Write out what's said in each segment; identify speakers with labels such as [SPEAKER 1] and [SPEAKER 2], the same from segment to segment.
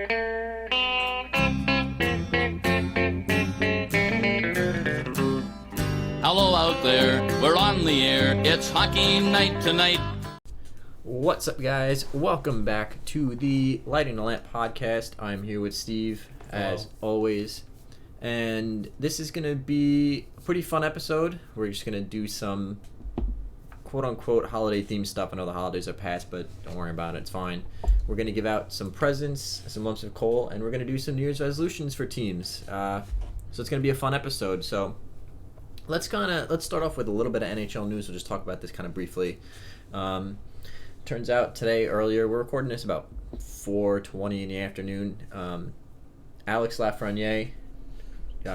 [SPEAKER 1] Hello out there, we're on the air, it's hockey night tonight.
[SPEAKER 2] What's up, guys? Welcome back to the Lighting the Lamp podcast. I'm here with Steve, as always, and this is going to be a pretty fun episode. We're just going to do some quote-unquote holiday-themed stuff. I know the holidays are past, but don't worry about it, it's fine. We're going to give out some presents, some lumps of coal, and we're going to do some New Year's resolutions for teams. So it's going to be a fun episode. So let's start off with a little bit of NHL news. We'll just talk about this kind of briefly. Turns out today, earlier, we're recording this about 4:20 in the afternoon. Alex Lafreniere,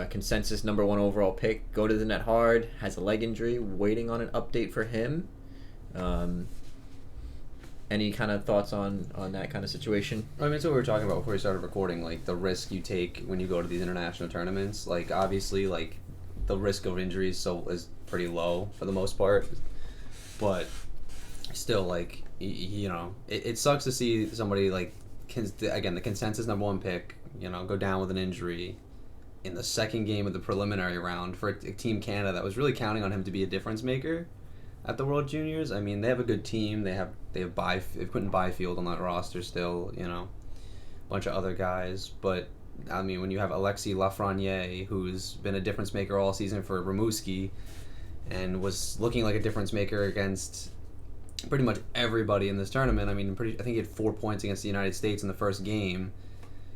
[SPEAKER 2] consensus number 1 overall pick, go to the net hard, has a leg injury, waiting on an update for him. Any kind of thoughts on that kind of situation?
[SPEAKER 3] I mean, that's what we were talking about before we started recording, like the risk you take when you go to these international tournaments. Like, obviously, like the risk of injuries is pretty low for the most part, but still, like, you know, it sucks to see somebody like, again, the consensus number 1 pick, you know, go down with an injury in the second game of the preliminary round for Team Canada that was really counting on him to be a difference maker at the World Juniors. I mean, they have a good team. They have Quentin Byfield on that roster still, you know, a bunch of other guys. But I mean, when you have Alexis Lafreniere, who's been a difference maker all season for Rimouski, and was looking like a difference maker against pretty much everybody in this tournament. I mean, I think he had 4 points against the United States in the first game.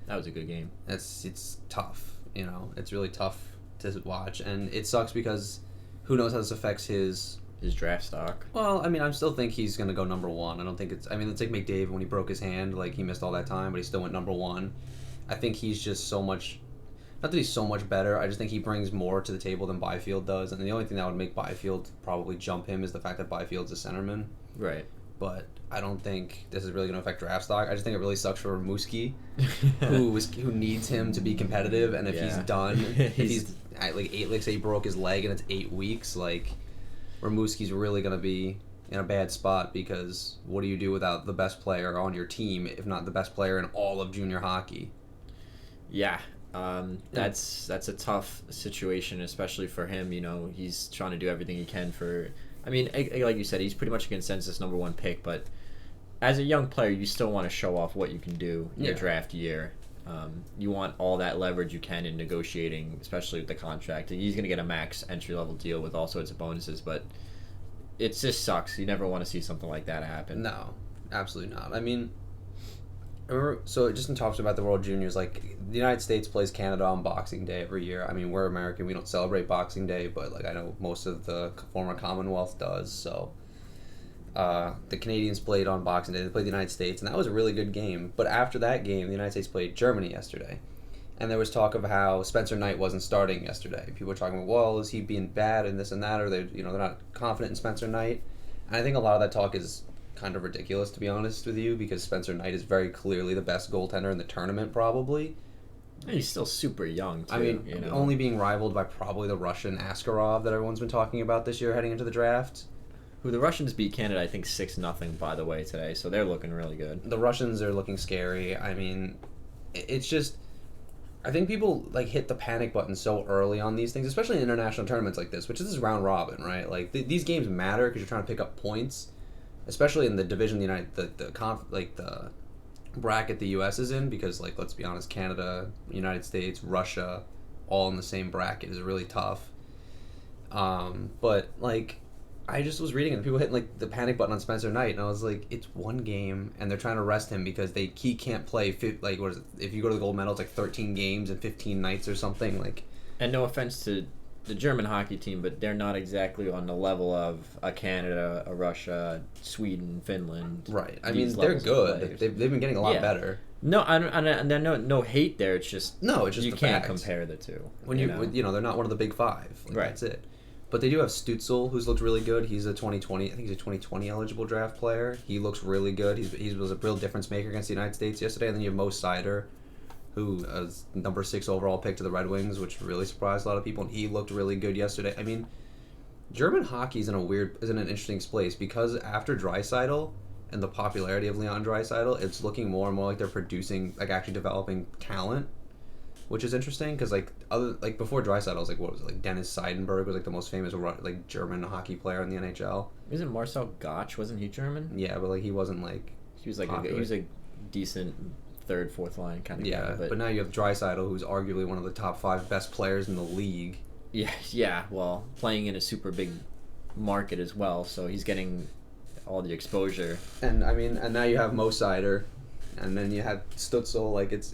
[SPEAKER 2] That was a good game.
[SPEAKER 3] It's tough, you know. It's really tough to watch, and it sucks because who knows how this affects his
[SPEAKER 2] draft stock.
[SPEAKER 3] Well, I mean, I still think he's going to go number 1. I don't think it's... I mean, it's like McDavid when he broke his hand. Like, he missed all that time, but he still went number 1. I think he's just so much... Not that he's so much better. I just think he brings more to the table than Byfield does. And the only thing that would make Byfield probably jump him is the fact that Byfield's a centerman.
[SPEAKER 2] Right.
[SPEAKER 3] But I don't think this is really going to affect draft stock. I just think it really sucks for Rimouski, who needs him to be competitive. And if he's done... if he's... Like, say he broke his leg and it's 8 weeks, like... Rimouski's really going to be in a bad spot because what do you do without the best player on your team, if not the best player in all of junior hockey?
[SPEAKER 2] Yeah, that's a tough situation, especially for him. You know, he's trying to do everything he can for... I mean, like you said, he's pretty much a consensus number 1 pick, but as a young player, you still want to show off what you can do in your draft year. You want all that leverage you can in negotiating, especially with the contract. He's going to get a max entry-level deal with all sorts of bonuses, but it just sucks. You never want to see something like that happen.
[SPEAKER 3] No, absolutely not. I mean, so just in talks about the World Juniors, like, the United States plays Canada on Boxing Day every year. I mean, we're American. We don't celebrate Boxing Day, but, like, I know most of the former Commonwealth does, so... the Canadians played on Boxing Day. They played the United States, and that was a really good game. But after that game, the United States played Germany yesterday. And there was talk of how Spencer Knight wasn't starting yesterday. People were talking about, well, is he being bad and this and that, or they're not confident in Spencer Knight. And I think a lot of that talk is kind of ridiculous, to be honest with you, because Spencer Knight is very clearly the best goaltender in the tournament, probably.
[SPEAKER 2] He's still super young, too.
[SPEAKER 3] I mean, only being rivaled by probably the Russian Askarov that everyone's been talking about this year heading into the draft.
[SPEAKER 2] Who the Russians beat Canada, I think, 6-0, by the way, today. So they're looking really good.
[SPEAKER 3] The Russians are looking scary. I mean, it's just... I think people, like, hit the panic button so early on these things, especially in international tournaments like this, which is round robin, right? Like, these games matter because you're trying to pick up points, especially in the division the bracket the U.S. is in, because, like, let's be honest, Canada, United States, Russia, all in the same bracket is really tough. But, like... I just was reading it, and people hitting, like, the panic button on Spencer Knight, and I was like, it's one game, and they're trying to rest him because he can't play, like, what is it, if you go to the gold medal, it's like 13 games and 15 nights or something, like...
[SPEAKER 2] And no offense to the German hockey team, but they're not exactly on the level of a Canada, a Russia, Sweden, Finland.
[SPEAKER 3] Right. I mean, they're good. They've been getting a lot better.
[SPEAKER 2] No, and there's no hate there, it's just...
[SPEAKER 3] No, it's just
[SPEAKER 2] you can't compare the two.
[SPEAKER 3] When they're not one of the big five. Like,
[SPEAKER 2] right.
[SPEAKER 3] That's it. But they do have Stützle, who's looked really good. He's a 2020, I think he's a 2020 eligible draft player. He looks really good. He was a real difference maker against the United States yesterday. And then you have Mo Seider, who is number 6 overall pick to the Red Wings, which really surprised a lot of people. And he looked really good yesterday. I mean, German hockey is in an interesting place because after Draisaitl, and the popularity of Leon Draisaitl, it's looking more and more like they're producing, like actually developing talent, which is interesting because before Draisaitl was what was it, like Dennis Seidenberg was like the most famous like German hockey player in the NHL.
[SPEAKER 2] Isn't Marcel Gottsch? Wasn't he German?
[SPEAKER 3] Yeah, but like he wasn't like
[SPEAKER 2] he was like he was a decent third, fourth line kind of guy.
[SPEAKER 3] But now you have Draisaitl, who's arguably one of the top 5 best players in the league.
[SPEAKER 2] Yeah. Well, playing in a super big market as well, so he's getting all the exposure.
[SPEAKER 3] And and now you have Mo Seider, and then you have Stützle. Like it's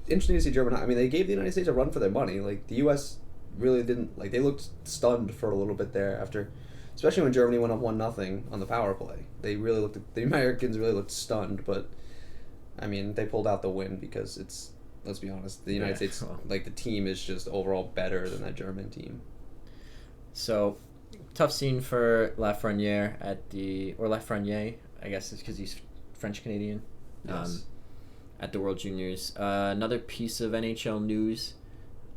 [SPEAKER 3] interesting to see German. I mean, they gave the United States a run for their money. Like the U.S. really didn't. Like they looked stunned for a little bit there after, especially when Germany went up 1-0 on the power play. The Americans really looked stunned, but I mean they pulled out the win because let's be honest, the United States, like the team is just overall better than that German team.
[SPEAKER 2] So, tough scene for Lafreniere Lafreniere, I guess it's because he's French Canadian.
[SPEAKER 3] Yes.
[SPEAKER 2] At the World Juniors. Another piece of NHL news: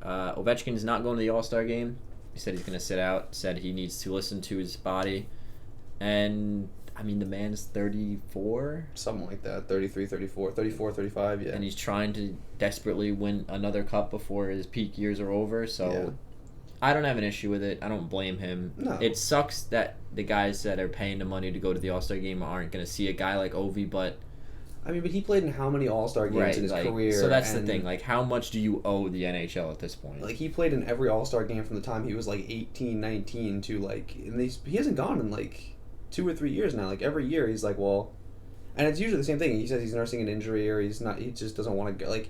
[SPEAKER 2] Ovechkin is not going to the All-Star game. He said he's going to sit out. Said he needs to listen to his body, and I mean the man's 34,
[SPEAKER 3] something like that, 33, 34, 35, yeah.
[SPEAKER 2] And he's trying to desperately win another cup before his peak years are over. So. Yeah. I don't have an issue with it. I don't blame him.
[SPEAKER 3] No.
[SPEAKER 2] It sucks that the guys that are paying the money to go to the All-Star game aren't going to see a guy like Ovi, but...
[SPEAKER 3] I mean, but he played in how many All-Star games in his career?
[SPEAKER 2] So that's the thing. Like, how much do you owe the NHL at this point?
[SPEAKER 3] Like, he played in every All-Star game from the time he was, 18, 19 to, and he hasn't gone in, 2 or 3 years now. Like, every year he's like, well... And it's usually the same thing. He says he's nursing an injury or he just doesn't want to go.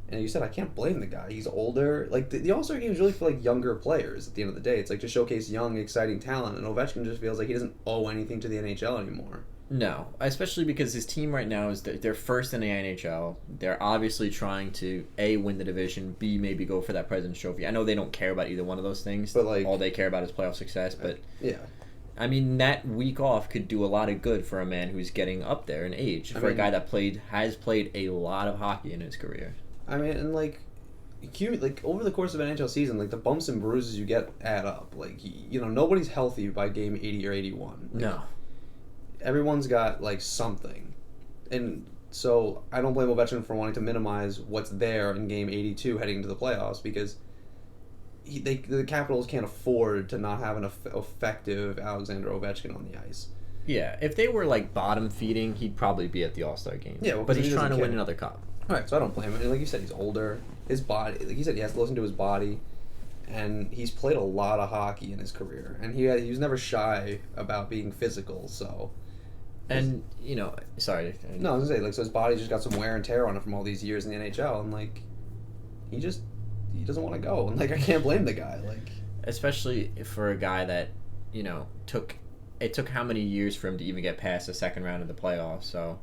[SPEAKER 3] And you said, I can't blame the guy. He's older. The All-Star game is really for, younger players at the end of the day. It's, to showcase young, exciting talent. And Ovechkin just feels like he doesn't owe anything to the NHL anymore.
[SPEAKER 2] No. Especially because his team right now they're first in the NHL. They're obviously trying to, A, win the division, B, maybe go for that President's Trophy. I know they don't care about either one of those things. But, all they care about is playoff success. But,
[SPEAKER 3] yeah.
[SPEAKER 2] I mean, that week off could do a lot of good for a man who's getting up there in age. A guy that has played a lot of hockey in his career.
[SPEAKER 3] I mean, and over the course of an NHL season, the bumps and bruises you get add up. Nobody's healthy by game 80 or 81.
[SPEAKER 2] No.
[SPEAKER 3] Everyone's got something, and so I don't blame Ovechkin for wanting to minimize what's there in game 82 heading into the playoffs because the Capitals can't afford to not have an effective Alexander Ovechkin on the ice.
[SPEAKER 2] Yeah, if they were bottom feeding, he'd probably be at the All-Star game.
[SPEAKER 3] Yeah,
[SPEAKER 2] but he's trying to win another cup.
[SPEAKER 3] All right, so I don't blame him. And like you said, he's older. His body, like you said, he has to listen to his body, and he's played a lot of hockey in his career, and he was never shy about being physical. So,
[SPEAKER 2] and sorry.
[SPEAKER 3] No, I was gonna say so his body's just got some wear and tear on it from all these years in the NHL, and he doesn't want to go, and I can't blame the guy.
[SPEAKER 2] Especially for a guy that took how many years for him to even get past the second round of the playoffs. So.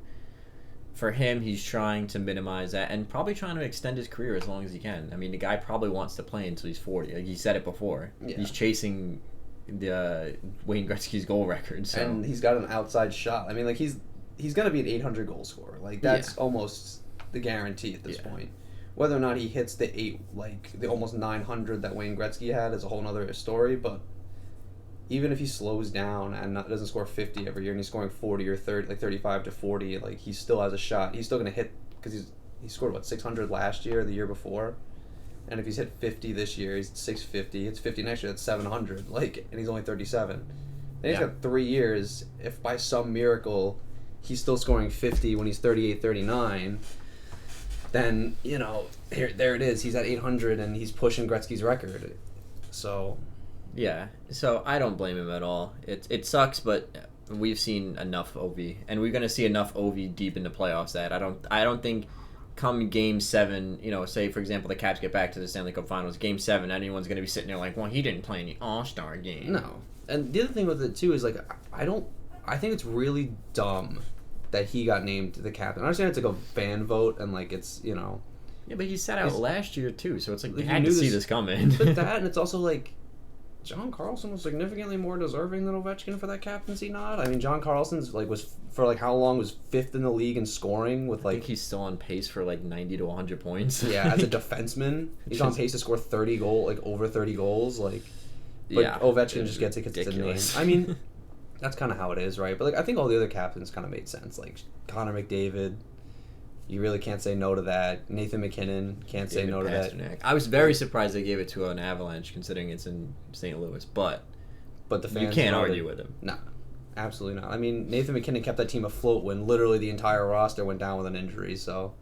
[SPEAKER 2] For him, he's trying to minimize that and probably trying to extend his career as long as he can. I mean, the guy probably wants to play until he's 40. He said it before. Yeah. He's chasing the Wayne Gretzky's goal record. So.
[SPEAKER 3] And he's got an outside shot. I mean, he's going to be an 800 goal scorer. That's almost the guarantee at this point. Whether or not he hits the almost 900 that Wayne Gretzky had is a whole other story, but even if he slows down and doesn't score 50 every year and he's scoring 40 or 30, 35 to 40, he still has a shot. He's still going to hit because he scored 600 last year or the year before, and if he's hit 50 this year, he's 650. It's 50 next year. That's 700. And he's only 37. Then he's got 3 years. If by some miracle he's still scoring 50 when he's 38, 39, then there it is. He's at 800 and he's pushing Gretzky's record. So.
[SPEAKER 2] Yeah, so I don't blame him at all. It sucks, but we've seen enough Ovi, and we're gonna see enough Ovi deep in the playoffs that I don't think come Game 7, say for example the Caps get back to the Stanley Cup Finals, Game 7, anyone's gonna be sitting there well, he didn't play any All-Star game.
[SPEAKER 3] No, and the other thing with it too is I think it's really dumb that he got named the captain. I understand it's a fan vote and it's
[SPEAKER 2] Yeah, but he sat out last year too, so it's you had to see this coming.
[SPEAKER 3] But that, and it's also John Carlson was significantly more deserving than Ovechkin for that captaincy nod. I mean, John Carlson's was for how long was 5th in the league in scoring with
[SPEAKER 2] I think he's still on pace for 90 to 100 points.
[SPEAKER 3] Yeah, as a defenseman, he's on pace to score 30 goals, over 30 goals. But Ovechkin just gets it because it's a name. I mean, that's kind of how it is, right? But like I think all the other captains kind of made sense. Like Connor McDavid, you really can't say no to that. Nathan McKinnon can't say no to that.
[SPEAKER 2] Pasternak. I was very surprised they gave it to an Avalanche, considering it's in St. Louis. But
[SPEAKER 3] the fans
[SPEAKER 2] you can't
[SPEAKER 3] voted.
[SPEAKER 2] argue with him.
[SPEAKER 3] No, absolutely not. I mean, Nathan McKinnon kept that team afloat when literally the entire roster went down with an injury. So,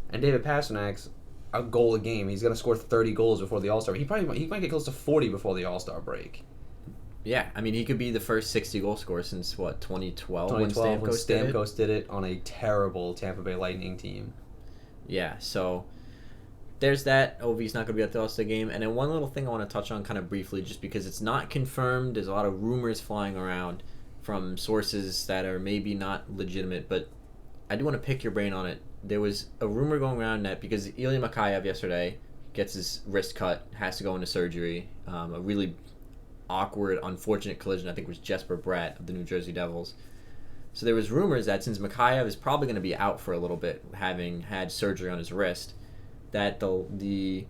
[SPEAKER 3] and David Pasternak's a goal a game. He's gonna score 30 goals before the All-Star. He might get close to 40 before the All-Star break.
[SPEAKER 2] Yeah, I mean, he could be the first 60 goal scorer since, what, 2012 when
[SPEAKER 3] 2012 when
[SPEAKER 2] Stamkos
[SPEAKER 3] Stamkos did it on a terrible Tampa Bay Lightning team.
[SPEAKER 2] Yeah, so there's that. Ovi's not going to be at the All-Star game. And then one little thing I want to touch on kind of briefly, just because it's not confirmed. There's a lot of rumors flying around from sources that are maybe not legitimate, but I do want to pick your brain on it. There was a rumor going around that because Ilya Mikheyev yesterday gets his wrist cut, has to go into surgery, a really awkward, unfortunate collision, I think it was Jesper Bratt of the New Jersey Devils. So there was rumors that since Mikheyev is probably going to be out for a little bit, having had surgery on his wrist, that the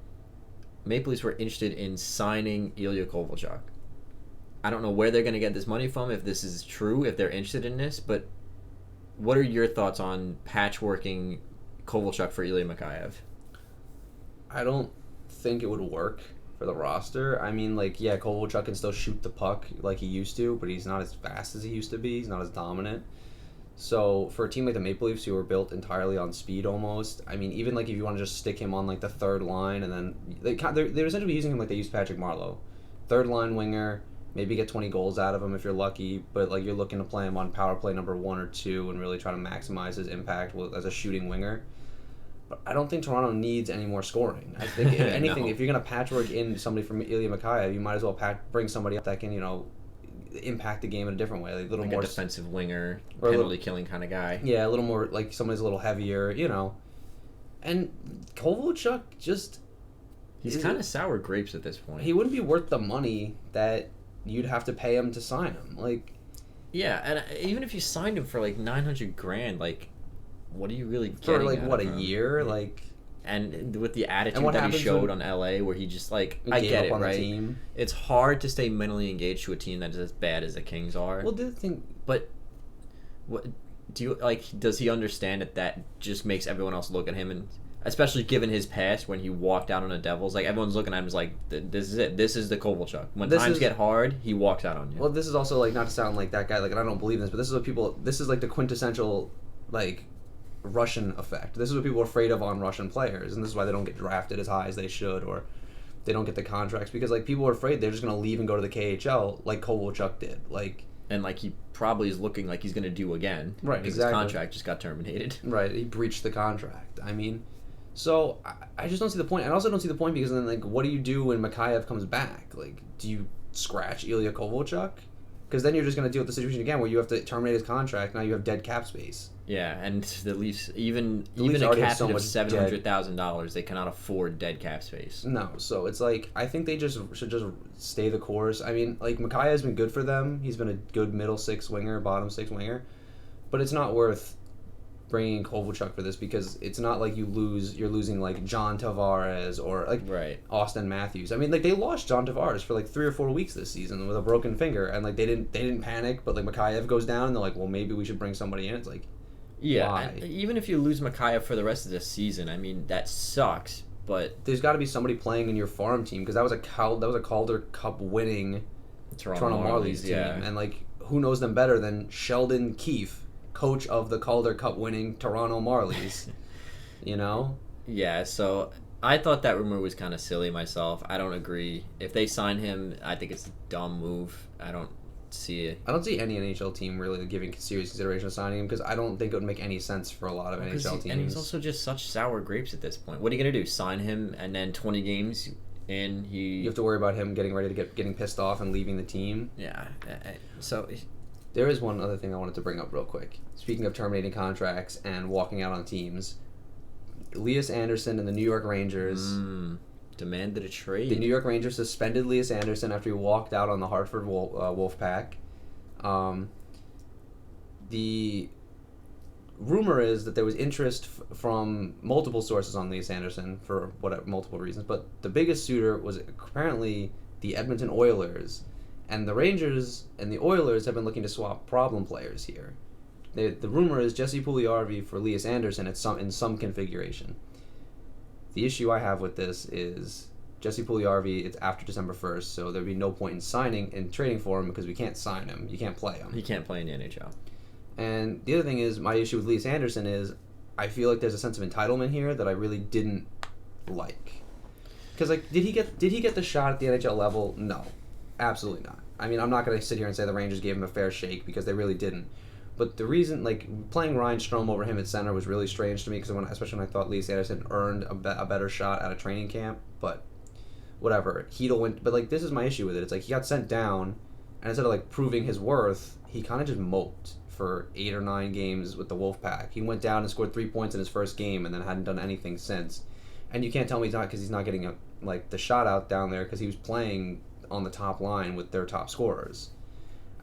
[SPEAKER 2] Maple Leafs were interested in signing Ilya Kovalchuk. I don't know where they're going to get this money from, if this is true, if they're interested in this, but what are your thoughts on patchworking Kovalchuk for Ilya Mikheyev?
[SPEAKER 3] I don't think it would work for the roster. I mean, like, yeah, Kovalchuk can still shoot the puck like he used to, but he's not as fast as he used to be. He's not as dominant. So for a team like the Maple Leafs, who are built entirely on speed almost, I mean, even like if you want to just stick him on like the third line, and then they're essentially using him like they used Patrick Marleau, third line winger, maybe get 20 goals out of him if you're lucky, but like you're looking to play him on power play number 1 or 2 and really try to maximize his impact as a shooting winger. But I don't think Toronto needs any more scoring. I think if anything,
[SPEAKER 2] No.
[SPEAKER 3] if you're gonna patchwork in somebody from Ilya Mikheyev, you might as well bring somebody up that can impact the game in a different way, like a little
[SPEAKER 2] Like
[SPEAKER 3] more
[SPEAKER 2] a defensive winger,
[SPEAKER 3] or a
[SPEAKER 2] penalty killing kind of guy.
[SPEAKER 3] Yeah, a little more like somebody's a little heavier, And Kovalchuk just
[SPEAKER 2] He's kind of sour grapes at this point.
[SPEAKER 3] he wouldn't be worth the money that you'd have to pay him to sign him. Like,
[SPEAKER 2] yeah, and even if you signed him for like $900,000, like, what are you really getting
[SPEAKER 3] for like
[SPEAKER 2] out
[SPEAKER 3] what,
[SPEAKER 2] of
[SPEAKER 3] a
[SPEAKER 2] him?
[SPEAKER 3] year? Like,
[SPEAKER 2] And with the attitude
[SPEAKER 3] what
[SPEAKER 2] that he
[SPEAKER 3] happens
[SPEAKER 2] showed
[SPEAKER 3] when-
[SPEAKER 2] on LA, where he just like,
[SPEAKER 3] he
[SPEAKER 2] I
[SPEAKER 3] gave
[SPEAKER 2] get
[SPEAKER 3] up
[SPEAKER 2] it,
[SPEAKER 3] on the
[SPEAKER 2] right?
[SPEAKER 3] team.
[SPEAKER 2] It's hard to stay mentally engaged to a team that is as bad as the Kings are.
[SPEAKER 3] Well, the thing,
[SPEAKER 2] But what do you like? Does he understand that just makes everyone else look at him, and especially given his past when he walked out on the Devils, like everyone's looking at him as like, this is it. This is the Kovalchuk. When
[SPEAKER 3] This
[SPEAKER 2] times
[SPEAKER 3] is-
[SPEAKER 2] get hard, he walks out on you.
[SPEAKER 3] well, this is also like not to sound like that guy. Like, and I don't believe this, but this is what people. This is like the quintessential, like, Russian effect. This is what people are afraid of on Russian players, and this is why they don't get drafted as high as they should, or they don't get the contracts because like people are afraid they're just gonna leave and go to the KHL like Kovalchuk did. Like,
[SPEAKER 2] and like he probably is looking like he's going to do again.
[SPEAKER 3] Right,
[SPEAKER 2] Because
[SPEAKER 3] exactly.
[SPEAKER 2] his contract just got terminated.
[SPEAKER 3] right, he breached the contract. I mean, so I just don't see the point. I also don't see the point because then like, what do you do when Mikheyev comes back? Like, do you scratch Ilya Kovalchuk? Because then you're just gonna deal with the situation again where you have to terminate his contract. Now you have dead cap space.
[SPEAKER 2] Yeah, and the Leafs, even
[SPEAKER 3] Leafs
[SPEAKER 2] a
[SPEAKER 3] already have
[SPEAKER 2] cap
[SPEAKER 3] so
[SPEAKER 2] hit of
[SPEAKER 3] much dead.
[SPEAKER 2] $700,000, they cannot afford dead cap space.
[SPEAKER 3] No, so it's like I think they should just stay the course. I mean, like Mikheyev has been good for them. He's been a good middle six winger, bottom six winger, but it's not worth bringing in Kovalchuk for this because it's not like you're losing like John Tavares or like
[SPEAKER 2] Right.
[SPEAKER 3] Austin Matthews. I mean, like they lost John Tavares for like 3 or 4 weeks this season with a broken finger, and like they didn't panic, but like Mikheyev goes down, and they're like, well, maybe we should bring somebody in. It's like,
[SPEAKER 2] Yeah,
[SPEAKER 3] why?
[SPEAKER 2] and even if you lose Mikheyev for the rest of the season, I mean, that sucks, but
[SPEAKER 3] There's got to be somebody playing in your farm team because that was a Calder Cup winning Toronto Marlies team,
[SPEAKER 2] yeah.
[SPEAKER 3] and like who knows them better than Sheldon Keefe, coach of the Calder Cup winning Toronto Marlies.
[SPEAKER 2] Yeah, so I thought that rumor was kind of silly myself. I don't agree. If they sign him, I think it's a dumb move. I don't see it.
[SPEAKER 3] I don't see any NHL team really giving serious consideration of signing him because I don't think it would make any sense for a lot of NHL teams.
[SPEAKER 2] And he's also just such sour grapes at this point. What are you going to do? Sign him and then 20 games in,
[SPEAKER 3] You have to worry about him getting ready to getting pissed off and leaving the team.
[SPEAKER 2] Yeah, so...
[SPEAKER 3] There is one other thing I wanted to bring up real quick. Speaking of terminating contracts and walking out on teams, Elias Anderson and the New York Rangers...
[SPEAKER 2] demanded a trade.
[SPEAKER 3] The New York Rangers suspended Elias Anderson after he walked out on the Hartford Wolfpack. The rumor is that there was interest from multiple sources on Elias Anderson for multiple reasons, but the biggest suitor was apparently the Edmonton Oilers, And the Rangers and the Oilers have been looking to swap problem players here. The rumor is Jesse Puljujarvi for Elias Anderson in some configuration. The issue I have with this is Jesse Puljujarvi, it's after December 1st, so there'd be no point in signing and trading for him because we can't sign him. You can't play him.
[SPEAKER 2] He can't play in the NHL.
[SPEAKER 3] And the other thing is, my issue with Elias Anderson is I feel like there's a sense of entitlement here that I really didn't like. Because, like, did he get the shot at the NHL level? No. Absolutely not. I mean, I'm not going to sit here and say the Rangers gave him a fair shake because they really didn't. But the reason, like, playing Ryan Strome over him at center was really strange to me, because especially when I thought Elias Anderson earned a better shot at a training camp. But whatever. Hedl went. But, like, this is my issue with it. It's like he got sent down, and instead of, like, proving his worth, he kind of just moped for 8 or 9 games with the Wolfpack. He went down and scored 3 points in his first game and then hadn't done anything since. And you can't tell me he's not, because he's not getting the shot out down there, because he was playing on the top line with their top scorers.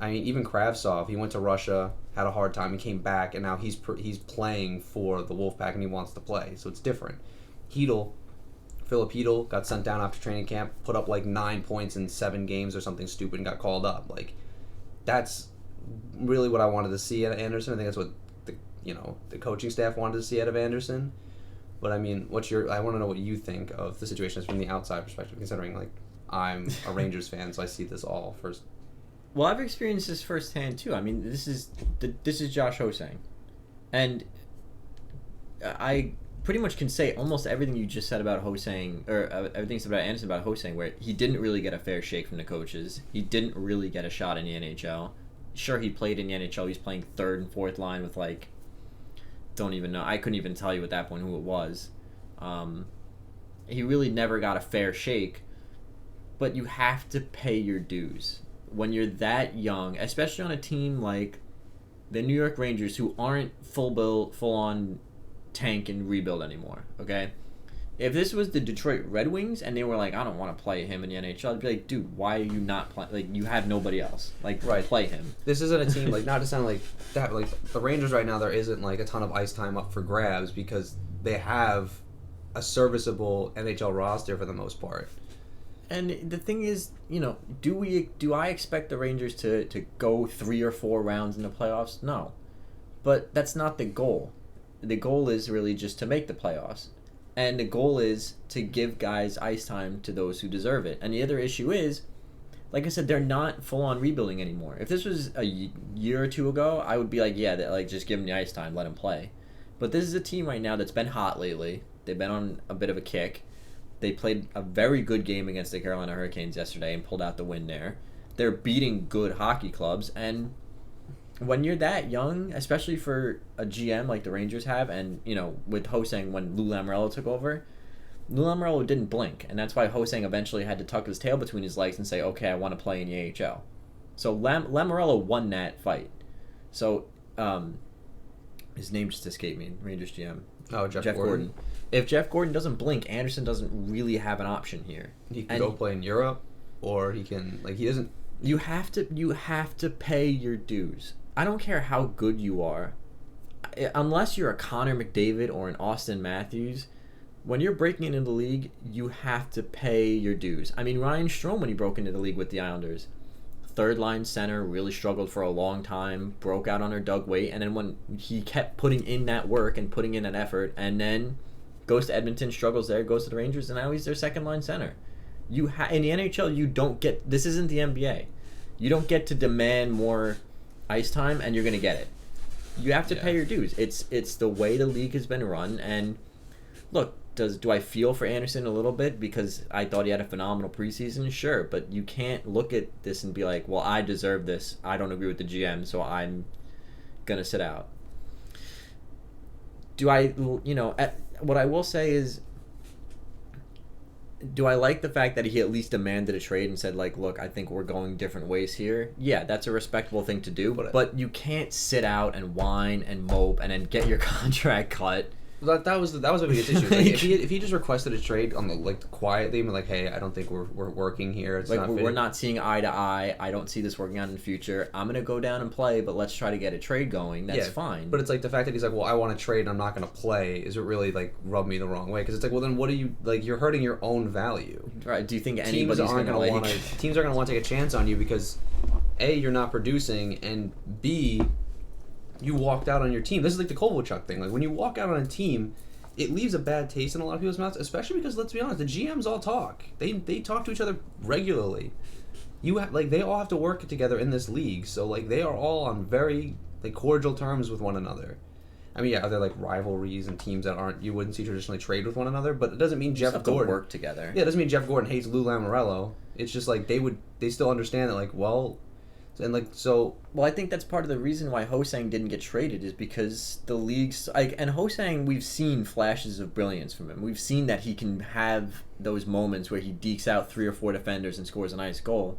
[SPEAKER 3] I mean, even Kravtsov, he went to Russia, had a hard time, and came back, and now he's playing for the Wolfpack and he wants to play, so it's different. Philip Hedl got sent down after training camp, put up like 9 points in 7 games or something stupid, and got called up. Like, that's really what I wanted to see out of Anderson. I think that's what the coaching staff wanted to see out of Anderson. But I mean, I want to know what you think of the situation from the outside perspective, considering like I'm a Rangers fan, so I see this all first.
[SPEAKER 2] Well, I've experienced this firsthand too. I mean, this is Josh Ho-Sang, and I pretty much can say almost everything you just said about Ho-Sang, or everything said about Anderson about Ho-Sang, where he didn't really get a fair shake from the coaches. He didn't really get a shot in the NHL. Sure, he played in the NHL. He's playing third and fourth line with like, don't even know. I couldn't even tell you at that point who it was. He really never got a fair shake. But you have to pay your dues when you're that young, especially on a team like the New York Rangers, who aren't full on tank and rebuild anymore. Okay, if this was the Detroit Red Wings and they were like, I don't want to play him in the NHL, I'd be like, dude, why are you not playing? Like, you have nobody else. Like,
[SPEAKER 3] right.
[SPEAKER 2] Play him.
[SPEAKER 3] This isn't a team, like, not to sound like that, like, the Rangers right now, there isn't, like, a ton of ice time up for grabs because they have a serviceable NHL roster for the most part.
[SPEAKER 2] And the thing is, do I expect the Rangers to go 3 or 4 rounds in the playoffs? No. But that's not the goal. The goal is really just to make the playoffs. And the goal is to give guys ice time to those who deserve it. And the other issue is, like I said, they're not full-on rebuilding anymore. If this was a year or two ago, I would be like, yeah, just give them the ice time, let them play. But this is a team right now that's been hot lately. They've been on a bit of a kick. They played a very good game against the Carolina Hurricanes yesterday and pulled out the win there. They're beating good hockey clubs, and when you're that young, especially for a GM like the Rangers have, and with Ho-Sang when Lou Lamoriello took over, Lou Lamoriello didn't blink, and that's why Ho-Sang eventually had to tuck his tail between his legs and say, okay, I want to play in the AHL. So Lamoriello won that fight. So his name just escaped me, Rangers GM.
[SPEAKER 3] Oh, Jeff Gordon.
[SPEAKER 2] If Jeff Gordon doesn't blink, Anderson doesn't really have an option here.
[SPEAKER 3] He can go play in Europe, or he can, like, he doesn't.
[SPEAKER 2] You have to pay your dues. I don't care how good you are, unless you're a Connor McDavid or an Austin Matthews. When you're breaking into the league, you have to pay your dues. I mean, Ryan Strome, when he broke into the league with the Islanders, third line center, really struggled for a long time, broke out under Doug Weight, and then when he kept putting in that work and putting in that effort, and then goes to Edmonton, struggles there, goes to the Rangers, and now he's their second line center. In the NHL, you don't get, this isn't the NBA. You don't get to demand more ice time, and you're going to get it. You have to pay your dues. It's the way the league has been run, and look, do I feel for Anderson a little bit because I thought he had a phenomenal preseason? Sure, but you can't look at this and be like, well, I deserve this. I don't agree with the GM, so I'm going to sit out. What I will say is, do I like the fact that he at least demanded a trade and said, like, look, I think we're going different ways here? Yeah, that's a respectable thing to do, but you can't sit out and whine and mope and then get your contract cut.
[SPEAKER 3] That was the biggest issue. Like, if he just requested a trade on the quietly, and like, hey, I don't think we're working here. It's
[SPEAKER 2] like we're not seeing eye to eye. I don't see this working out in the future. I'm gonna go down and play, but let's try to get a trade going. That's fine.
[SPEAKER 3] But it's like the fact that he's like, well, I want to trade and I'm not gonna play. Is it really like rub me the wrong way? Because it's like, well, then what are you like? You're hurting your own value.
[SPEAKER 2] Right. Do you think
[SPEAKER 3] teams
[SPEAKER 2] anybody's
[SPEAKER 3] aren't
[SPEAKER 2] going
[SPEAKER 3] going
[SPEAKER 2] to
[SPEAKER 3] to want to teams aren't going to want to take a chance on you because A, you're not producing, and B, you walked out on your team. This is like the Kovalchuk thing. Like when you walk out on a team, it leaves a bad taste in a lot of people's mouths, especially because let's be honest, the GMs all talk. They talk to each other regularly. They all have to work together in this league, so like they are all on very like cordial terms with one another. I mean, yeah, are there like rivalries and teams that you wouldn't see traditionally trade with one another? But it doesn't mean Jeff
[SPEAKER 2] have
[SPEAKER 3] Gordon
[SPEAKER 2] to work together.
[SPEAKER 3] Yeah, it doesn't mean Jeff Gordon hates Lou Lamoriello. It's just like they still understand that, like, well, and like so.
[SPEAKER 2] Well, I think that's part of the reason why Hosang didn't get traded is because the league's and Hosang, we've seen flashes of brilliance from him. We've seen that he can have those moments where he dekes out 3 or 4 defenders and scores a nice goal.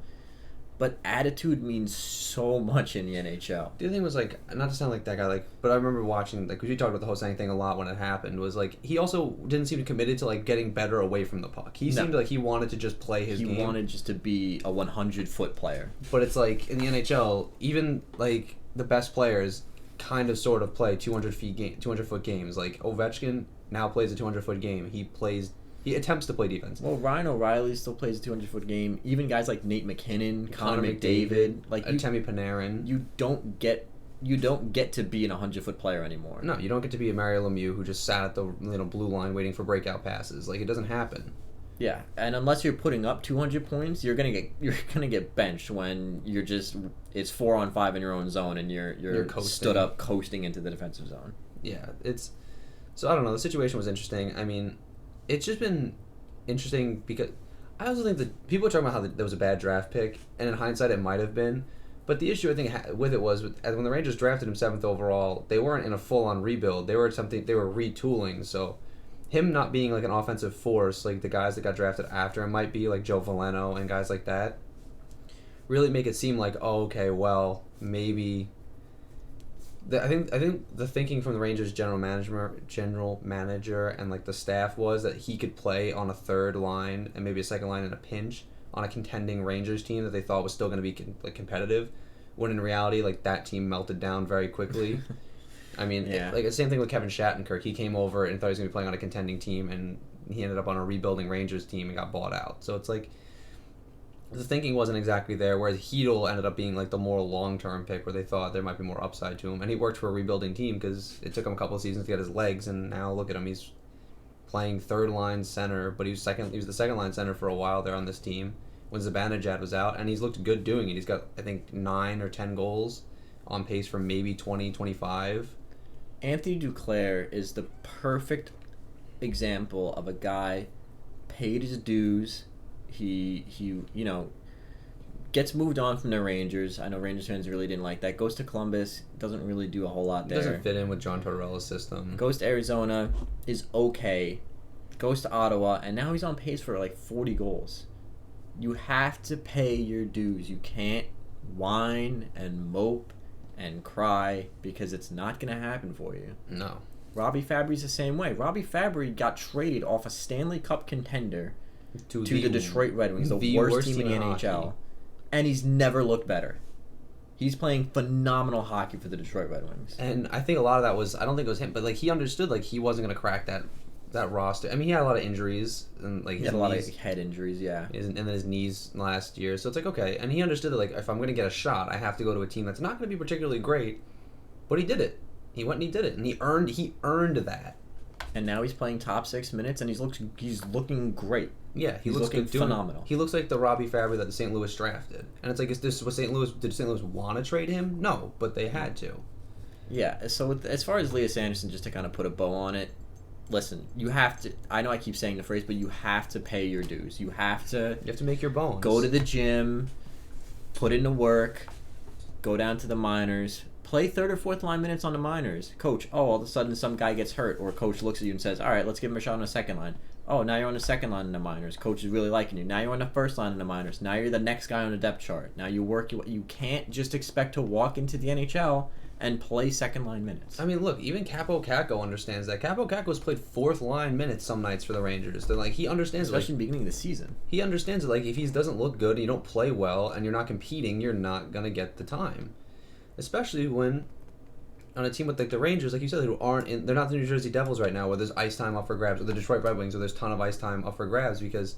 [SPEAKER 2] But attitude means so much in the NHL.
[SPEAKER 3] The other thing was, like, not to sound like that guy, like, but I remember watching, like, because you talked about the Hosang thing a lot when it happened, was, like, he also didn't seem committed to, like, getting better away from the puck. He seemed like he wanted to just play his game.
[SPEAKER 2] He wanted just to be a 100-foot player.
[SPEAKER 3] But it's, like, in the NHL, even, like, the best players kind of sort of play 200-foot games. Like, Ovechkin now plays a 200-foot game. He attempts to play defense.
[SPEAKER 2] Well, Ryan O'Reilly still plays a 200-foot game. Even guys like Nate McKinnon, Connor McDavid, like
[SPEAKER 3] Artemi Panarin.
[SPEAKER 2] You don't get to be an 100-foot player anymore.
[SPEAKER 3] No, you don't get to be a Mario Lemieux who just sat at the blue line waiting for breakout passes. Like, it doesn't happen.
[SPEAKER 2] Yeah, and unless you're putting up 200 points, you're gonna get benched when it's 4-on-5 in your own zone and you're stood up coasting into the defensive zone.
[SPEAKER 3] Yeah, so I don't know. The situation was interesting. I mean, it's just been interesting because I also think that people are talking about how there was a bad draft pick, and in hindsight, it might have been. But the issue I think with it was when the Rangers drafted him 7th overall, they weren't in a full-on rebuild. They were retooling. So him not being like an offensive force, like the guys that got drafted after him might be like Joe Veleno and guys like that, really make it seem like, oh, okay, well, maybe. I think the thinking from the Rangers general manager and like the staff was that he could play on a third line and maybe a second line in a pinch on a contending Rangers team that they thought was still going to be competitive, when in reality, like, that team melted down very quickly. I mean,
[SPEAKER 2] yeah.
[SPEAKER 3] Like the same thing with Kevin Shattenkirk. He came over and thought he was going to be playing on a contending team, and he ended up on a rebuilding Rangers team and got bought out. So it's like the thinking wasn't exactly there, whereas Hedl ended up being like the more long-term pick where they thought there might be more upside to him. And he worked for a rebuilding team because it took him a couple of seasons to get his legs, and now look at him. He's playing third-line center, but he was the second-line center for a while there on this team when Zibanejad was out, and he's looked good doing it. He's got, I think, 9 or 10 goals, on pace for maybe 20, 25.
[SPEAKER 2] Anthony Duclair is the perfect example of a guy paid his dues. He gets moved on from the Rangers. I know Rangers fans really didn't like that. Goes to Columbus, doesn't really do a whole lot there.
[SPEAKER 3] Doesn't fit in with John Tortorella's system.
[SPEAKER 2] Goes to Arizona, is okay. Goes to Ottawa, and now he's on pace for like 40 goals. You have to pay your dues. You can't whine and mope and cry because it's not going to happen for you.
[SPEAKER 3] No.
[SPEAKER 2] Robbie Fabry's the same way. Robbie Fabry got traded off a Stanley Cup contender to the Detroit Red Wings, the worst team in the NHL, and he's never looked better. He's playing phenomenal hockey for the Detroit Red Wings.
[SPEAKER 3] And I think a lot of that was, I don't think it was him, but like he understood like he wasn't going to crack that roster. I mean, he had a lot of injuries, and like
[SPEAKER 2] he had a lot of head injuries, yeah,
[SPEAKER 3] and then his knees last year. So it's like, okay, and he understood that like if I'm going to get a shot, I have to go to a team that's not going to be particularly great. But he did it. He went and he did it, and he earned that. And
[SPEAKER 2] now he's playing top 6 minutes, and he's looking great.
[SPEAKER 3] Yeah, he looks good, phenomenal. He looks like the Robbie Fabry that the St. Louis drafted, and it's like, did St. Louis want to trade him? No, but they had to.
[SPEAKER 2] Yeah. So as far as Elias Anderson, just to kind of put a bow on it, listen, you have to. I know I keep saying the phrase, but you have to pay your dues. You have to
[SPEAKER 3] make your bones.
[SPEAKER 2] Go to the gym, put in the work, go down to the minors. Play 3rd or 4th line minutes on the minors. Coach, all of a sudden some guy gets hurt, or coach looks at you and says, all right, let's give him a shot on the second line. Oh, now you're on the second line in the minors. Coach is really liking you. Now you're on the first line in the minors. Now you're the next guy on the depth chart. Now you can't just expect to walk into the NHL and play second line minutes.
[SPEAKER 3] I mean, look, even Capo Caco understands that. Capo Caco's played 4th line minutes some nights for the Rangers. They're like, he understands,
[SPEAKER 2] especially in the beginning of the season.
[SPEAKER 3] He understands it. Like, if he doesn't look good and you don't play well and you're not competing, you're not gonna get the time. Especially when on a team with like the Rangers, like you said, they're not the New Jersey Devils right now, where there's ice time up for grabs, or the Detroit Red Wings, where there's a ton of ice time up for grabs, because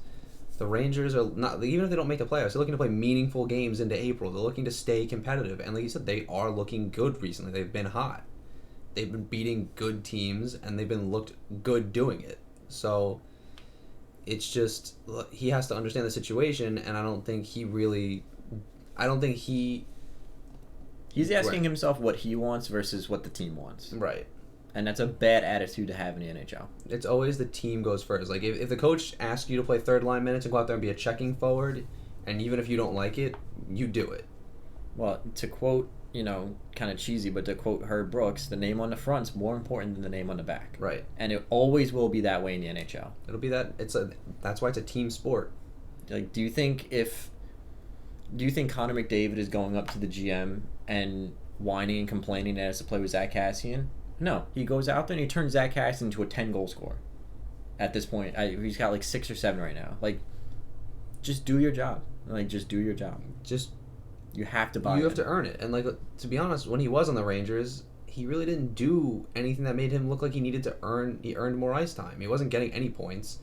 [SPEAKER 3] The Rangers are not, even if they don't make the playoffs, they're looking to play meaningful games into April. They're looking to stay competitive, and like you said, they are looking good recently. They've been hot. They've been beating good teams, and they've been looked good doing it. So it's just, he has to understand the situation, and I don't think he
[SPEAKER 2] He's asking himself what he wants versus what the team wants.
[SPEAKER 3] right.
[SPEAKER 2] And that's a bad attitude to have in the NHL.
[SPEAKER 3] It's always the team goes first. Like, if the coach asks you to play third line minutes and go out there and be a checking forward, and even if you don't like it, you do it.
[SPEAKER 2] Well, to quote, kind of cheesy, but to quote Herb Brooks, the name on the front's more important than the name on the back.
[SPEAKER 3] Right.
[SPEAKER 2] And it always will be that way in the NHL.
[SPEAKER 3] It'll be that. That's why it's a team sport.
[SPEAKER 2] Like, do you think Connor McDavid is going up to the GM and whining and complaining that he has to play with Zach Kassian? No, he goes out there and he turns Zach Kassian into a 10-goal scorer. At this point, he's got like 6 or 7 right now. Like, just do your job. Just do your job. You have to buy it.
[SPEAKER 3] You have to earn it. And like, to be honest, when he was on the Rangers, he really didn't do anything that made him look like he needed to earn. He earned more ice time. He wasn't getting any points.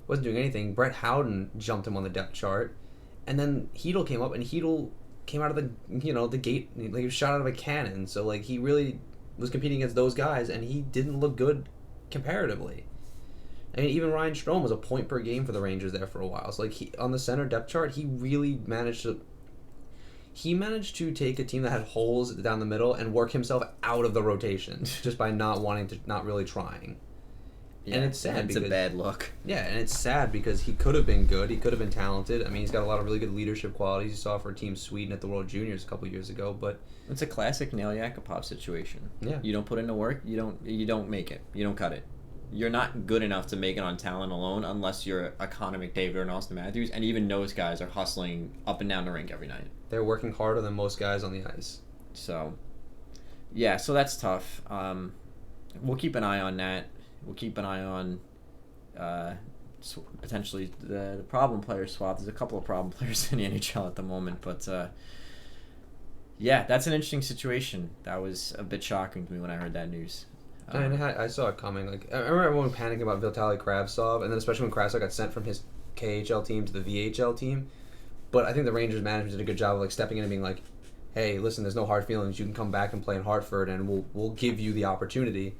[SPEAKER 3] He wasn't doing anything. Brett Howden jumped him on the depth chart, and then Hedl came up, and Hedl came out of the gate like he was shot out of a cannon. So like, he really was competing against those guys, and he didn't look good comparatively. I mean, even Ryan Strome was a point per game for the Rangers there for a while. So like, on the center depth chart, he really managed to take a team that had holes down the middle and work himself out of the rotation just by not really trying.
[SPEAKER 2] Yeah,
[SPEAKER 3] and it's sad because
[SPEAKER 2] a bad look.
[SPEAKER 3] Yeah, and it's sad because he could have been good. He could have been talented. I mean, he's got a lot of really good leadership qualities. You saw for Team Sweden at the World Juniors a couple years ago, but
[SPEAKER 2] it's a classic Nail Yakupov situation.
[SPEAKER 3] Yeah.
[SPEAKER 2] You don't put in the work, you don't make it. You don't cut it. You're not good enough to make it on talent alone unless you're a Connor McDavid or an Austin Matthews, and even those guys are hustling up and down the rink every night.
[SPEAKER 3] They're working harder than most guys on the ice.
[SPEAKER 2] So, yeah, so that's tough. We'll keep an eye on that. We'll keep an eye on potentially the problem player swap. There's a couple of problem players in the NHL at the moment, but yeah, that's an interesting situation. That was a bit shocking to me when I heard that news.
[SPEAKER 3] And I saw it coming. Like, I remember everyone panicking about Vitaly Kravtsov, and then especially when Kravtsov got sent from his KHL team to the VHL team. But I think the Rangers management did a good job of like stepping in and being like, "Hey, listen, there's no hard feelings. You can come back and play in Hartford, and we'll give you the opportunity."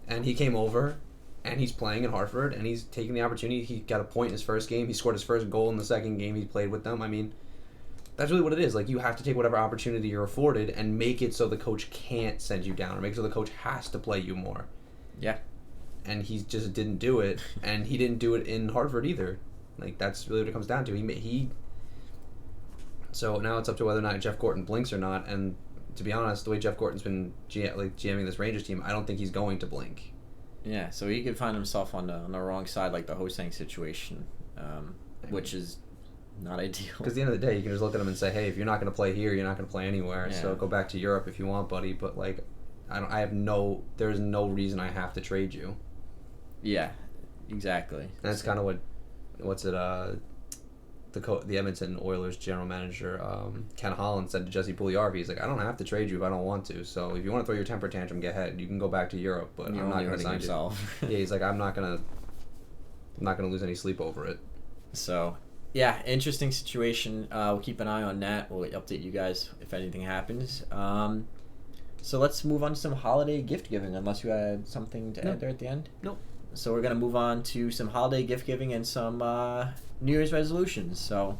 [SPEAKER 3] And he came over, and he's playing in Hartford, and he's taking the opportunity. He got a point in his first game. He scored his first goal in the second game he played with them. I mean, that's really what it is. Like, you have to take whatever opportunity you're afforded and make it so the coach can't send you down, or make it so the coach has to play you more.
[SPEAKER 2] Yeah.
[SPEAKER 3] And he just didn't do it, and he didn't do it in Hartford either. Like, that's really what it comes down to. So now it's up to whether or not Jeff Gorton blinks or not, and to be honest, the way Jeff Gorton's been GMing this Rangers team, I don't think he's going to blink.
[SPEAKER 2] Yeah, so he could find himself on the wrong side, like the Ho-Sang situation, which is not ideal.
[SPEAKER 3] Because at the end of the day, you can just look at him and say, hey, if you're not going to play here, you're not going to play anywhere.
[SPEAKER 2] Yeah.
[SPEAKER 3] So go back to Europe if you want, buddy. But like, there's no reason I have to trade you.
[SPEAKER 2] Yeah, exactly.
[SPEAKER 3] And that's kind of the Edmonton Oilers general manager Ken Holland said to Jesse Puljujarvi. He's like, I don't have to trade you if I don't want to. So if you want to throw your temper tantrum, get ahead. You can go back to Europe, but I'm not going to sign you. Yeah, he's like, I'm not going to lose any sleep over it.
[SPEAKER 2] So, yeah, interesting situation. We'll keep an eye on that. We'll update you guys if anything happens. So let's move on to some holiday gift giving, unless you had something to add there at the end.
[SPEAKER 3] Nope.
[SPEAKER 2] So we're going to move on to some holiday gift giving and some New Year's resolutions. So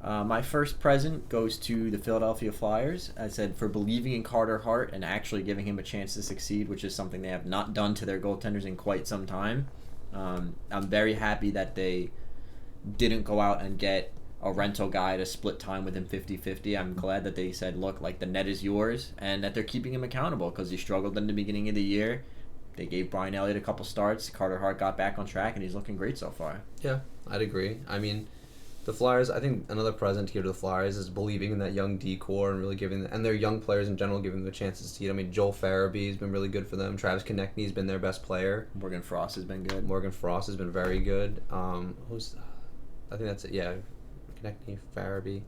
[SPEAKER 2] my first present goes to the Philadelphia Flyers, I said, for believing in Carter Hart and actually giving him a chance to succeed, which is something they have not done to their goaltenders in quite some time. I'm very happy that they didn't go out and get a rental guy to split time with him 50-50. I'm glad that they said, look, like, the net is yours, and that they're keeping him accountable because he struggled in the beginning of the year. They gave Brian Elliott a couple starts. Carter Hart got back on track, and he's looking great so far.
[SPEAKER 3] Yeah, I'd agree. I mean, the Flyers, I think another present to give to the Flyers is believing in that young D-core and really giving, and their young players in general, giving them a chance to succeed. I mean, Joel Farabee's been really good for them. Travis Konechny's been their best player.
[SPEAKER 2] Morgan Frost has been good.
[SPEAKER 3] Morgan Frost has been very good. I think that's it, yeah. Konechny, Farabee.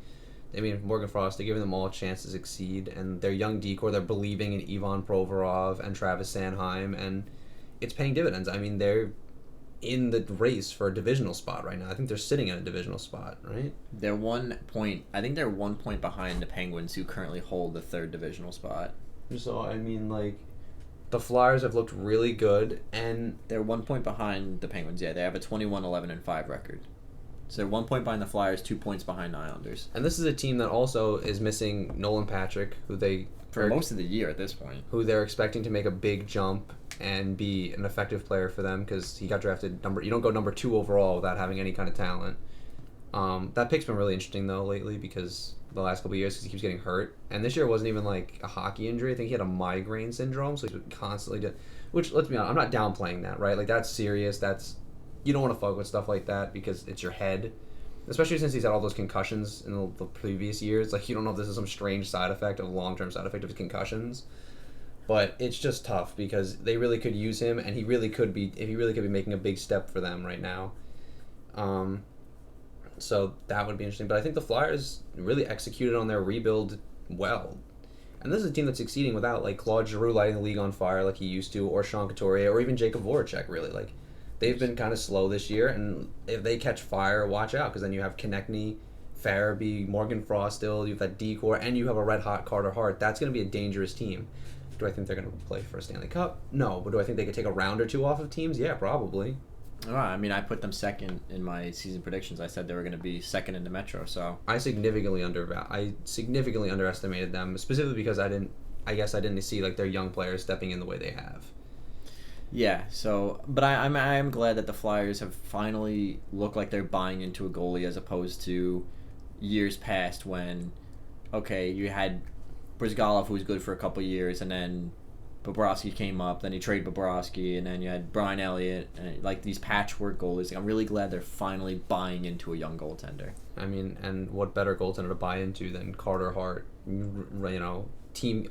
[SPEAKER 3] I mean, Morgan Frost, they're giving them all a chance to succeed, and their young D-core, they're believing in Ivan Provorov and Travis Sanheim, and it's paying dividends. I mean, in the race for a divisional spot right now. I think they're sitting in a divisional spot, right?
[SPEAKER 2] They're 1 point. I think they're 1 point behind the Penguins, who currently hold the third divisional spot.
[SPEAKER 3] So I mean, like, the Flyers have looked really good, and
[SPEAKER 2] They're 1 point behind the Penguins. Yeah, they have a 21-11-5 record. So they're 1 point behind the Flyers, 2 points behind the Islanders.
[SPEAKER 3] and this is a team that also is missing Nolan Patrick, who they
[SPEAKER 2] For most of the year at this point.
[SPEAKER 3] who they're expecting to make a big jump and be an effective player for them because he got drafted You don't go number 2 overall without having any kind of talent. That pick's been really interesting though lately because the last couple of years because he keeps getting hurt, and this year wasn't even like a hockey injury. I think he had a migraine syndrome, so he's constantly which, let's be honest, I'm not downplaying that, right? Like, that's serious. That's, you don't want to fuck with stuff like that because it's your head, especially since he's had all those concussions in the previous years. Like, you don't know if this is some strange side effect, a long-term side effect of his concussions. But it's just tough because they really could use him, and he really could be making a big step for them right now. So that would be interesting. But I think the Flyers really executed on their rebuild well. And this is a team that's succeeding without, like, Claude Giroux lighting the league on fire like he used to, or Sean Couturier, or even Jacob Voracek, really. Like, they've been kind of slow this year, and if they catch fire, watch out, because then you have Konechny, Farabee, Morgan Frost still, you have that decor, and you have a red-hot Carter Hart. That's going to be a dangerous team. Do I think they're going to play for a Stanley Cup? No. But do I think they could take a round or two off of teams? Yeah, probably.
[SPEAKER 2] I mean, I put them second in my season predictions. I said they were going to be second in the Metro, so...
[SPEAKER 3] I significantly underestimated them, specifically because I didn't see, like, their young players stepping in the way they have.
[SPEAKER 2] Yeah, so... But I'm glad that the Flyers have finally looked like they're buying into a goalie as opposed to years past when, okay, you had Brizgalov, who was good for a couple years, and then Bobrovsky came up, then you trade Bobrovsky, and then you had Brian Elliott, and like these patchwork goalies. I'm really glad they're finally buying into a young goaltender.
[SPEAKER 3] I mean, and what better goaltender to buy into than Carter Hart? Team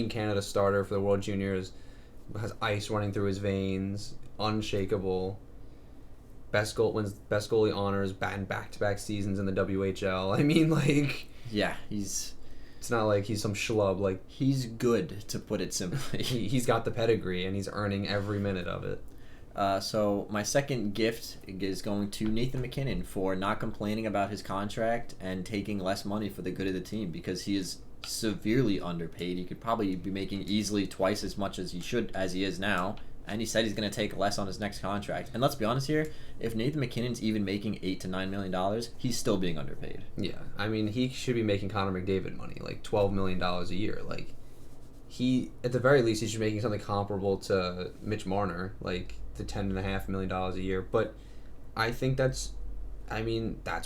[SPEAKER 3] Canada starter for the World Juniors, has ice running through his veins, unshakable. Best goalie honors, back-to-back seasons in the WHL. I mean, like,
[SPEAKER 2] yeah, it's
[SPEAKER 3] not like he's some schlub. Like,
[SPEAKER 2] he's good, to put it simply.
[SPEAKER 3] He's got the pedigree, and he's earning every minute of it.
[SPEAKER 2] So my second gift is going to Nathan MacKinnon for not complaining about his contract and taking less money for the good of the team, because he is severely underpaid. He could probably be making easily twice as much as he is now. And he said he's going to take less on his next contract. And let's be honest here, if Nathan MacKinnon's even making $8 to $9 million, he's still being underpaid.
[SPEAKER 3] Yeah, I mean, he should be making Connor McDavid money, like $12 million a year. Like, at the very least, he should be making something comparable to Mitch Marner, like the $10.5 million a year. But I think that's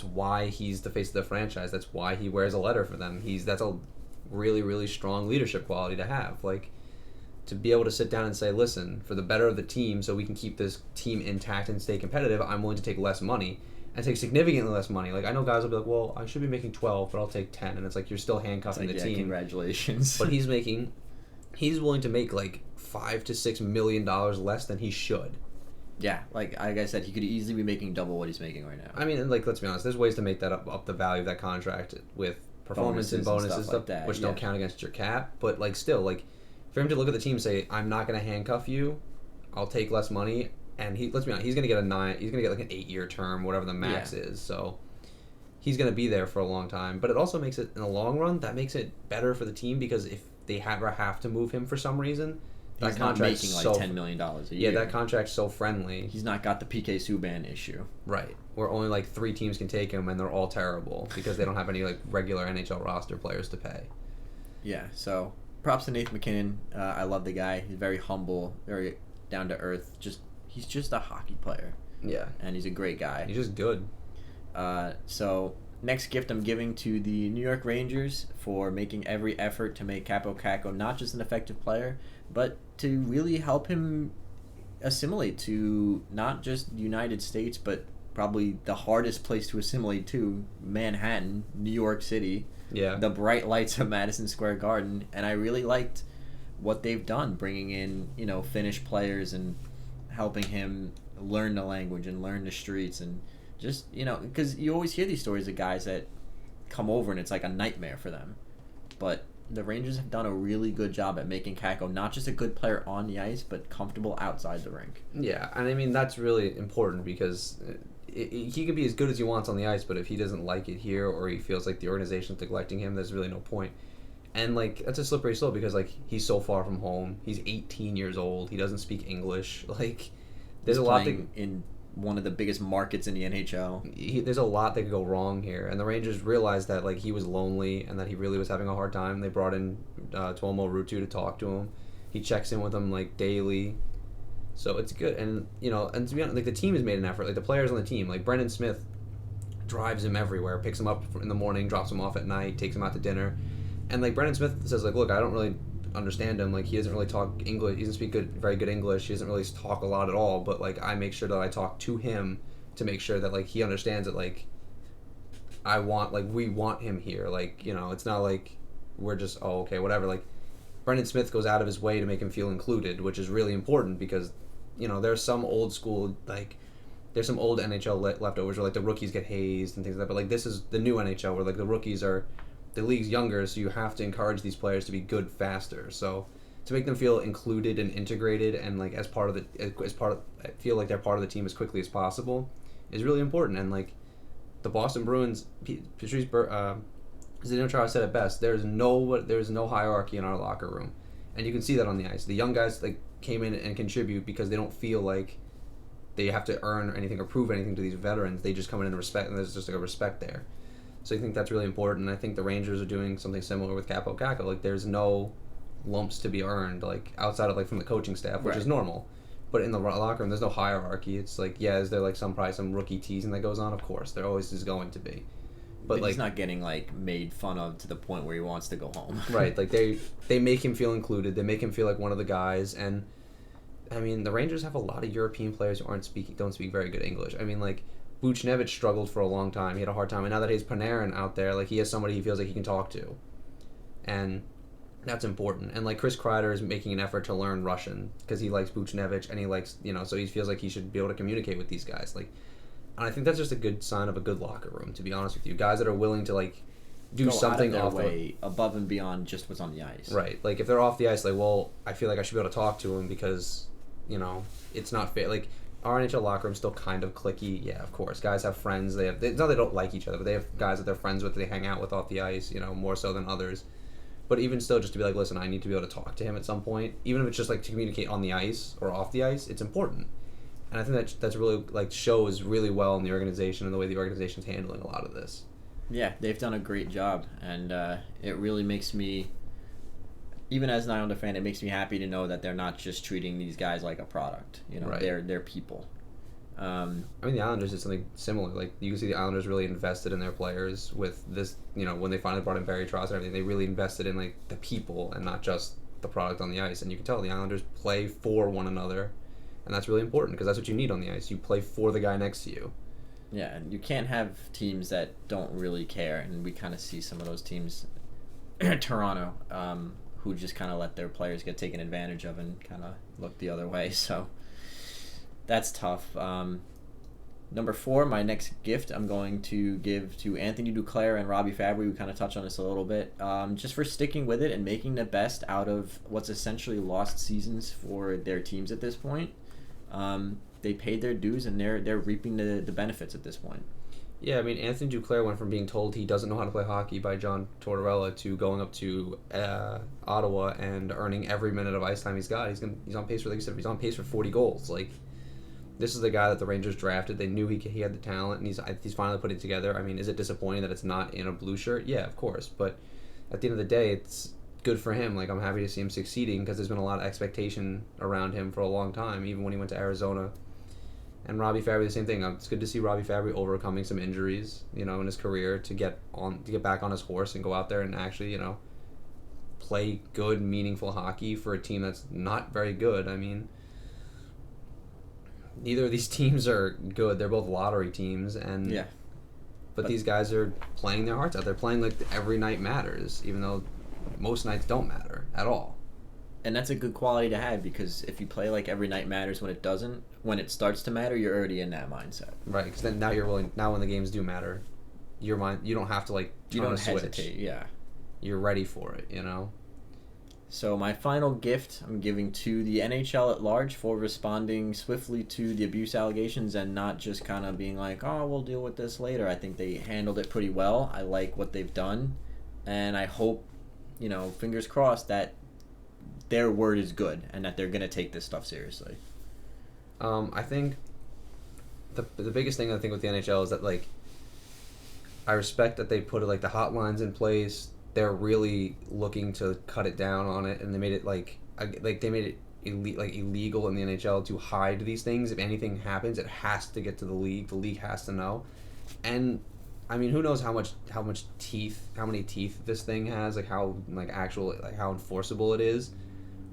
[SPEAKER 3] why he's the face of the franchise. That's why he wears a letter for them. That's a really, really strong leadership quality to have. Like, to be able to sit down and say, listen, for the better of the team, so we can keep this team intact and stay competitive, I'm willing to take less money and take significantly less money. Like, I know guys will be like, well, I should be making 12, but I'll take 10. And it's like, you're still handcuffing the team.
[SPEAKER 2] Congratulations.
[SPEAKER 3] But he's willing to make like $5 to $6 million less than he should.
[SPEAKER 2] Yeah, like I said, he could easily be making double what he's making right now.
[SPEAKER 3] I mean, like, let's be honest, there's ways to make that up the value of that contract with performance and bonuses and stuff
[SPEAKER 2] like that,
[SPEAKER 3] which don't count against your cap. But, like, still, like, for him to look at the team and say, I'm not going to handcuff you, I'll take less money, and let's be honest, he's going to get like an 8-year term, whatever the max is, so he's going to be there for a long time. But it also makes it, in the long run, that makes it better for the team, because if they ever have to move him for some reason,
[SPEAKER 2] he's not making like $10 million a year.
[SPEAKER 3] Yeah, that contract's so friendly.
[SPEAKER 2] He's not got the PK Subban issue.
[SPEAKER 3] Right, where only like 3 teams can take him, and they're all terrible because they don't have any like regular NHL roster players to pay.
[SPEAKER 2] Yeah, so props to Nathan MacKinnon. I love the guy. He's very humble, very down to earth. He's just a hockey player.
[SPEAKER 3] Yeah,
[SPEAKER 2] and he's a great guy.
[SPEAKER 3] He's just good.
[SPEAKER 2] So next gift I'm giving to the New York Rangers for making every effort to make Kaapo Kakko not just an effective player, but to really help him assimilate to not just the United States, but probably the hardest place to assimilate to, Manhattan, New York City.
[SPEAKER 3] Yeah.
[SPEAKER 2] The bright lights of Madison Square Garden. And I really liked what they've done, bringing in, Finnish players and helping him learn the language and learn the streets, and just, because you always hear these stories of guys that come over and it's like a nightmare for them. But the Rangers have done a really good job at making Kakko not just a good player on the ice, but comfortable outside the rink.
[SPEAKER 3] Yeah, and I mean that's really important because he can be as good as he wants on the ice, but if he doesn't like it here or he feels like the organization's neglecting him, there's really no point. And like that's a slippery slope because like he's so far from home. He's 18 years old. He doesn't speak English. Like there's
[SPEAKER 2] He's
[SPEAKER 3] a lot
[SPEAKER 2] playing in one of the biggest markets in the NHL.
[SPEAKER 3] there's a lot that could go wrong here, and the Rangers realized that like he was lonely and that he really was having a hard time. They brought in Tuomo Ruutu to talk to him. He checks in with him like daily, so it's good. And and to be honest, like the team has made an effort. Like the players on the team, like Brendan Smith, drives him everywhere, picks him up in the morning, drops him off at night, takes him out to dinner, and like Brendan Smith says, like, look, I don't really understand him. Like he doesn't really talk English. He doesn't speak very good English. He doesn't really talk a lot at all. But like I make sure that I talk to him to make sure that like he understands that like we want him here. Like it's not like we're just okay whatever. Like Brendan Smith goes out of his way to make him feel included, which is really important because there's some old school like. There's some old NHL leftovers where like the rookies get hazed and things like that. But like this is the new NHL where like the rookies are. The league's younger, so you have to encourage these players to be good faster. So to make them feel included and integrated and like feel like they're part of the team as quickly as possible is really important. And like the Boston Bruins, Patrice Zdeno Chara said it best. There's no hierarchy in our locker room, and you can see that on the ice. The young guys like came in and contribute because they don't feel like they have to earn anything or prove anything to these veterans. They just come in and respect, and there's just like a respect there. So I think that's really important. I think the Rangers are doing something similar with Kaapo Kakko. Like there's no lumps to be earned, like outside of like from the coaching staff, which is normal. But in the locker room, there's no hierarchy. It's like, is there like probably some rookie teasing that goes on? Of course, there always is going to be.
[SPEAKER 2] But like, he's not getting like made fun of to the point where he wants to go home.
[SPEAKER 3] Right. Like they make him feel included. They make him feel like one of the guys. And I mean, the Rangers have a lot of European players who don't speak very good English. I mean, like. Buchnevich struggled for a long time. He had a hard time. And now that he has Panarin out there, like he has somebody he feels like he can talk to. And that's important. And like Chris Kreider is making an effort to learn Russian because he likes Buchnevich and he likes, so he feels like he should be able to communicate with these guys. Like, and I think that's just a good sign of a good locker room, to be honest with you. Guys that are willing to like do something
[SPEAKER 2] out of their way above and beyond just what's on the ice.
[SPEAKER 3] Right. Like if they're off the ice, like, well, I feel like I should be able to talk to him because, it's not fair. Like our NHL locker room's still kind of cliquey. Yeah, of course. Guys have friends. It's not they don't like each other, but they have guys that they're friends with that they hang out with off the ice, more so than others. But even still, just to be like, listen, I need to be able to talk to him at some point. Even if it's just like to communicate on the ice or off the ice, it's important. And I think that's really like shows really well in the organization and the way the organization's handling a lot of this.
[SPEAKER 2] Yeah, they've done a great job, and it really makes me, even as an Islander fan, it makes me happy to know that they're not just treating these guys like a product.
[SPEAKER 3] Right.
[SPEAKER 2] They're people.
[SPEAKER 3] I mean, the Islanders did something similar. Like you can see the Islanders really invested in their players with this. When they finally brought in Barry Trotz and everything, they really invested in like the people and not just the product on the ice. And you can tell the Islanders play for one another, and that's really important because that's what you need on the ice. You play for the guy next to you.
[SPEAKER 2] Yeah, and you can't have teams that don't really care, and we kind of see some of those teams, Toronto, who just kind of let their players get taken advantage of and kind of look the other way. So that's tough. Number 4, my next gift I'm going to give to Anthony Duclair and Robbie Fabry. We kind of touched on this a little bit. Just for sticking with it and making the best out of what's essentially lost seasons for their teams at this point. They paid their dues and they're reaping the benefits at this point.
[SPEAKER 3] Yeah, I mean, Anthony Duclair went from being told he doesn't know how to play hockey by John Tortorella to going up to Ottawa and earning every minute of ice time he's got. He's on pace for, like you said, he's on pace for 40 goals. Like, this is the guy that the Rangers drafted. They knew he had the talent, and he's finally put it together. I mean, is it disappointing that it's not in a blue shirt? Yeah, of course. But at the end of the day, it's good for him. Like, I'm happy to see him succeeding because there's been a lot of expectation around him for a long time, even when he went to Arizona. And Robbie Fabry, the same thing. It's good to see Robbie Fabry overcoming some injuries, in his career to get back on his horse and go out there and actually, play good, meaningful hockey for a team that's not very good. I mean, neither of these teams are good. They're both lottery teams, and
[SPEAKER 2] yeah.
[SPEAKER 3] But these guys are playing their hearts out. They're playing like every night matters, even though most nights don't matter at all.
[SPEAKER 2] And that's a good quality to have because if you play like every night matters when it starts to matter, you're already in that mindset.
[SPEAKER 3] Right, because then now when the games do matter, you don't have to like
[SPEAKER 2] you don't
[SPEAKER 3] switch.
[SPEAKER 2] hesitate. Yeah.
[SPEAKER 3] you're ready for it, you know?
[SPEAKER 2] So my final gift I'm giving to the NHL at large for responding swiftly to the abuse allegations and not just kind of being like, oh, we'll deal with this later. I think they handled it pretty well. I like what they've done. And I hope, fingers crossed that their word is good and that they're going to take this stuff seriously.
[SPEAKER 3] I think the biggest thing I think with the NHL is that, like, I respect that they put, like, the hotlines in place. They're really looking to cut it down on it, and they made it they made it illegal in the NHL to hide these things. If anything happens, it has to get to the league. The league has to know. And I mean, who knows how many teeth this thing has, like how how enforceable it is.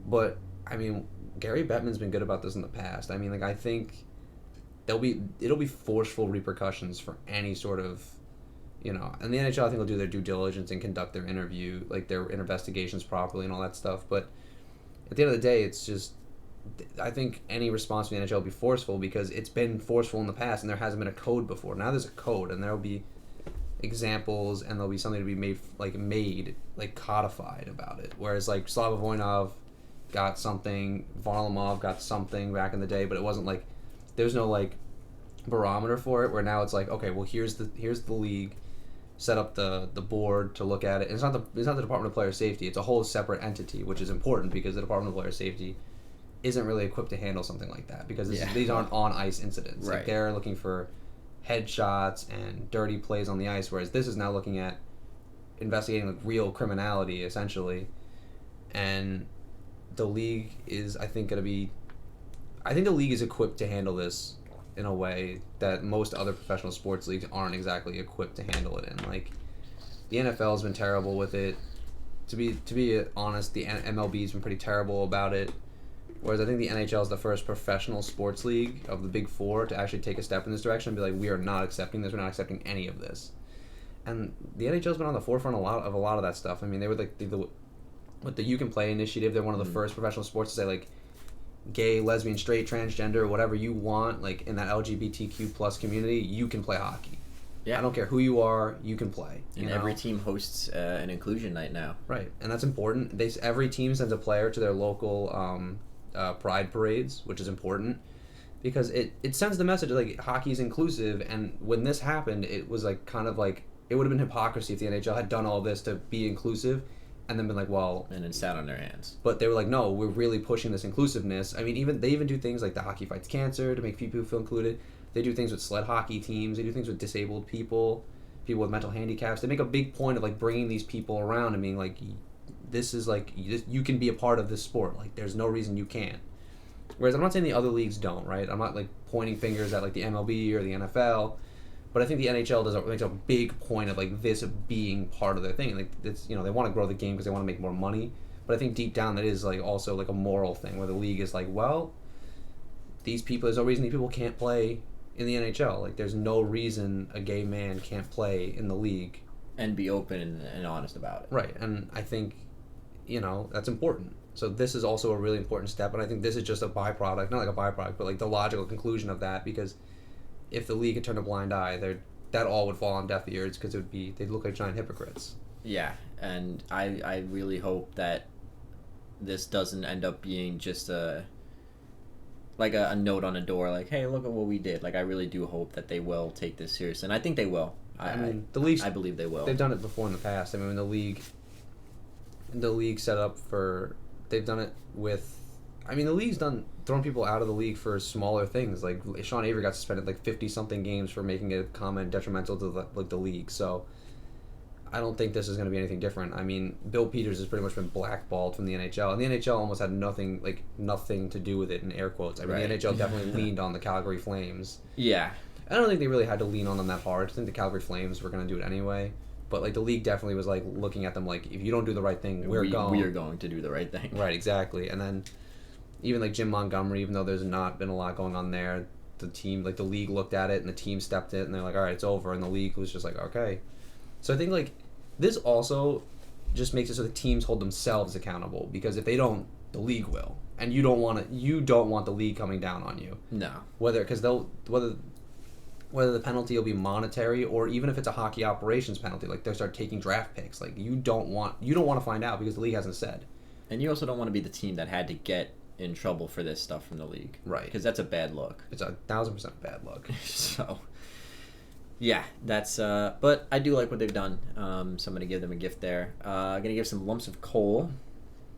[SPEAKER 3] But I mean, Gary Bettman's been good about this in the past. I mean, like, I think it'll be forceful repercussions for any sort of, and the NHL, I think, will do their due diligence and conduct their their investigations properly and all that stuff. But at the end of the day, it's just, I think any response from the NHL will be forceful because it's been forceful in the past and there hasn't been a code before. Now there's a code and there'll be examples and there'll be something to be made codified about it. Whereas like Slava Voinov got something, Varlamov got something back in the day, but it wasn't like, there's no barometer for it, where now it's like, okay, well, here's the league, set up the board to look at it. And it's not the Department of Player Safety. It's a whole separate entity, which is important because the Department of Player Safety isn't really equipped to handle something like that because these aren't on ice incidents.
[SPEAKER 2] Right.
[SPEAKER 3] Like, they're looking for headshots and dirty plays on the ice, whereas this is now looking at investigating real criminality essentially. And the league is, I think the league is equipped to handle this in a way that most other professional sports leagues aren't exactly equipped to handle it in. Like, the NFL has been terrible with it. To be honest, the MLB's been pretty terrible about it. Whereas I think the NHL is the first professional sports league of the Big Four to actually take a step in this direction and be like, we are not accepting this. We're not accepting any of this. And the NHL's been on the forefront of a lot of that stuff. I mean, they were like with the You Can Play initiative, they're one of the first professional sports to say, like, gay, lesbian, straight, transgender, whatever you want, like, in that LGBTQ plus community, you can play hockey. Yeah. I don't care who you are, you can play.
[SPEAKER 2] And every team hosts an inclusion night now.
[SPEAKER 3] Right, and that's important. Every team sends a player to their local pride parades, which is important, because it sends the message, like, hockey's inclusive. And when this happened, it was like kind of like, it would have been hypocrisy if the NHL had done all this to be inclusive and then been like, well,
[SPEAKER 2] and then sat on their hands.
[SPEAKER 3] But they were like, no, we're really pushing this inclusiveness. I mean, they even do things like the Hockey Fights Cancer to make people feel included. They do things with sled hockey teams. They do things with disabled people with mental handicaps. They make a big point of, like, bringing these people around and being like, this is like, you can be a part of this sport. Like, there's no reason you can't. Whereas I'm not saying the other leagues don't, right? I'm not, like, pointing fingers at, like, the MLB or the NFL. But I think the NHL makes a big point of, like, this being part of their thing. Like, it's, they want to grow the game because they want to make more money. But I think deep down that is, like, also, like, a moral thing where the league is like, well, there's no reason these people can't play in the NHL. Like, there's no reason a gay man can't play in the league.
[SPEAKER 2] And be open and honest about it.
[SPEAKER 3] Right. And I think, that's important. So this is also a really important step. And I think this is just a byproduct, not like a byproduct, but, like, the logical conclusion of that, because if the league had turned a blind eye, that all would fall on deaf ears because they'd look like giant hypocrites.
[SPEAKER 2] Yeah, and I really hope that this doesn't end up being just a note on a door, like, hey, look at what we did. Like, I really do hope that they will take this serious, and I think they will. I believe they will.
[SPEAKER 3] They've done it before in the past. I mean, when the league set up they've done it with. I mean, the league's thrown people out of the league for smaller things. Like, Sean Avery got suspended, like, 50-something games for making a comment detrimental to the league. So I don't think this is going to be anything different. I mean, Bill Peters has pretty much been blackballed from the NHL, and the NHL almost had nothing to do with it, in air quotes. I mean, right. The NHL definitely leaned on the Calgary Flames.
[SPEAKER 2] Yeah.
[SPEAKER 3] I don't think they really had to lean on them that hard. I think the Calgary Flames were going to do it anyway. But, like, the league definitely was, like, looking at them like, if you don't do the right thing, we are
[SPEAKER 2] going to do the right thing.
[SPEAKER 3] Right, exactly. And then even, like, Jim Montgomery, even though there's not been a lot going on there, the team, like, the league looked at it and the team stepped it and they're like, all right, it's over. And the league was just like, okay. So I think, like, this also just makes it so the teams hold themselves accountable, because if they don't, the league will. And you don't want the league coming down on you.
[SPEAKER 2] No.
[SPEAKER 3] whether the penalty will be monetary or even if it's a hockey operations penalty, like they start taking draft picks. Like you don't want to find out because the league hasn't said.
[SPEAKER 2] And you also don't want to be the team that had to get in trouble for this stuff from the league.
[SPEAKER 3] Right.
[SPEAKER 2] Because that's a bad look.
[SPEAKER 3] It's 1,000% bad luck.
[SPEAKER 2] So, yeah, that's. But I do like what they've done. So I'm going to give them a gift there. I'm going to give some lumps of coal.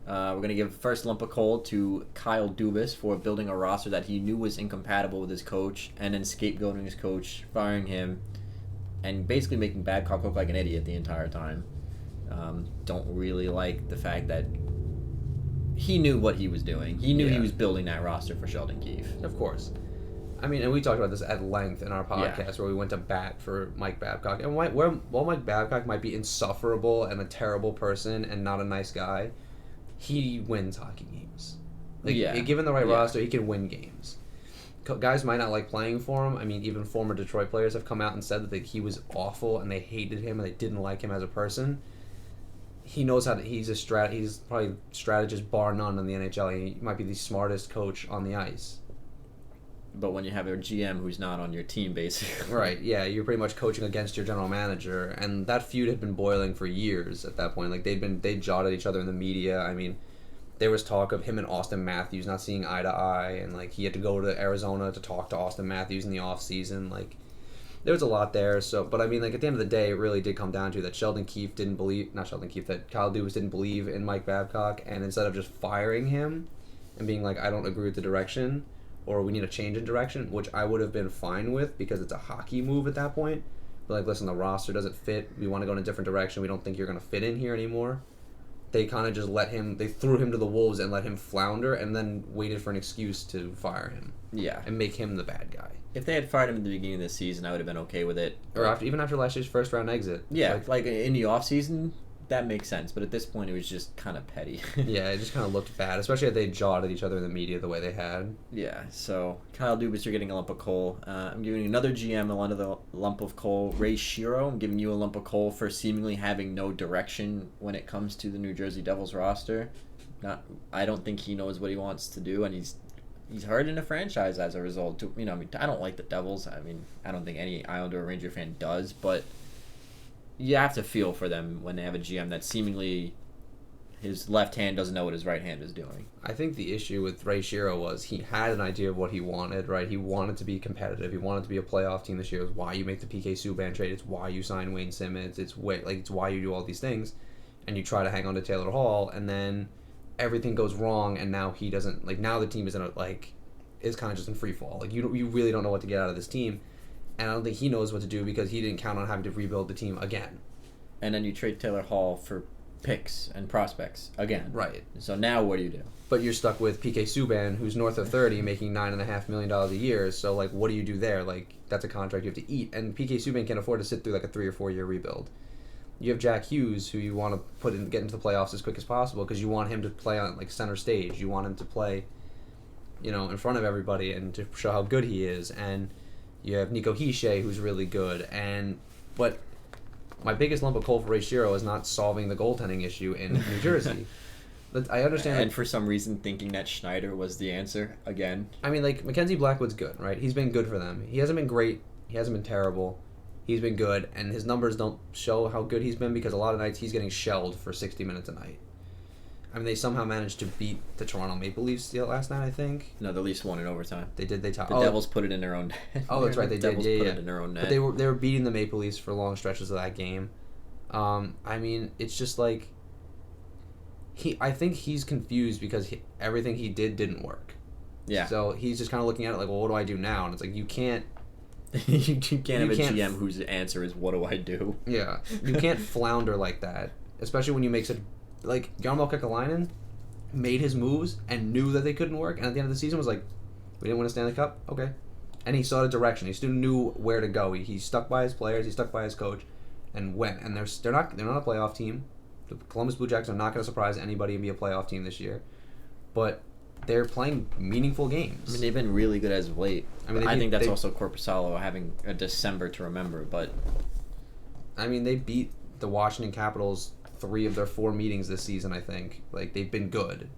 [SPEAKER 2] We're going to give first lump of coal to Kyle Dubas for building a roster that he knew was incompatible with his coach and then scapegoating his coach, firing him, and basically making Babcock look like an idiot the entire time. Don't really like the fact that he knew what he was doing. He knew he was building that roster for Sheldon Keefe.
[SPEAKER 3] Of course. I mean, and we talked about this at length in our podcast where we went to bat for Mike Babcock. And while Mike Babcock might be insufferable and a terrible person and not a nice guy, he wins hockey games. Like, given the right roster, he can win games. Guys might not like playing for him. I mean, even former Detroit players have come out and said that he was awful and they hated him and they didn't like him as a person. He knows how to. He's probably strategist bar none in the NHL. He might be the smartest coach on the ice.
[SPEAKER 2] But when you have a GM who's not on your team, basically.
[SPEAKER 3] Right, yeah, you're pretty much coaching against your general manager, and that feud had been boiling for years at that point. Like they jawed at each other in the media. I mean, there was talk of him and Austin Matthews not seeing eye to eye, and like he had to go to Arizona to talk to Austin Matthews in the off season. Like there was a lot there. So, but I mean, like at the end of the day, it really did come down to that that Kyle Dubas didn't believe in Mike Babcock, and instead of just firing him and being like, I don't agree with the direction, or we need a change in direction, which I would have been fine with because it's a hockey move at that point. But like, listen, the roster doesn't fit. We want to go in a different direction. We don't think you're going to fit in here anymore. They kind of just they threw him to the wolves and let him flounder and then waited for an excuse to fire him.
[SPEAKER 2] Yeah.
[SPEAKER 3] And make him the bad guy.
[SPEAKER 2] If they had fired him at the beginning of the season, I would have been okay with it.
[SPEAKER 3] Or even after last year's first round exit.
[SPEAKER 2] Yeah, like in the offseason, that makes sense. But at this point, it was just kind of petty.
[SPEAKER 3] Yeah, it just kind of looked bad, especially if they jawed at each other in the media the way they had.
[SPEAKER 2] Yeah, so Kyle Dubas, you're getting a lump of coal. I'm giving another GM another lump of coal. Ray Shero, I'm giving you a lump of coal for seemingly having no direction when it comes to the New Jersey Devils roster. I don't think he knows what he wants to do, and he's hurting the franchise as a result. I mean, I don't like the Devils. I mean, I don't think any Islander or Ranger fan does, but you have to feel for them when they have a GM that seemingly his left hand doesn't know what his right hand is doing.
[SPEAKER 3] I think the issue with Ray Shero was he had an idea of what he wanted, right? He wanted to be competitive. He wanted to be a playoff team this year. It's why you make the PK Subban trade. It's why you sign Wayne Simmons. It's why you do all these things, and you try to hang on to Taylor Hall, and then everything goes wrong, and now he doesn't now the team is is kind of just in free fall. Like you really don't know what to get out of this team. And I don't think he knows what to do because he didn't count on having to rebuild the team again.
[SPEAKER 2] And then you trade Taylor Hall for picks and prospects again.
[SPEAKER 3] Right.
[SPEAKER 2] So now what do you do?
[SPEAKER 3] But you're stuck with PK Subban, who's north of 30, making $9.5 million a year. So, like, what do you do there? Like, that's a contract you have to eat. And PK Subban can't afford to sit through, like, a 3 or 4 year rebuild. You have Jack Hughes, who you want to get into the playoffs as quick as possible because you want him to play on, like, center stage. You want him to play, in front of everybody and to show how good he is. And you have Nico Hischier, who's really good, but my biggest lump of coal for Ray Shero is not solving the goaltending issue in New Jersey. But I understand.
[SPEAKER 2] And for some reason, thinking that Schneider was the answer again.
[SPEAKER 3] I mean, like Mackenzie Blackwood's good, right? He's been good for them. He hasn't been great. He hasn't been terrible. He's been good, and his numbers don't show how good he's been because a lot of nights he's getting shelled for 60 minutes a night. I mean, they somehow managed to beat the Toronto Maple Leafs last night, I think.
[SPEAKER 2] No, the Leafs won in overtime.
[SPEAKER 3] They did. The
[SPEAKER 2] Devils put it in their own net.
[SPEAKER 3] Oh, that's right. They did.
[SPEAKER 2] Devils put it in their own net.
[SPEAKER 3] But they were beating the Maple Leafs for long stretches of that game. I mean, it's just like I think he's confused because everything he didn't work.
[SPEAKER 2] Yeah.
[SPEAKER 3] So he's just kind of looking at it like, well, what do I do now? And it's like you can't.
[SPEAKER 2] you can't have a GM whose answer is, what do I do?
[SPEAKER 3] Yeah. You can't flounder like that, especially when you make such. Like, Jarmo Kekalainen made his moves and knew that they couldn't work, and at the end of the season was like, we didn't win a Stanley Cup? Okay. And he saw the direction. He still knew where to go. He stuck by his players, he stuck by his coach, and went. And they're not a playoff team. The Columbus Blue Jackets are not going to surprise anybody and be a playoff team this year. But they're playing meaningful games.
[SPEAKER 2] I mean, they've been really good as of late. I think that's also Korpisalo having a December to remember, but...
[SPEAKER 3] I mean, they beat the Washington Capitals 3 of their 4 meetings this season, I think. Like, they've been good.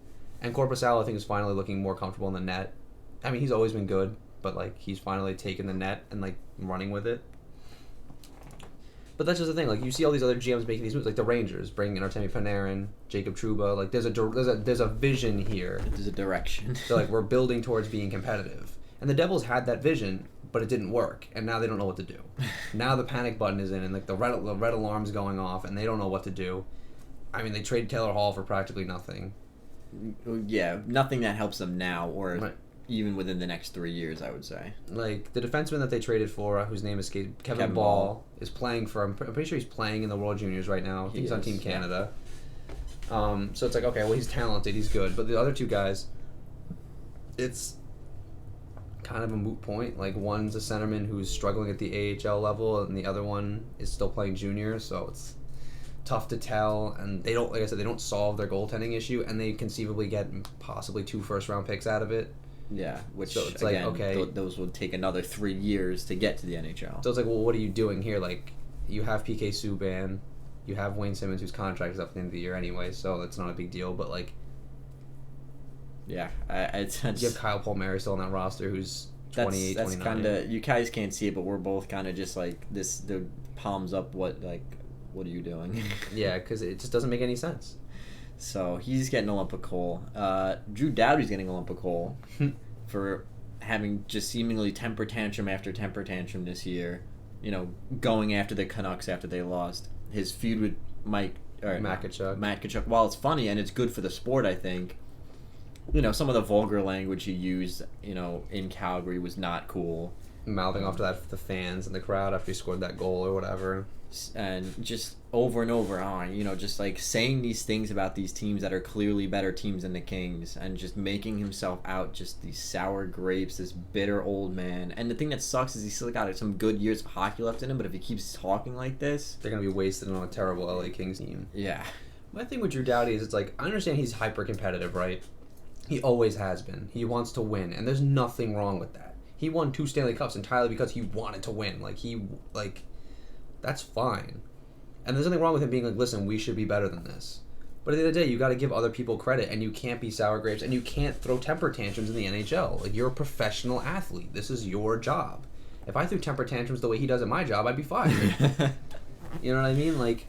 [SPEAKER 3] And Korpisalo, I think, is finally looking more comfortable in the net. I mean, he's always been good, but, like, he's finally taken the net and, like, running with it. But that's just the thing. Like, you see all these other GMs making these moves, like the Rangers bringing in Artemi Panarin, Jacob Trouba. Like, there's a vision here.
[SPEAKER 2] There's a direction.
[SPEAKER 3] So like, we're building towards being competitive. And the Devils had that vision, but it didn't work, and now they don't know what to do. Now the panic button is in, and like the red alarm's going off, and they don't know what to do. I mean, they traded Taylor Hall for practically nothing.
[SPEAKER 2] Yeah, nothing that helps them now, or
[SPEAKER 3] Right.
[SPEAKER 2] even within the next 3 years, I would say.
[SPEAKER 3] Like, the defenseman that they traded for, whose name is Kevin Ball, is playing for, I'm pretty sure he's playing in the World Juniors right now. I think he's on Team Canada. Yeah. So it's like, okay, well, he's talented, he's good. But the other two guys, it's kind of a moot point. Like, one's a centerman who's struggling at the AHL level, and the other one is still playing junior, so it's tough to tell. And they don't, like I said, they don't solve their goaltending issue, and they conceivably get possibly 2 first-round picks out of it.
[SPEAKER 2] Yeah, which,
[SPEAKER 3] So it's
[SPEAKER 2] again,
[SPEAKER 3] like, okay.
[SPEAKER 2] Those would take another 3 years to get to the NHL.
[SPEAKER 3] So it's like, well, what are you doing here? Like, you have PK Subban, you have Wayne Simmons, whose contract is up at the end of the year anyway, so that's not a big deal. But like,
[SPEAKER 2] Yeah,
[SPEAKER 3] you have Kyle Palmieri still on that roster, who's 28,
[SPEAKER 2] that's
[SPEAKER 3] 29.
[SPEAKER 2] kind of, you guys can't see it, but we're both kind of just like this. The palms up. What are you doing?
[SPEAKER 3] Yeah, because it just doesn't make any sense.
[SPEAKER 2] So he's getting a lump of coal. Drew Doughty's getting a lump of coal for having just seemingly temper tantrum after temper tantrum this year. You know, going after the Canucks after they lost. His feud with Matt Tkachuk. While it's funny and it's good for the sport, I think, you know, some of the vulgar language he used, you know, in Calgary was not cool.
[SPEAKER 3] Mouthing off to the fans and the crowd after he scored that goal or whatever.
[SPEAKER 2] And just over and over on, you know, just like saying these things about these teams that are clearly better teams than the Kings, and just making himself out just these sour grapes, this bitter old man. And the thing that sucks is he's still got some good years of hockey left in him, but if he keeps talking like this,
[SPEAKER 3] They're going to be wasted on a terrible LA Kings team.
[SPEAKER 2] yeah.
[SPEAKER 3] My thing with Drew Doughty is, it's like, I understand he's hyper competitive, right? He always has been. He wants to win, and there's nothing wrong with that. He won 2 Stanley Cups entirely because he wanted to win. That's fine. And there's nothing wrong with him being like, listen, we should be better than this. But at the end of the day, you got to give other people credit, and you can't be sour grapes, and you can't throw temper tantrums in the NHL. Like, you're a professional athlete. This is your job. If I threw temper tantrums the way he does at my job, I'd be fired. You know what I mean? Like,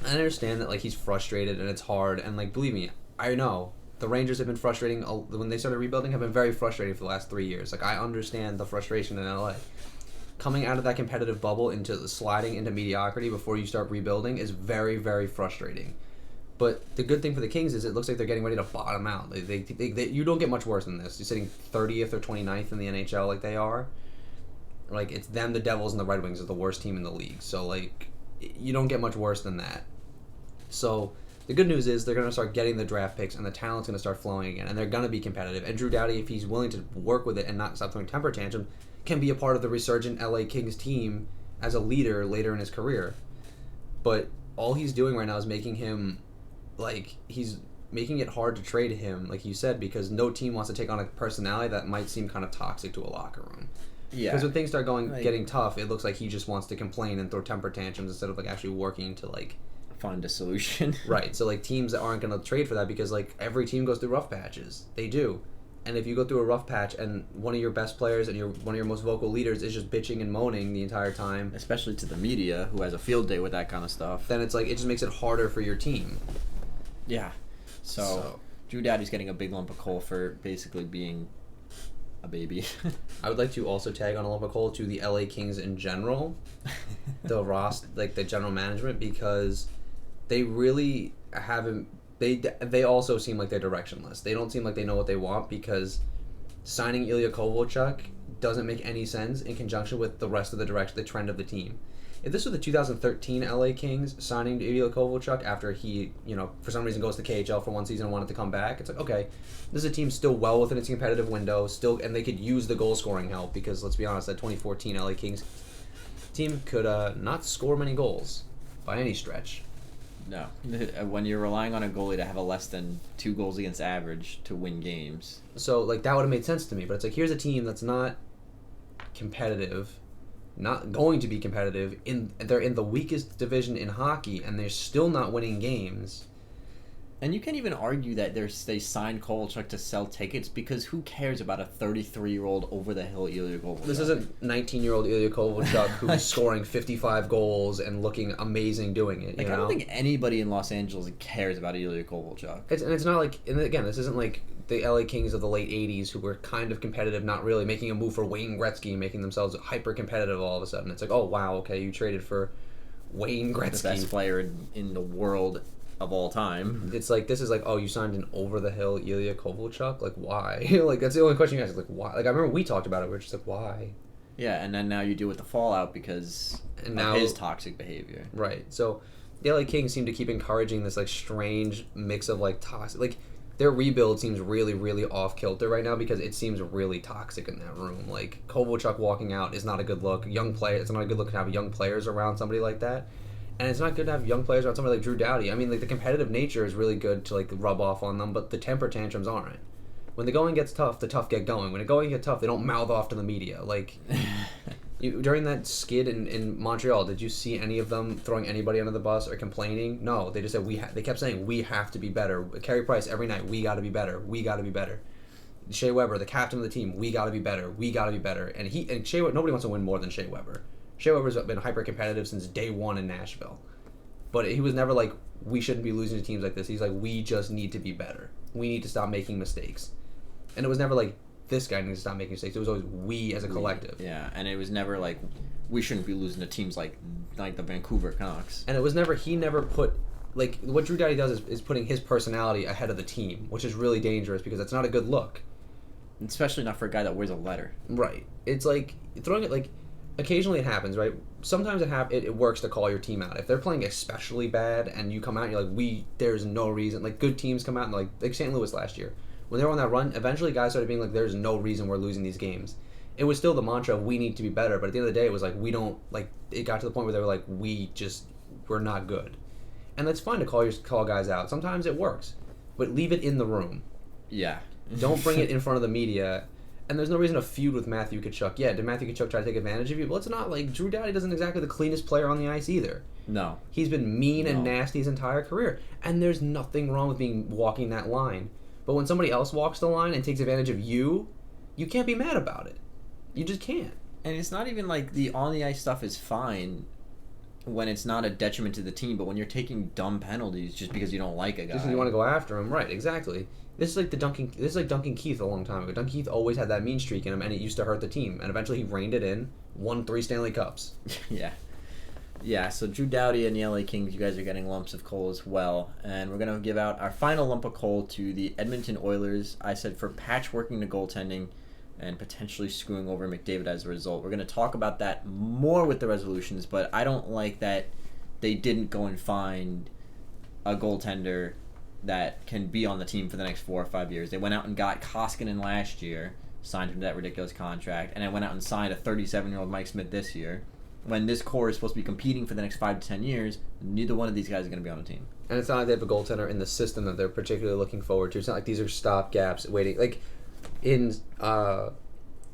[SPEAKER 3] I understand that, like, he's frustrated and it's hard, and, like, believe me, I know the Rangers have been frustrating when they started rebuilding, have been very frustrating for the last 3 years. Like, I understand the frustration in LA. Coming out of that competitive bubble into sliding into mediocrity before you start rebuilding is very, very frustrating. But the good thing for the Kings is it looks like they're getting ready to bottom out. You don't get much worse than this. You're sitting 30th or 29th in the NHL like they are. Like, it's them, the Devils, and the Red Wings are the worst team in the league. So, like, you don't get much worse than that. So the good news is they're going to start getting the draft picks, and the talent's going to start flowing again, and they're going to be competitive. And Drew Doughty, if he's willing to work with it and not stop throwing temper tantrum, can be a part of the resurgent LA Kings team as a leader later in his career. But all he's doing right now is making him, like, he's making it hard to trade him, like you said, because no team wants to take on a personality that might seem kind of toxic to a locker room.
[SPEAKER 2] Yeah.
[SPEAKER 3] Because when things start getting tough, it looks like he just wants to complain and throw temper tantrums instead of, like, actually working to, like,
[SPEAKER 2] find a solution.
[SPEAKER 3] Right. So, like, teams that aren't going to trade for that, because, like, every team goes through rough patches. They do. And if you go through a rough patch and one of your best players and one of your most vocal leaders is just bitching and moaning the entire time,
[SPEAKER 2] Especially to the media, who has a field day with that kind of stuff.
[SPEAKER 3] then it's like, it just makes it harder for your team.
[SPEAKER 2] Yeah. So Drew Doughty's getting a big lump of coal for basically being a baby.
[SPEAKER 3] I would like to also tag on a lump of coal to the LA Kings in general, the general management, because they really haven't. They also seem like they're directionless. They don't seem like they know what they want, because signing Ilya Kovalchuk doesn't make any sense in conjunction with the rest of the trend of the team. If this was the 2013 LA Kings signing Ilya Kovalchuk after he, for some reason goes to KHL for one season and wanted to come back, it's like, okay, this is a team still well within its competitive window, and they could use the goal scoring help, because let's be honest, that 2014 LA Kings team could not score many goals by any stretch.
[SPEAKER 2] No. When you're relying on a goalie to have a less than 2 goals against average to win games.
[SPEAKER 3] So, like, that would have made sense to me, but it's like, here's a team that's not competitive, not going to be competitive, they're in the weakest division in hockey, and they're still not winning games.
[SPEAKER 2] And you can't even argue that they signed Kovalchuk to sell tickets because who cares about a 33-year-old over-the-hill Ilya Kovalchuk?
[SPEAKER 3] This isn't 19-year-old Ilya Kovalchuk who's scoring 55 goals and looking amazing doing it.
[SPEAKER 2] Like,
[SPEAKER 3] you know?
[SPEAKER 2] I don't think anybody in Los Angeles cares about Ilya Kovalchuk.
[SPEAKER 3] It's not like, and again, this isn't like the LA Kings of the late 80s who were kind of competitive, not really, making a move for Wayne Gretzky, making themselves hyper-competitive all of a sudden. It's like, oh, wow, okay, you traded for Wayne Gretzky.
[SPEAKER 2] The best player in the world of all time.
[SPEAKER 3] It's like, this is like, oh, you signed an over-the-hill Ilya Kovalchuk? Like, why? Like, that's the only question you ask. Like, why? Like, I remember we talked about it. We were just like, why?
[SPEAKER 2] Yeah, and then now you deal with the fallout because of his toxic behavior.
[SPEAKER 3] Right. So, the LA Kings seem to keep encouraging this, like, strange mix of, like, toxic... Like, their rebuild seems really, really off-kilter right now because it seems really toxic in that room. Like, Kovalchuk walking out is not a good look. It's not a good look to have young players around somebody like that. And it's not good to have young players around somebody like Drew Doughty. I mean, like, the competitive nature is really good to, like, rub off on them, but the temper tantrums aren't. When the going gets tough, the tough get going. When the going gets tough, they don't mouth off to the media. Like, during that skid in Montreal, did you see any of them throwing anybody under the bus or complaining? No, they just said, they kept saying, we have to be better. Carey Price, every night, we got to be better. We got to be better. Shea Weber, the captain of the team, we got to be better. We got to be better. And Shea Weber, nobody wants to win more than Shea Weber. Shea Weber's been hyper-competitive since day one in Nashville. But he was never like, we shouldn't be losing to teams like this. He's like, we just need to be better. We need to stop making mistakes. And it was never like, this guy needs to stop making mistakes. It was always we as a collective.
[SPEAKER 2] Yeah, and it was never like, we shouldn't be losing to teams like the Vancouver Canucks.
[SPEAKER 3] And it was never, he never put, like, what Drew Doughty does is putting his personality ahead of the team, which is really dangerous because that's not a good look.
[SPEAKER 2] Especially not for a guy that wears a letter.
[SPEAKER 3] Right. It's like, throwing it, like, occasionally it happens, right? Sometimes it works to call your team out. If they're playing especially bad and you come out and you're like, there's no reason. Like, good teams come out and like St. Louis last year. When they were on that run, eventually guys started being like, there's no reason we're losing these games. It was still the mantra of we need to be better, but at the end of the day, it was like, we don't, like, it got to the point where they were like, we're not good. And that's fine to call guys out. Sometimes it works, but leave it in the room.
[SPEAKER 2] Yeah.
[SPEAKER 3] Don't bring it in front of the media. And there's no reason to feud with Matthew Tkachuk. Yeah, did Matthew Tkachuk try to take advantage of you? Well, it's not like Drew Doughty isn't exactly the cleanest player on the ice either.
[SPEAKER 2] No.
[SPEAKER 3] He's been mean and nasty his entire career. And there's nothing wrong with walking that line. But when somebody else walks the line and takes advantage of you, you can't be mad about it. You just can't.
[SPEAKER 2] And it's not even like the on-the-ice stuff is fine when it's not a detriment to the team, but when you're taking dumb penalties just because you don't like a guy.
[SPEAKER 3] Just because you want to go after him. Right, exactly. This is like Duncan Keith a long time ago. Duncan Keith always had that mean streak in him, and it used to hurt the team. And eventually he reined it in, won 3 Stanley Cups.
[SPEAKER 2] Yeah. Yeah, so Drew Doughty and the LA Kings, you guys are getting lumps of coal as well. And we're going to give out our final lump of coal to the Edmonton Oilers. I said for patchworking the goaltending and potentially screwing over McDavid as a result. We're going to talk about that more with the resolutions, but I don't like that they didn't go and find a goaltender that can be on the team for the next 4 or 5 years. They went out and got Koskinen last year, signed him to that ridiculous contract, and then went out and signed a 37-year-old Mike Smith this year. When this core is supposed to be competing for the next 5 to 10 years, neither one of these guys is going to be on the team.
[SPEAKER 3] And it's not like they have a goaltender in the system that they're particularly looking forward to. It's not like these are stopgaps waiting. Like, in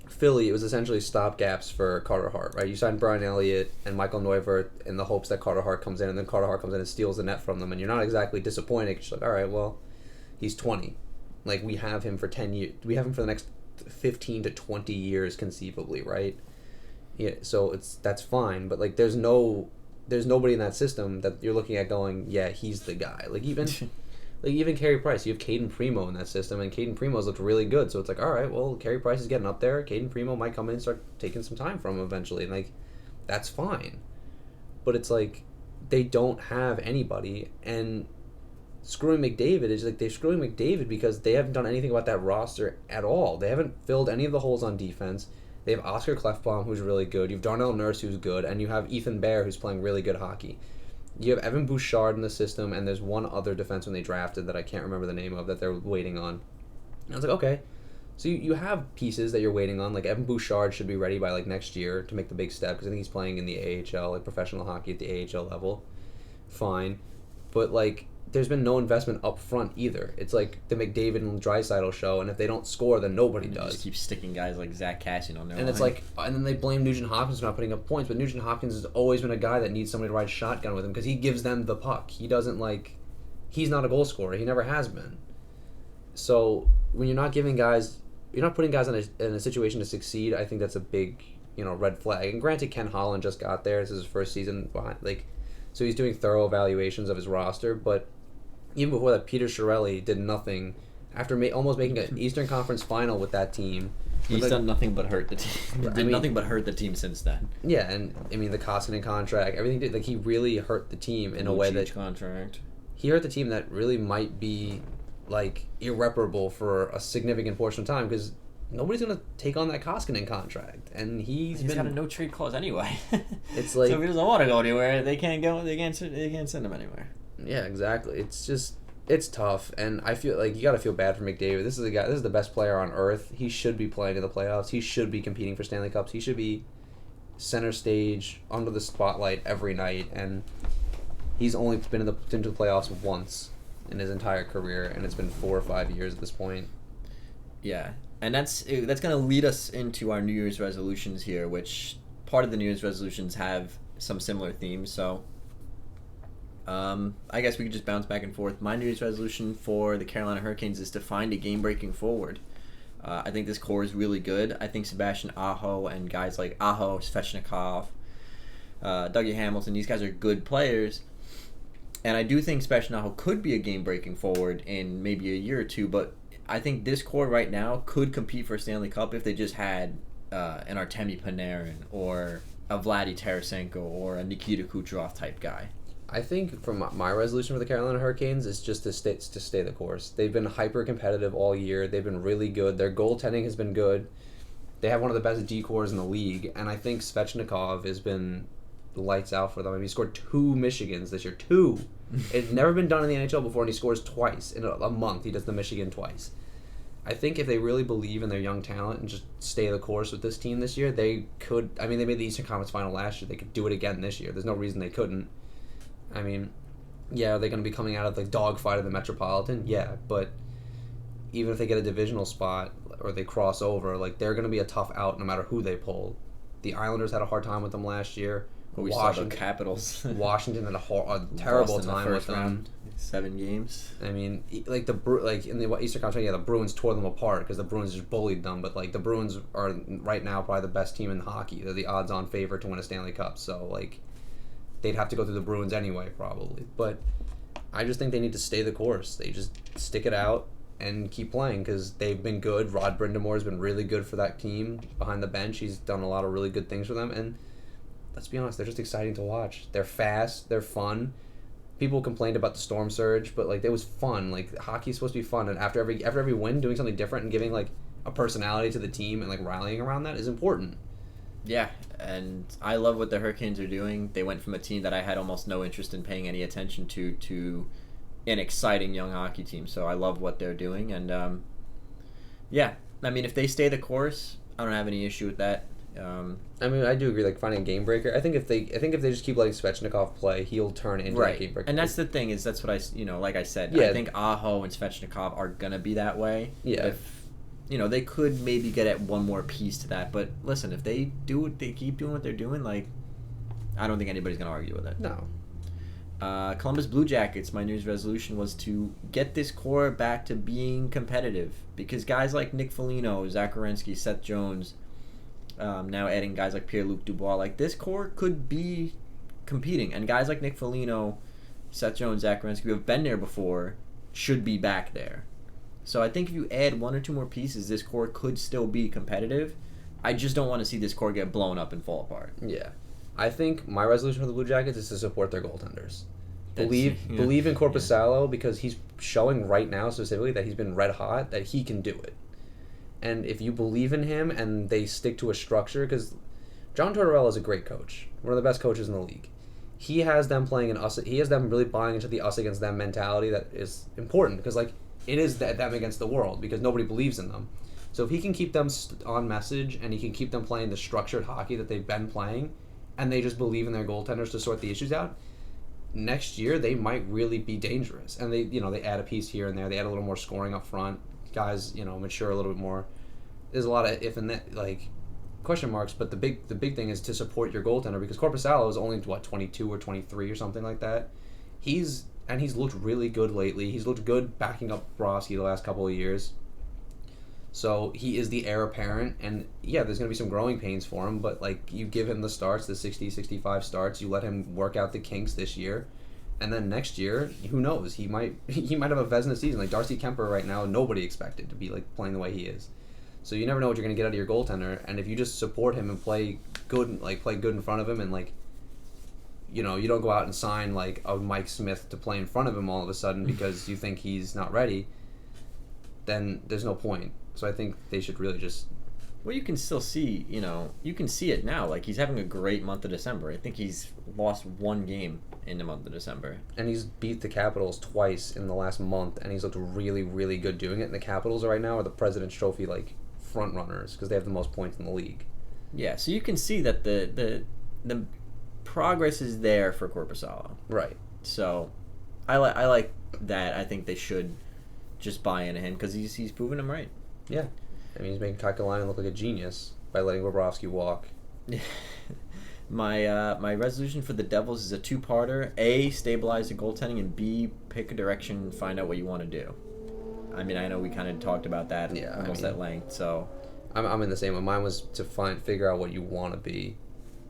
[SPEAKER 3] Philly, it was essentially stopgaps for Carter Hart, right? You signed Brian Elliott and Michael Neuvirth in the hopes that Carter Hart comes in, and then Carter Hart comes in and steals the net from them, and you're not exactly disappointed. It's like, all right, well, he's 20. Like, we have him for 10 years. We have him for the next 15 to 20 years, conceivably, right? Yeah, so that's fine, but like, there's nobody in that system that you're looking at going, yeah, he's the guy. Like, even Carey Price, you have Caden Primo in that system, and Caden Primo's looked really good. So it's like, all right, well, Carey Price is getting up there. Caden Primo might come in and start taking some time from him eventually, and like, that's fine. But it's like, they don't have anybody, and screwing McDavid is like, they're screwing McDavid because they haven't done anything about that roster at all. They haven't filled any of the holes on defense. They have Oscar Klefbom, who's really good. You have Darnell Nurse, who's good, and you have Ethan Bear, who's playing really good hockey. You have Evan Bouchard in the system, and there's one other defenseman they drafted that I can't remember the name of that they're waiting on. And I was like, okay. So you have pieces that you're waiting on. Like, Evan Bouchard should be ready by, like, next year to make the big step, because I think he's playing in the AHL, like, professional hockey at the AHL level. Fine. But, like, there's been no investment up front either. It's like the McDavid and Draisaitl show, and if they don't score, then nobody does.
[SPEAKER 2] Just keep sticking guys like Zach Cassian on there.
[SPEAKER 3] And it's like, and then they blame Nugent Hopkins for not putting up points, but Nugent Hopkins has always been a guy that needs somebody to ride shotgun with him because he gives them the puck. He doesn't, like, he's not a goal scorer. He never has been. So when you're not putting guys in a situation to succeed, I think that's a big, red flag. And granted, Ken Holland just got there. This is his first season behind, so he's doing thorough evaluations of his roster. But even before that, Peter Chiarelli did nothing after almost making an Eastern Conference final with that team.
[SPEAKER 2] He's done nothing but hurt the team. Nothing but hurt the team since then.
[SPEAKER 3] Yeah, and I mean the Koskinen contract, everything. He really hurt the team in a way that
[SPEAKER 2] contract.
[SPEAKER 3] He hurt the team that really might be irreparable for a significant portion of time because nobody's gonna take on that Koskinen contract, and he's
[SPEAKER 2] got a no trade clause anyway.
[SPEAKER 3] It's
[SPEAKER 2] so if he doesn't want to go anywhere, they can't go. They can't send him anywhere.
[SPEAKER 3] Yeah, exactly. It's tough, and I feel like you got to feel bad for McDavid. This is the best player on earth. He should be playing in the playoffs. He should be competing for Stanley Cups. He should be center stage, under the spotlight every night, and he's only been into the playoffs once in his entire career, and it's been 4 or 5 years at this point.
[SPEAKER 2] Yeah, and that's going to lead us into our New Year's resolutions here, which part of the New Year's resolutions have some similar themes, so I guess we could just bounce back and forth. My New Year's resolution for the Carolina Hurricanes is to find a game-breaking forward. I think this core is really good. I think Sebastian Aho and guys like Aho, Svechnikov, Dougie Hamilton, these guys are good players. And I do think Sebastian Aho could be a game-breaking forward in maybe a year or two, but I think this core right now could compete for a Stanley Cup if they just had an Artemi Panarin or a Vladdy Tarasenko or a Nikita Kucherov type guy.
[SPEAKER 3] I think from my resolution for the Carolina Hurricanes is just to stay the course. They've been hyper competitive all year. They've been really good. Their goaltending has been good. They have one of the best D-cores in the league, and I think Svechnikov has been lights out for them. I mean, he scored 2 Michigans this year. 2. It's never been done in the NHL before, and he scores twice in a month. He does the Michigan twice. I think if they really believe in their young talent and just stay the course with this team this year, they could. I mean, they made the Eastern Conference Final last year. They could do it again this year. There's no reason they couldn't. I mean, yeah, are they going to be coming out of the dogfight of the Metropolitan? Yeah, but even if they get a divisional spot or they cross over, they're going to be a tough out no matter who they pull. The Islanders had a hard time with them last year.
[SPEAKER 2] We saw the Capitals.
[SPEAKER 3] Washington had a terrible time with them.
[SPEAKER 2] Round, 7 games.
[SPEAKER 3] I mean, in the Eastern Conference, the Bruins tore them apart because the Bruins just bullied them. But the Bruins are right now probably the best team in hockey. They're the odds-on favorite to win a Stanley Cup. So they'd have to go through the Bruins anyway, probably. But I just think they need to stay the course. They just stick it out and keep playing because they've been good. Rod Brind'Amour has been really good for that team behind the bench. He's done a lot of really good things for them. And let's be honest, they're just exciting to watch. They're fast. They're fun. People complained about the storm surge, but it was fun. Hockey's supposed to be fun, and after every win, doing something different and giving a personality to the team and rallying around that is important.
[SPEAKER 2] Yeah, and I love what the Hurricanes are doing. They went from a team that I had almost no interest in paying any attention to an exciting young hockey team. So I love what they're doing, and yeah, I mean, if they stay the course, I don't have any issue with that.
[SPEAKER 3] I mean, I do agree. Finding a game breaker. I think if they just keep letting Svechnikov play, he'll turn into a game breaker.
[SPEAKER 2] And that's the thing that's what like I said.
[SPEAKER 3] Yeah.
[SPEAKER 2] I think Aho and Svechnikov are gonna be that way.
[SPEAKER 3] Yeah.
[SPEAKER 2] If they could maybe get at one more piece to that, but listen, if they keep doing what they're doing, I don't think anybody's gonna argue with it.
[SPEAKER 3] No.
[SPEAKER 2] Columbus Blue Jackets, my New Year's resolution was to get this core back to being competitive because guys like Nick Foligno, Zach Werenski, Seth Jones. Now adding guys like Pierre-Luc Dubois, this core could be competing. And guys like Nick Foligno, Seth Jones, Zach Werenski, who have been there before, should be back there. So I think if you add 1 or 2 more pieces, this core could still be competitive. I just don't want to see this core get blown up and fall apart.
[SPEAKER 3] Yeah. I think my resolution for the Blue Jackets is to support their goaltenders. Believe in Korpisalo because he's showing right now specifically that he's been red hot, that he can do it. And if you believe in him and they stick to a structure, because John Tortorella is a great coach, one of the best coaches in the league. He has them playing in us. He has them really buying into the us against them mentality that is important because it is them against the world because nobody believes in them. So if he can keep them on message and he can keep them playing the structured hockey that they've been playing, and they just believe in their goaltenders to sort the issues out, next year they might really be dangerous. And they add a piece here and there. They add a little more scoring up front. Guys, mature a little bit more. There's a lot of if and that question marks, but the big thing is to support your goaltender because Korpisalo is only 22 or 23 or something like that. He's and he's looked really good lately. He's looked good backing up Bobrovsky the last couple of years. So he is the heir apparent, and yeah, there's going to be some growing pains for him, but like you give him the starts, the 60, 65 starts, you let him work out the kinks this year, and then next year, who knows? He might have a Vezina season. Like Darcy Kemper right now, nobody expected to be like playing the way he is. So you never know what you're going to get out of your goaltender, and if you just support him and play good in front of him, and like, you know, you don't go out and sign like a Mike Smith to play in front of him all of a sudden because you think he's not ready, then there's no point. So I think they should really just...
[SPEAKER 2] Well, you can still see, you can see it now. Like, he's having a great month of December. I think he's lost one game in the month of December.
[SPEAKER 3] And he's beat the Capitals twice in the last month, and he's looked really, really good doing it. And the Capitals right now are the President's Trophy, like, front runners because they have the most points in the league.
[SPEAKER 2] Yeah, so you can see that the progress is there for Korpisalo.
[SPEAKER 3] Right.
[SPEAKER 2] So I like that. I think they should just buy into him because he's proven them right.
[SPEAKER 3] Yeah. I mean, he's making Kakalainen look like a genius by letting Bobrovsky walk.
[SPEAKER 2] My resolution for the Devils is a two-parter. A, stabilize the goaltending, and B, pick a direction and find out what you want to do. I mean, I know we kind of talked about that almost at length, so...
[SPEAKER 3] I'm in the same one. Mine was to figure out what you want to be,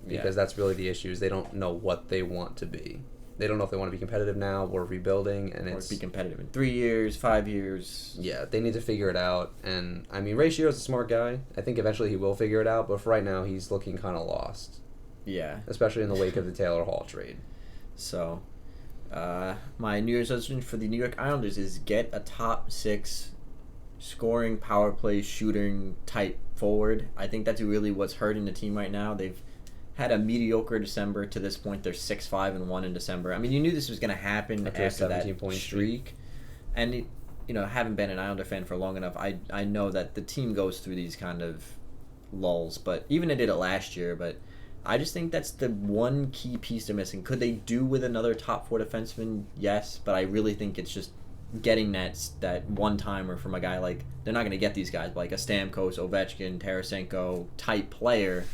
[SPEAKER 3] because that's really the issue, is they don't know what they want to be. They don't know if they want to be competitive now or rebuilding, and
[SPEAKER 2] or be competitive in 3 years, 5 years.
[SPEAKER 3] Yeah, they need to figure it out. And I mean, Ray Shiro's a smart guy. I think eventually he will figure it out, but for right now, he's looking kind of lost.
[SPEAKER 2] Yeah,
[SPEAKER 3] especially in the wake of the Taylor Hall trade.
[SPEAKER 2] So, my New Year's resolution for the New York Islanders is get a top 6 scoring, power play, shooting type forward. I think that's really what's hurting the team right now. They've had a mediocre December to this point. They're 6-5-1 in December. I mean, you knew this was going to happen after that
[SPEAKER 3] 17-point
[SPEAKER 2] streak. And, having been an Islander fan for long enough, I know that the team goes through these kind of lulls. But even they did it last year. But I just think that's the one key piece they're missing. Could they do with another top 4 defenseman? Yes. But I really think it's just getting that one-timer from a guy like... They're not going to get these guys, but like a Stamkos, Ovechkin, Tarasenko type player.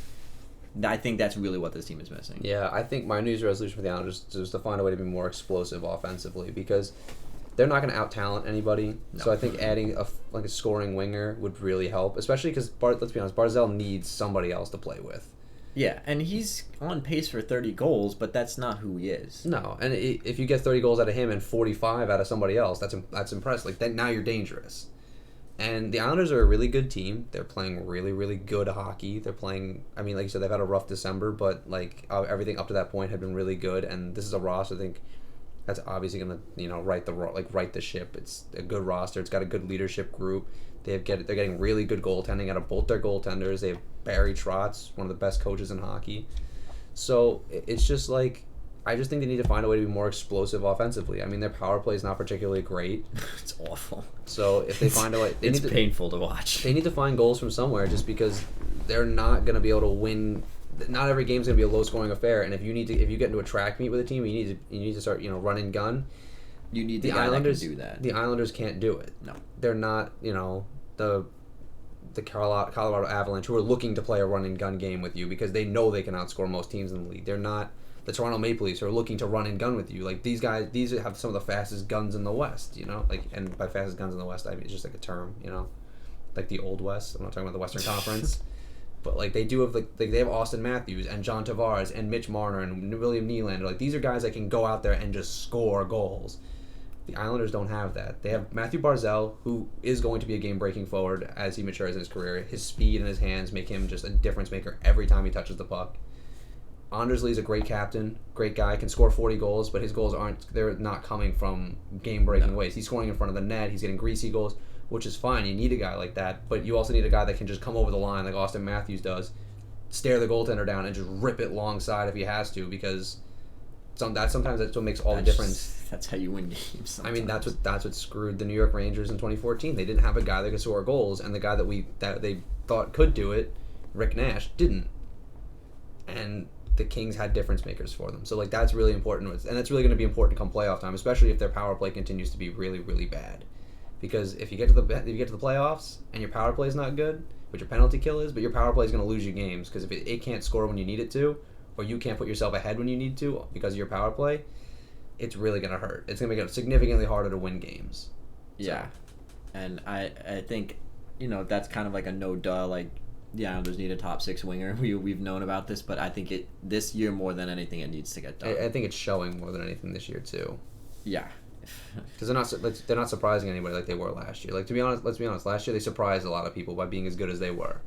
[SPEAKER 2] I think that's really what this team is missing.
[SPEAKER 3] Yeah, I think my New Year's resolution for the Islanders is to find a way to be more explosive offensively, because they're not going to out-talent anybody. No. So I think adding a scoring winger would really help, especially because, let's be honest, Barzal needs somebody else to play with.
[SPEAKER 2] Yeah, and he's on pace for 30 goals, but that's not who he is.
[SPEAKER 3] No, and if you get 30 goals out of him and 45 out of somebody else, that's impressive. Like, then now you're dangerous. And the Islanders are a really good team. They're playing really, really good hockey. They're playing... I mean, like you said, they've had a rough December, but like everything up to that point had been really good. And this is a roster, I think, that's obviously going to right the ship. It's a good roster. It's got a good leadership group. They're getting really good goaltending out of both their goaltenders. They have Barry Trotz, one of the best coaches in hockey. So it's just like... I just think they need to find a way to be more explosive offensively. I mean, their power play is not particularly great.
[SPEAKER 2] It's awful.
[SPEAKER 3] So if they find a way...
[SPEAKER 2] It's painful to watch.
[SPEAKER 3] They need to find goals from somewhere, just because they're not going to be able to win. Not every game's going to be a low-scoring affair, and if you get into a track meet with a team, you need to start, run and gun.
[SPEAKER 2] You need the Islanders to do that.
[SPEAKER 3] The Islanders can't do it.
[SPEAKER 2] No.
[SPEAKER 3] They're not, the Colorado Avalanche, who are looking to play a run and gun game with you because they know they can outscore most teams in the league. They're not the Toronto Maple Leafs, who are looking to run and gun with you. Like, these have some of the fastest guns in the West, and by fastest guns in the West, I mean, it's just like a term, like the Old West. I'm not talking about the Western Conference. But, like, they do have, they have Austin Matthews and John Tavares and Mitch Marner and William Nylander. Like, these are guys that can go out there and just score goals. The Islanders don't have that. They have Matthew Barzal, who is going to be a game-breaking forward as he matures in his career. His speed and his hands make him just a difference maker every time he touches the puck. Anders Lee's a great captain, great guy, can score 40 goals, but his goals they're not coming from game-breaking ways. He's scoring in front of the net, he's getting greasy goals, which is fine. You need a guy like that, but you also need a guy that can just come over the line like Austin Matthews does, stare the goaltender down and just rip it long side if he has to, because sometimes that's what makes all the difference.
[SPEAKER 2] That's how you win games sometimes.
[SPEAKER 3] I mean, that's what screwed the New York Rangers in 2014. They didn't have a guy that could score goals, and the guy that they thought could do it, Rick Nash, didn't. And the Kings had difference makers for them. So, like, that's really important. And that's really going to be important come playoff time, especially if their power play continues to be really, really bad. Because if you get to the playoffs and your power play is not good, but your penalty kill is, but your power play is going to lose you games. Because if it can't score when you need it to, or you can't put yourself ahead when you need to because of your power play, it's really going to hurt. It's going to make it significantly harder to win games.
[SPEAKER 2] Yeah. And I think, that's kind of like a no-duh, like, the Islanders need a top 6 winger. We've known about this, but I think this year more than anything it needs to get done.
[SPEAKER 3] I think it's showing more than anything this year too.
[SPEAKER 2] Yeah.
[SPEAKER 3] Because they're not surprising anybody like they were last year. Like, let's be honest, last year they surprised a lot of people by being as good as they were.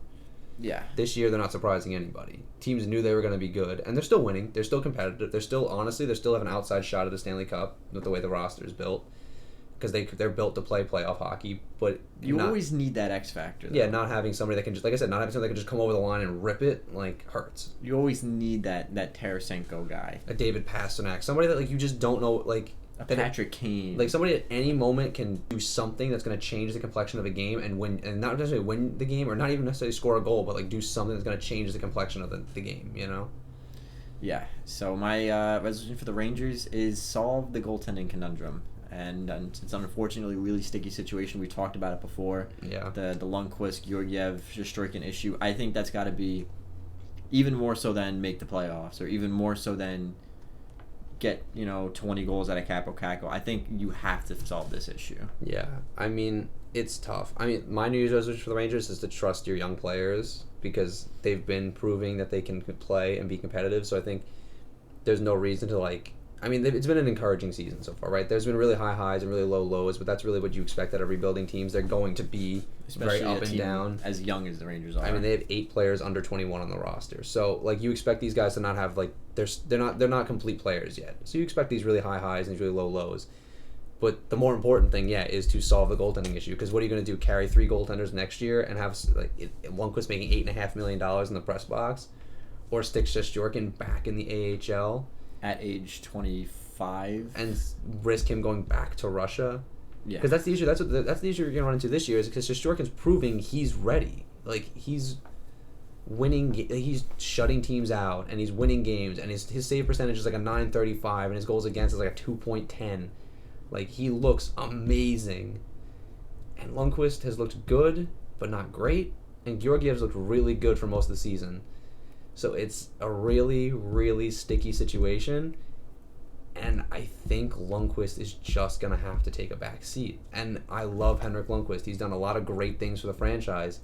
[SPEAKER 2] Yeah.
[SPEAKER 3] This year they're not surprising anybody. Teams knew they were going to be good, and they're still winning. They're still competitive. They still have an outside shot at the Stanley Cup with the way the roster is built. Because they're built to play playoff hockey, but
[SPEAKER 2] always need that X factor. Though.
[SPEAKER 3] Yeah, not having somebody that can just, like I said, not having somebody that can just come over the line and rip it, like, hurts.
[SPEAKER 2] You always need that Tarasenko guy,
[SPEAKER 3] a David Pastrnak, somebody that like you just don't know, like
[SPEAKER 2] a Patrick Kane,
[SPEAKER 3] like somebody at any moment can do something that's going to change the complexion of a game and win, and not necessarily win the game or not even necessarily score a goal, but like do something that's going to change the complexion of the game.
[SPEAKER 2] Yeah. So my resolution for the Rangers is solve the goaltending conundrum. And it's an unfortunately really sticky situation. We talked about it before.
[SPEAKER 3] Yeah.
[SPEAKER 2] The Lundqvist, Georgiev, Shesterkin issue. I think that's got to be even more so than make the playoffs, or even more so than get 20 goals out of Capo Caco. I think you have to solve this issue.
[SPEAKER 3] Yeah. I mean, it's tough. I mean, my New Year's resolution for the Rangers is to trust your young players because they've been proving that they can play and be competitive. So I think there's no reason to it's been an encouraging season so far, right? There's been really high highs and really low lows, but that's really what you expect out of rebuilding teams. They're going to be
[SPEAKER 2] especially
[SPEAKER 3] very up and down.
[SPEAKER 2] As young as the Rangers are.
[SPEAKER 3] I mean, they have 8 players under 21 on the roster, so you expect these guys to not have they're not complete players yet. So you expect these really high highs and these really low lows. But the more important thing, is to solve the goaltending issue. Because what are you going to do? Carry 3 goaltenders next year and have Lundqvist making $8.5 million in the press box, or stick Shesterkin back in the AHL?
[SPEAKER 2] At age 25,
[SPEAKER 3] and risk him going back to Russia.
[SPEAKER 2] Yeah,
[SPEAKER 3] because that's the issue. That's the issue you're gonna run into this year, is because Shesterkin's proving he's ready. Like, he's winning. He's shutting teams out, and he's winning games. And his save percentage is like a .935, and his goals against is like a 2.10. Like, he looks amazing. And Lundqvist has looked good, but not great. And Georgiev's looked really good for most of the season. So it's a really, really sticky situation, and I think Lundqvist is just going to have to take a back seat. And I love Henrik Lundqvist. He's done a lot of great things for the franchise,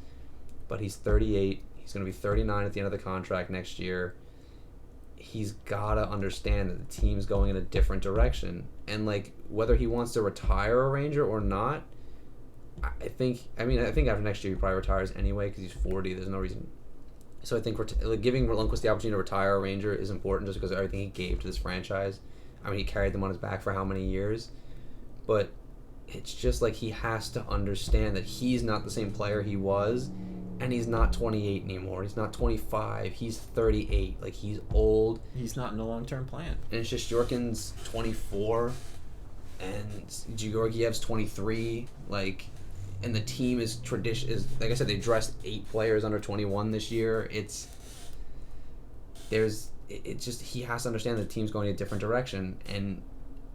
[SPEAKER 3] but he's 38. He's going to be 39 at the end of the contract next year. He's got to understand that the team's going in a different direction. And, whether he wants to retire a Ranger or not, I think after next year he probably retires anyway because he's 40. There's no reason. So I think giving Lundqvist the opportunity to retire a Ranger is important just because of everything he gave to this franchise. I mean, he carried them on his back for how many years? But it's just he has to understand that he's not the same player he was, and he's not 28 anymore. He's not 25. He's 38. He's old.
[SPEAKER 2] He's not in a long-term plan.
[SPEAKER 3] And Shesterkin's 24, and Georgiev's 23. And the team is like I said, they dressed 8 players under 21 this year. He has to understand the team's going in a different direction, and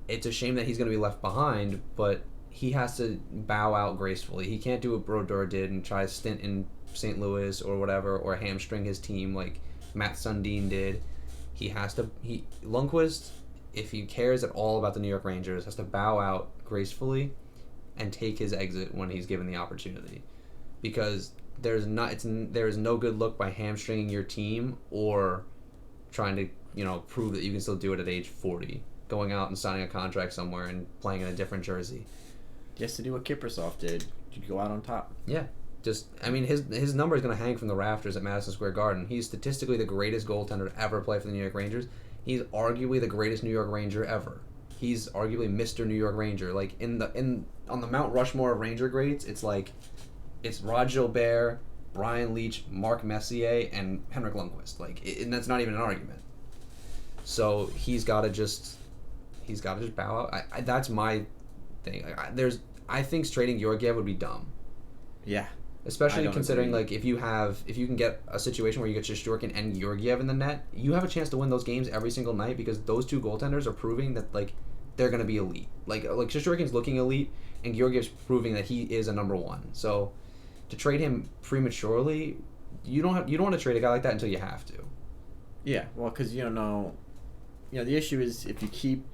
[SPEAKER 3] it's a shame that he's going to be left behind, but he has to bow out gracefully. He can't do what Brodeur did and try to stint in St. Louis or whatever, or hamstring his team like Matt Sundin did. Lundqvist, if he cares at all about the New York Rangers, has to bow out gracefully and take his exit when he's given the opportunity, because there is no good look by hamstringing your team or trying to prove that you can still do it at age 40, going out and signing a contract somewhere and playing in a different jersey.
[SPEAKER 2] He has to do what Kiprusoff did. You go out on top.
[SPEAKER 3] Yeah, his number is going to hang from the rafters at Madison Square Garden. He's statistically the greatest goaltender to ever play for the New York Rangers. He's arguably the greatest New York Ranger ever. He's arguably Mr. New York Ranger. On the Mount Rushmore of Ranger greats, it's Rod Gilbert, Brian Leetch, Mark Messier, and Henrik Lundqvist. And that's not even an argument. So he's got to just bow out. That's my thing. I think trading Georgiev would be dumb.
[SPEAKER 2] Yeah.
[SPEAKER 3] Especially considering if you can get a situation where you get Shesterkin and Georgiev in the net, you have a chance to win those games every single night because those 2 goaltenders are proving that they're going to be elite. Shesterkin's looking elite, and Georgiev's proving that he is a number 1. So to trade him prematurely, you don't want to trade a guy like that until you have to.
[SPEAKER 2] Yeah, well, because you don't know. The issue is if you keep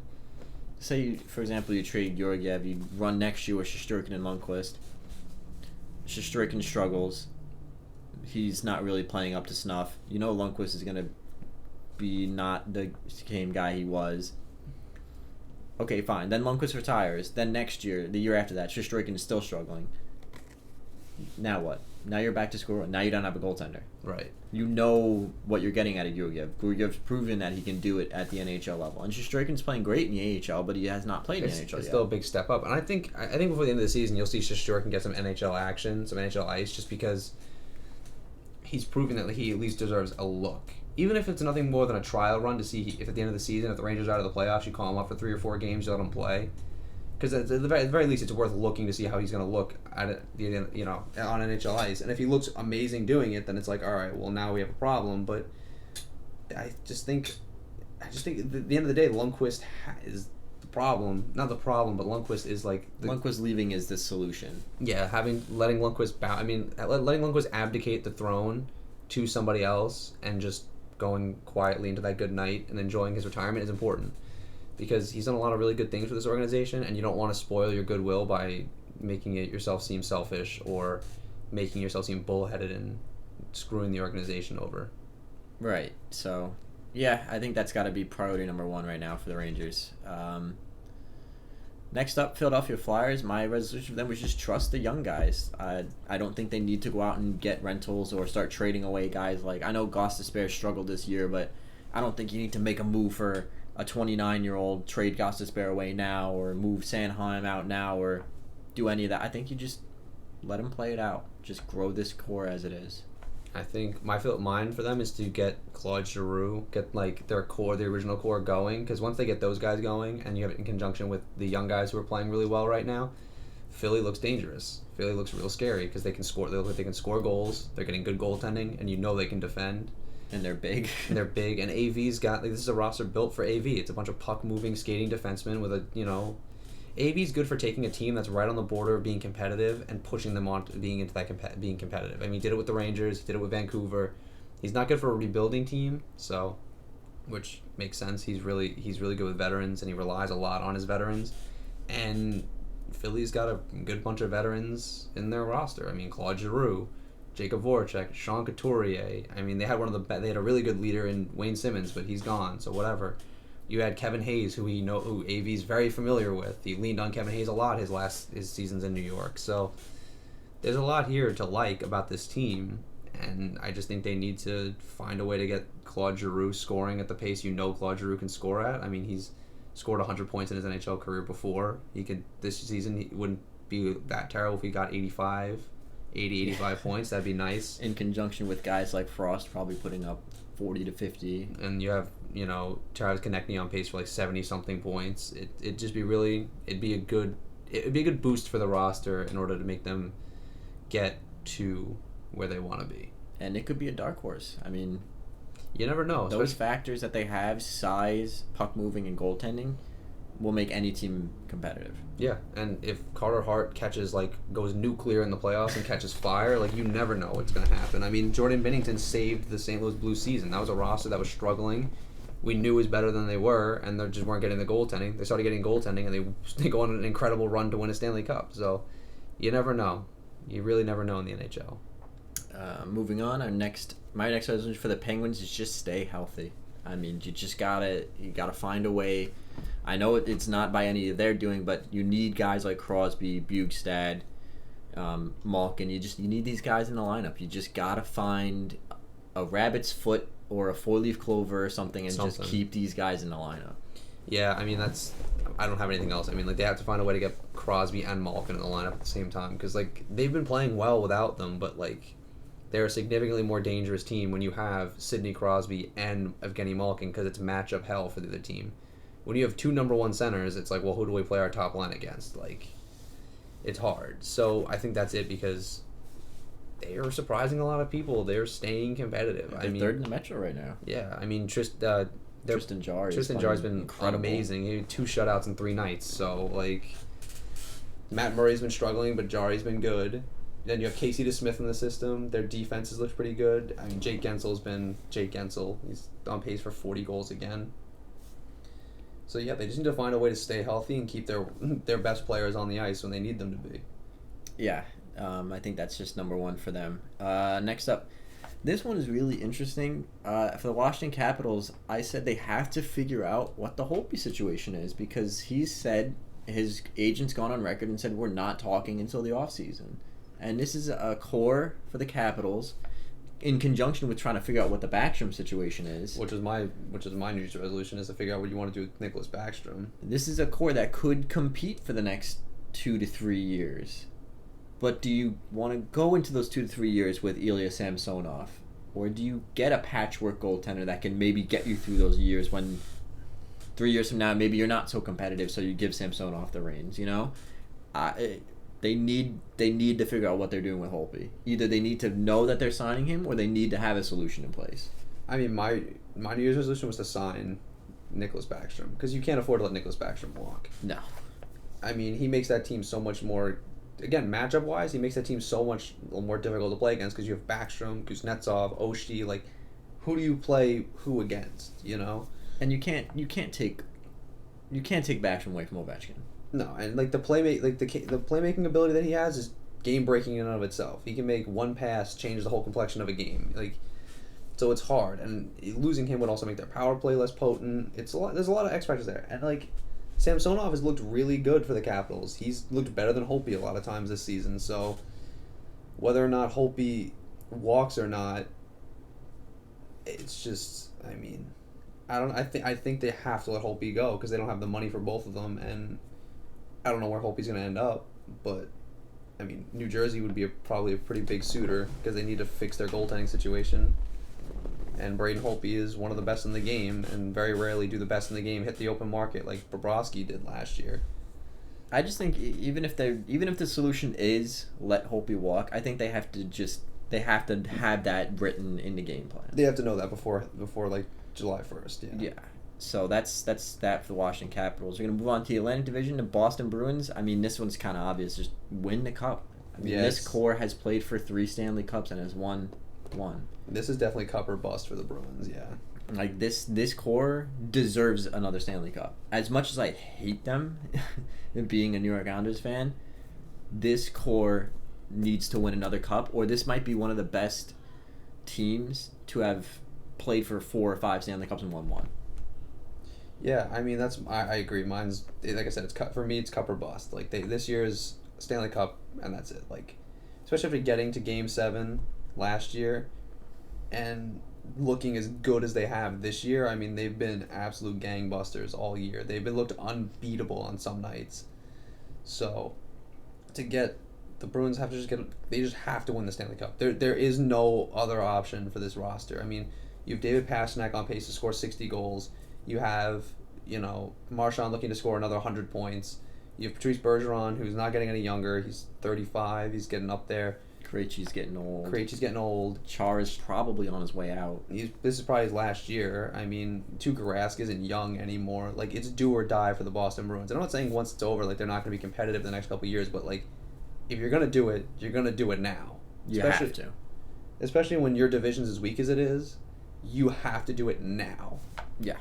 [SPEAKER 2] say, for example, you trade Georgiev, you run next year with Shesterkin and Lundqvist. Shesterkin struggles. He's not really playing up to snuff. You know Lundqvist is going to be not the same guy he was. Okay, fine. Then Lundqvist retires. Then next year, the year after that, Shesterkin is still struggling. Now what? Now you're back to square one. Now you don't have a goaltender.
[SPEAKER 3] Right.
[SPEAKER 2] You know what you're getting out of Georgiev. Georgiev's proven that he can do it at the NHL level. And Shesterkin's playing great in the AHL, but he has not played in the NHL
[SPEAKER 3] It's
[SPEAKER 2] yet.
[SPEAKER 3] still a big step up. And I think before the end of the season, you'll see Shesterkin get some NHL action, some NHL ice, just because he's proven that he at least deserves a look. Even if it's nothing more than a trial run to see if at the end of the season, if the Rangers are out of the playoffs, you call him up for 3 or 4 games, you let him play. Because at the very least, it's worth looking to see how he's going to look at it, on NHL ice. And if he looks amazing doing it, then it's like, all right, well, now we have a problem. But I just think at the end of the day, Lundqvist is the problem. Not the problem, but Lundqvist is like
[SPEAKER 2] Lundqvist leaving is the solution.
[SPEAKER 3] Yeah, letting Lundqvist letting Lundqvist abdicate the throne to somebody else and just going quietly into that good night and enjoying his retirement is important. Because he's done a lot of really good things for this organization, and you don't want to spoil your goodwill by making it yourself seem selfish or making yourself seem bullheaded and screwing the organization over.
[SPEAKER 2] Right. So, yeah, I think that's got to be priority number 1 right now for the Rangers. Next up, Philadelphia Flyers. My resolution for them was just trust the young guys. I don't think they need to go out and get rentals or start trading away guys. Like, I know Gostisbehere struggled this year, but I don't think you need to make a move for a 29-year-old, trade Gostisbehere away now, or move Sanheim out now, or do any of that. I think you just let them play it out. Just grow this core as it is.
[SPEAKER 3] I think mine for them is to get Claude Giroux, get like their core, the original core going, because once they get those guys going, and you have it in conjunction with the young guys who are playing really well right now, Philly looks dangerous. Philly looks real scary because they can score. They look like they can score goals. They're getting good goaltending, and you know they can defend.
[SPEAKER 2] And they're big.
[SPEAKER 3] And they're big, and AV's got this is a roster built for AV. It's a bunch of puck moving, skating defensemen with AV's good for taking a team that's right on the border of being competitive and pushing them on to being into that being competitive. I mean, he did it with the Rangers, he did it with Vancouver. He's not good for a rebuilding team, so which makes sense. He's really good with veterans, and he relies a lot on his veterans. And Philly's got a good bunch of veterans in their roster. I mean, Claude Giroux, Jacob Voracek, Sean Couturier. I mean, they had they had a really good leader in Wayne Simmons, but he's gone, so whatever. You had Kevin Hayes, who AV's very familiar with. He leaned on Kevin Hayes a lot his seasons in New York. So there's a lot here to like about this team, and I just think they need to find a way to get Claude Giroux scoring at the pace Claude Giroux can score at. I mean, he's scored 100 points in his NHL career before. This season he wouldn't be that terrible if he got 85 points. That'd be nice.
[SPEAKER 2] In conjunction with guys like Frost probably putting up 40 to 50.
[SPEAKER 3] And you have, Travis Konechny on pace for like 70-something points. It'd be a good boost for the roster in order to make them get to where they want to be.
[SPEAKER 2] And it could be a dark horse. I mean,
[SPEAKER 3] you never know.
[SPEAKER 2] Those factors that they have, size, puck moving, and goaltending, will make any team competitive.
[SPEAKER 3] Yeah, and if Carter Hart goes nuclear in the playoffs and catches fire, you never know what's going to happen. I mean, Jordan Binnington saved the St. Louis Blues season. That was a roster that was struggling. We knew was better than they were, and they just weren't getting the goaltending. They started getting goaltending, and they go on an incredible run to win a Stanley Cup. So, you never know. You really never know in the NHL.
[SPEAKER 2] Moving on, my next resolution for the Penguins is just stay healthy. I mean, you gotta find a way. I know it's not by any of their doing, but you need guys like Crosby, Bjugstad, Malkin. You need these guys in the lineup. You just gotta find a rabbit's foot or a 4-leaf clover or something, and just keep these guys in the lineup.
[SPEAKER 3] Yeah, I mean I don't have anything else. I mean, they have to find a way to get Crosby and Malkin in the lineup at the same time, because they've been playing well without them, but they're a significantly more dangerous team when you have Sidney Crosby and Evgeny Malkin, because it's matchup hell for the other team. When you have 2 number 1 centers, it's well, who do we play our top line against? It's hard. So I think that's it, because they are surprising a lot of people. They're staying competitive.
[SPEAKER 2] They're third in the Metro right now.
[SPEAKER 3] Yeah, I mean,
[SPEAKER 2] Tristan Jarry.
[SPEAKER 3] Tristan Jarry's been
[SPEAKER 2] incredible.
[SPEAKER 3] amazing. He had 2 shutouts in 3 nights. So Matt Murray's been struggling, but Jarry's been good. Then you have Casey DeSmith in the system. Their defenses look pretty good. I mean, Jake Gensel's been Jake Gensel. He's on pace for 40 goals again. So yeah, they just need to find a way to stay healthy and keep their best players on the ice when they need them to be.
[SPEAKER 2] Yeah, I think that's just number one for them. Next up, this one is really interesting. For the Washington Capitals, I said they have to figure out what the Holtby situation is because he said his agent's gone on record and said we're not talking until the offseason. And this is a core for the Capitals in conjunction with trying to figure out what the Backstrom situation is.
[SPEAKER 3] Which is my New Year's resolution, is to figure out what you want to do with Nicholas Backstrom.
[SPEAKER 2] This is a core that could compete for the next 2 to 3 years. But do you want to go into those 2 to 3 years with Ilya Samsonov? Or do you get a patchwork goaltender that can maybe get you through those years when 3 years from now maybe you're not so competitive, so you give Samsonov the reins, you know? They need to figure out what they're doing with Holtby. Either they need to know that they're signing him or they need to have a solution in place.
[SPEAKER 3] I mean, my New Year's resolution was to sign Nicholas Backstrom because you can't afford to let Nicholas Backstrom walk.
[SPEAKER 2] No.
[SPEAKER 3] I mean, he makes that team so much more. Again, matchup-wise, he makes that team so much more difficult to play against because you have Backstrom, Kuznetsov, Oshie. Like, who do you play who against? You know.
[SPEAKER 2] And you can't take Backstrom away from Ovechkin.
[SPEAKER 3] No, and like the playmaking ability that he has is game breaking in and of itself. He can make one pass change the whole complexion of a game. Like, so it's hard, and losing him would also make their power play less potent. There's a lot of X factors there, and like Samsonov has looked really good for the Capitals. He's looked better than Holtby a lot of times this season. So whether or not Holtby walks or not, it's just, I mean, I think they have to let Holtby go because they don't have the money for both of them, and I don't know where Holtby's going to end up, but I mean, New Jersey would be probably a pretty big suitor because they need to fix their goaltending situation. And Braden Holtby is one of the best in the game, and very rarely do the best in the game hit the open market like Bobrovsky did last year.
[SPEAKER 2] I just think even if the solution is let Holtby walk, I think they have to have that written in the game plan.
[SPEAKER 3] They have to know that before like July 1st. Yeah.
[SPEAKER 2] Yeah. So that's that for the Washington Capitals. We're gonna move on to the Atlantic Division, the Boston Bruins. I mean, this one's kind of obvious. Just win the cup. I mean, this core has played for 3 Stanley Cups and has won one.
[SPEAKER 3] This is definitely cup or bust for the Bruins. Yeah.
[SPEAKER 2] Like this core deserves another Stanley Cup. As much as I hate them, being a New York Islanders fan, this core needs to win another cup, or this might be one of the best teams to have played for 4 or 5 Stanley Cups and won one.
[SPEAKER 3] Yeah, I mean I agree. Mine's, like I said, it's cup for me. It's cup or bust. Like this year's Stanley Cup, and that's it. Like, especially after getting to Game 7 last year, and looking as good as they have this year. I mean, they've been absolute gangbusters all year. They've been looked unbeatable on some nights. So, to get the Bruins they just have to win the Stanley Cup. There is no other option for this roster. I mean, you have David Pastrnak on pace to score 60 goals. You have, Marchand looking to score another 100 points. You have Patrice Bergeron, who's not getting any younger. He's 35. He's getting up there.
[SPEAKER 2] Krejci's getting old. Char is probably on his way out.
[SPEAKER 3] This is probably his last year. I mean, Tuukka Rask isn't young anymore. Like, it's do or die for the Boston Bruins. I'm not saying once it's over, like, they're not going to be competitive the next couple of years, but, like, if you're going to do it, you're going to do it now.
[SPEAKER 2] You have to.
[SPEAKER 3] Especially when your division's as weak as it is, you have to do it now.
[SPEAKER 2] Yeah.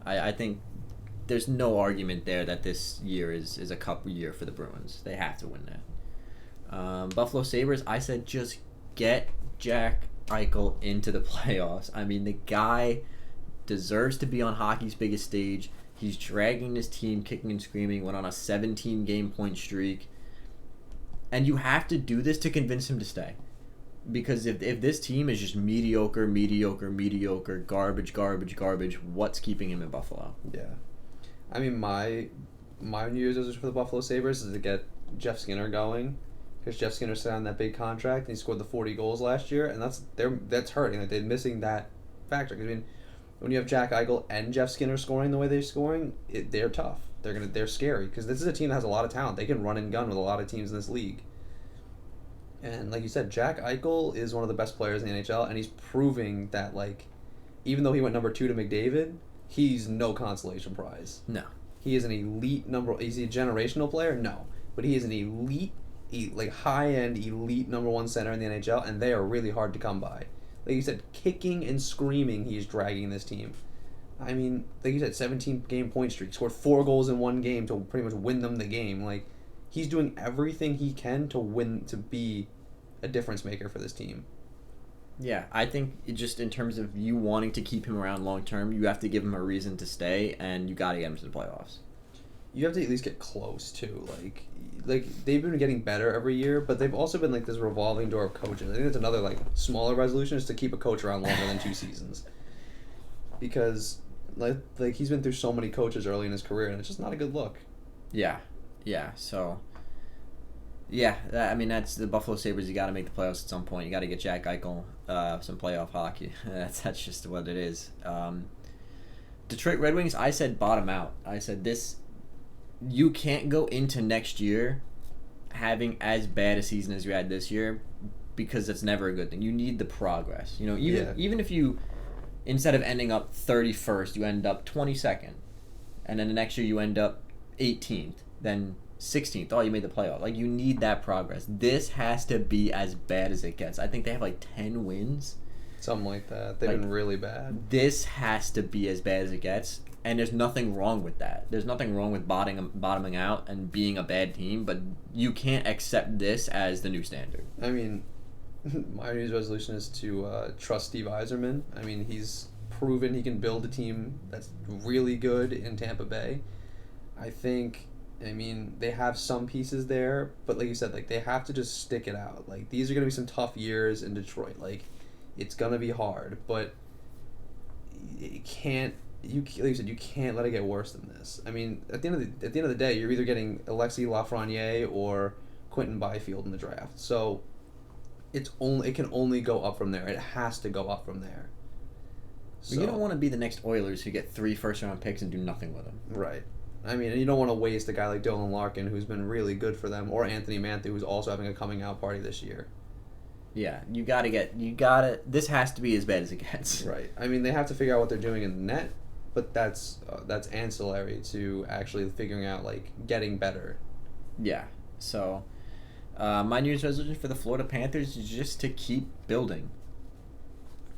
[SPEAKER 2] I think there's no argument there that this year is a cup year for the Bruins. They have to win that. Buffalo Sabres, I said just get Jack Eichel into the playoffs. I mean, the guy deserves to be on hockey's biggest stage. He's dragging his team, kicking and screaming, went on a 17-game point streak. And you have to do this to convince him to stay. Because if this team is just mediocre, garbage, what's keeping him in Buffalo?
[SPEAKER 3] Yeah. I mean, my New Year's resolution for the Buffalo Sabres is to get Jeff Skinner going. Because Jeff Skinner signed that big contract, and he scored the 40 goals last year, and that's hurting. Like, they're missing that factor. I mean, when you have Jack Eichel and Jeff Skinner scoring the way they're scoring, they're tough. They're scary. Because this is a team that has a lot of talent. They can run and gun with a lot of teams in this league. And like you said, Jack Eichel is one of the best players in the NHL, and he's proving that, like, even though he went number 2 to McDavid, he's no consolation prize.
[SPEAKER 2] No.
[SPEAKER 3] He is an elite is he a generational player? No. But he is an elite, high-end, elite number 1 center in the NHL, and they are really hard to come by. Like you said, kicking and screaming, he's dragging this team. I mean, like you said, 17-game point streak, scored 4 goals in one game to pretty much win them the game. Like, he's doing everything he can to win, to be a difference maker for this team.
[SPEAKER 2] Yeah, I think just in terms of you wanting to keep him around long term, you have to give him a reason to stay, and you got to get him to the playoffs.
[SPEAKER 3] You have to at least get close too. Like they've been getting better every year, but they've also been like this revolving door of coaches. I think that's another like smaller resolution, is to keep a coach around longer than 2 seasons, because like he's been through so many coaches early in his career, and it's just not a good look.
[SPEAKER 2] Yeah, yeah. So, yeah, I mean that's the Buffalo Sabres. You got to make the playoffs at some point. You got to get Jack Eichel some playoff hockey. that's just what it is. Detroit Red Wings. I said bottom out. I said this. You can't go into next year having as bad a season as you had this year, because that's never a good thing. You need the progress. You know, even if you, instead of ending up 31st, you end up 22nd, and then the next year you end up 18th, then 16th. Oh, you made the playoff. Like, you need that progress. This has to be as bad as it gets. I think they have like 10 wins.
[SPEAKER 3] Something like that. They've been really bad.
[SPEAKER 2] This has to be as bad as it gets. And there's nothing wrong with that. There's nothing wrong with bottoming out and being a bad team, but you can't accept this as the new standard.
[SPEAKER 3] I mean, my New Year's resolution is to trust Steve Yzerman. I mean, he's proven he can build a team that's really good in Tampa Bay. I mean, they have some pieces there, but like you said, like they have to just stick it out. Like, these are going to be some tough years in Detroit. Like, it's going to be hard, but you can't. Like you said, you can't let it get worse than this. I mean, at the end of the day, you're either getting Alexis Lafreniere or Quentin Byfield in the draft. So it can only go up from there. It has to go up from there.
[SPEAKER 2] So, you don't want to be the next Oilers who get 3 first-round picks and do nothing with them.
[SPEAKER 3] Right. I mean, and you don't want to waste a guy like Dylan Larkin, who's been really good for them, or Anthony Mantha, who's also having a coming-out party this year.
[SPEAKER 2] Yeah, this has to be as bad as it gets.
[SPEAKER 3] Right. I mean, they have to figure out what they're doing in the net, but that's ancillary to actually figuring out, like, getting better.
[SPEAKER 2] Yeah. So, my New Year's resolution for the Florida Panthers is just to keep building.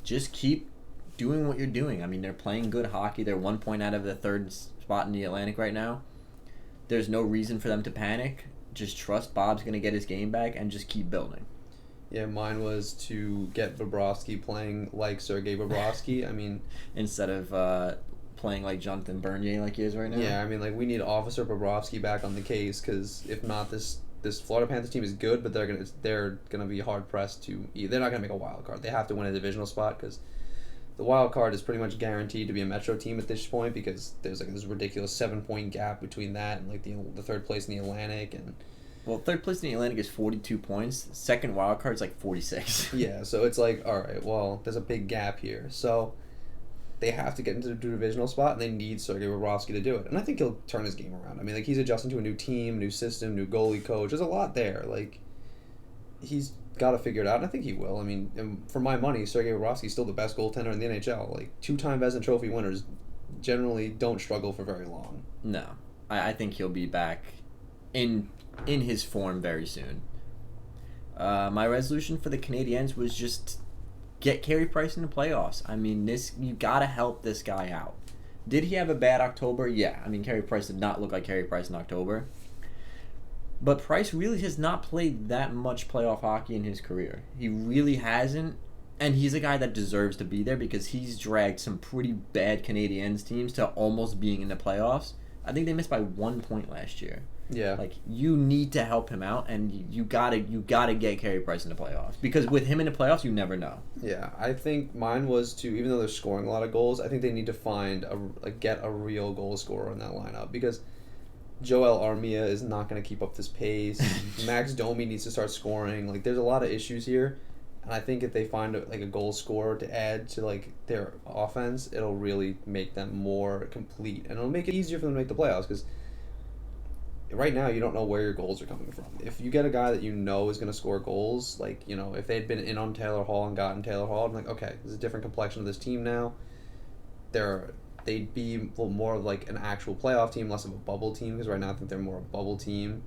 [SPEAKER 2] Just keep doing what you're doing. I mean, they're playing good hockey. They're 1 point out of the 3rd spot in the Atlantic right now. There's no reason for them to panic. Just trust Bob's going to get his game back and just keep building.
[SPEAKER 3] Yeah, mine was to get Bobrovsky playing like Sergei Bobrovsky. I mean,
[SPEAKER 2] instead of playing like Jonathan Bernier like he is right now.
[SPEAKER 3] Yeah, I mean, like, we need Officer Bobrovsky back on the case, because if not, this Florida Panthers team is good, but they're gonna be hard pressed to. They're not gonna make a wild card. They have to win a divisional spot, because the wild card is pretty much guaranteed to be a Metro team at this point, because there's like this ridiculous 7-point gap between that and like the 3rd place in the Atlantic. And
[SPEAKER 2] well, 3rd place in the Atlantic is 42 points. Second wild card is like 46.
[SPEAKER 3] Yeah, so it's like, all right, well, there's a big gap here. So they have to get into the divisional spot, and they need Sergei Bobrovsky to do it. And I think he'll turn his game around. I mean, like, he's adjusting to a new team, new system, new goalie coach. There's a lot there. Like, he's got to figure it out, and I think he will. I mean, for my money, Sergei Bobrovsky's still the best goaltender in the NHL. Like, 2-time Vezina Trophy winners generally don't struggle for very long.
[SPEAKER 2] No. I think he'll be back in his form very soon. My resolution for the Canadiens was just get Carey Price in the playoffs. I mean, you got to help this guy out. Did he have a bad October? Yeah. I mean, Carey Price did not look like Carey Price in October. But Price really has not played that much playoff hockey in his career. He really hasn't. And he's a guy that deserves to be there, because he's dragged some pretty bad Canadiens teams to almost being in the playoffs. I think they missed by 1 point last year.
[SPEAKER 3] Yeah.
[SPEAKER 2] Like, you need to help him out, and you gotta get Carey Price in the playoffs, because with him in the playoffs, you never know.
[SPEAKER 3] Yeah, I think mine was to, even though they're scoring a lot of goals, I think they need to get a real goal scorer in that lineup, because Joel Armia is not going to keep up this pace. Max Domi needs to start scoring. Like, there's a lot of issues here, and I think if they find a goal scorer to add to like their offense, it'll really make them more complete, and it'll make it easier for them to make the playoffs, because right now you don't know where your goals are coming from. If you get a guy that you know is going to score goals, like, you know, if they'd been in on Taylor Hall and gotten Taylor Hall, I'm like, okay, there's a different complexion of this team now. They'd be more of like an actual playoff team, less of a bubble team, because right now I think they're more a bubble team.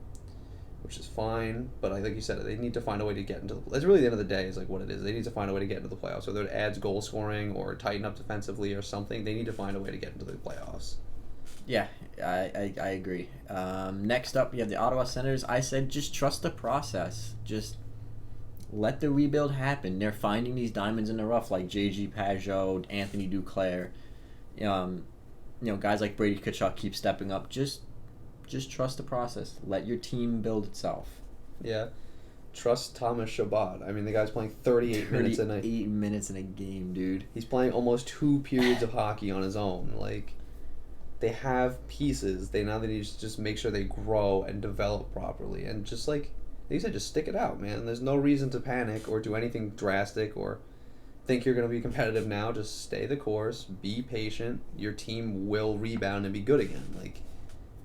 [SPEAKER 3] which is fine. But like you said, they need to find a way to get into the. That's really the end of the day. Is like what it is. They need to find a way to get into the playoffs, whether it adds goal scoring or tighten up defensively or something. They need to find a way to get into the playoffs.
[SPEAKER 2] Yeah, I agree. Next up, you have the Ottawa Senators. I said just trust the process. Just let the rebuild happen. They're finding these diamonds in the rough like J.G. Pageau, Anthony Duclair. Guys like Brady Tkachuk keep stepping up. Just trust the process. Let your team build itself.
[SPEAKER 3] Yeah. Trust Thomas Chabot. I mean, the guy's playing 38 minutes a night.
[SPEAKER 2] 8 minutes in a game, dude.
[SPEAKER 3] He's playing almost 2 periods of hockey on his own. Like, they have pieces. They need to just make sure they grow and develop properly. And just like you said, just stick it out, man. There's no reason to panic or do anything drastic or think you're going to be competitive now. Just stay the course. Be patient. Your team will rebound and be good again. Like,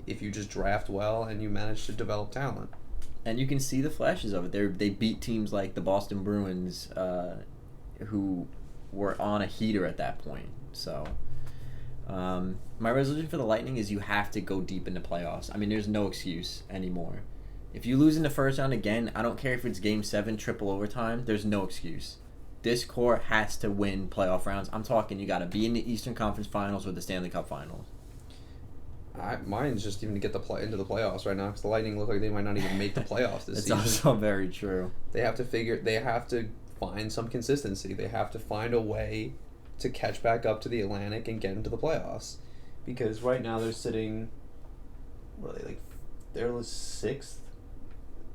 [SPEAKER 3] if you just draft well and you manage to develop talent.
[SPEAKER 2] And you can see the flashes of it. They beat teams like the Boston Bruins, who were on a heater at that point. So, my resolution for the Lightning is you have to go deep in the playoffs. I mean, there's no excuse anymore. If you lose in the first round again, I don't care if it's Game 7, triple overtime, there's no excuse. This core has to win playoff rounds. I'm talking you got to be in the Eastern Conference Finals or the Stanley Cup Finals.
[SPEAKER 3] Mine's just even to get into the playoffs right now because the Lightning look like they might not even make the playoffs this season.
[SPEAKER 2] It's also very true.
[SPEAKER 3] They have to find some consistency. They have to find a way to catch back up to the Atlantic and get into the playoffs. Because right now they're sitting, what are they, like, they're 6th?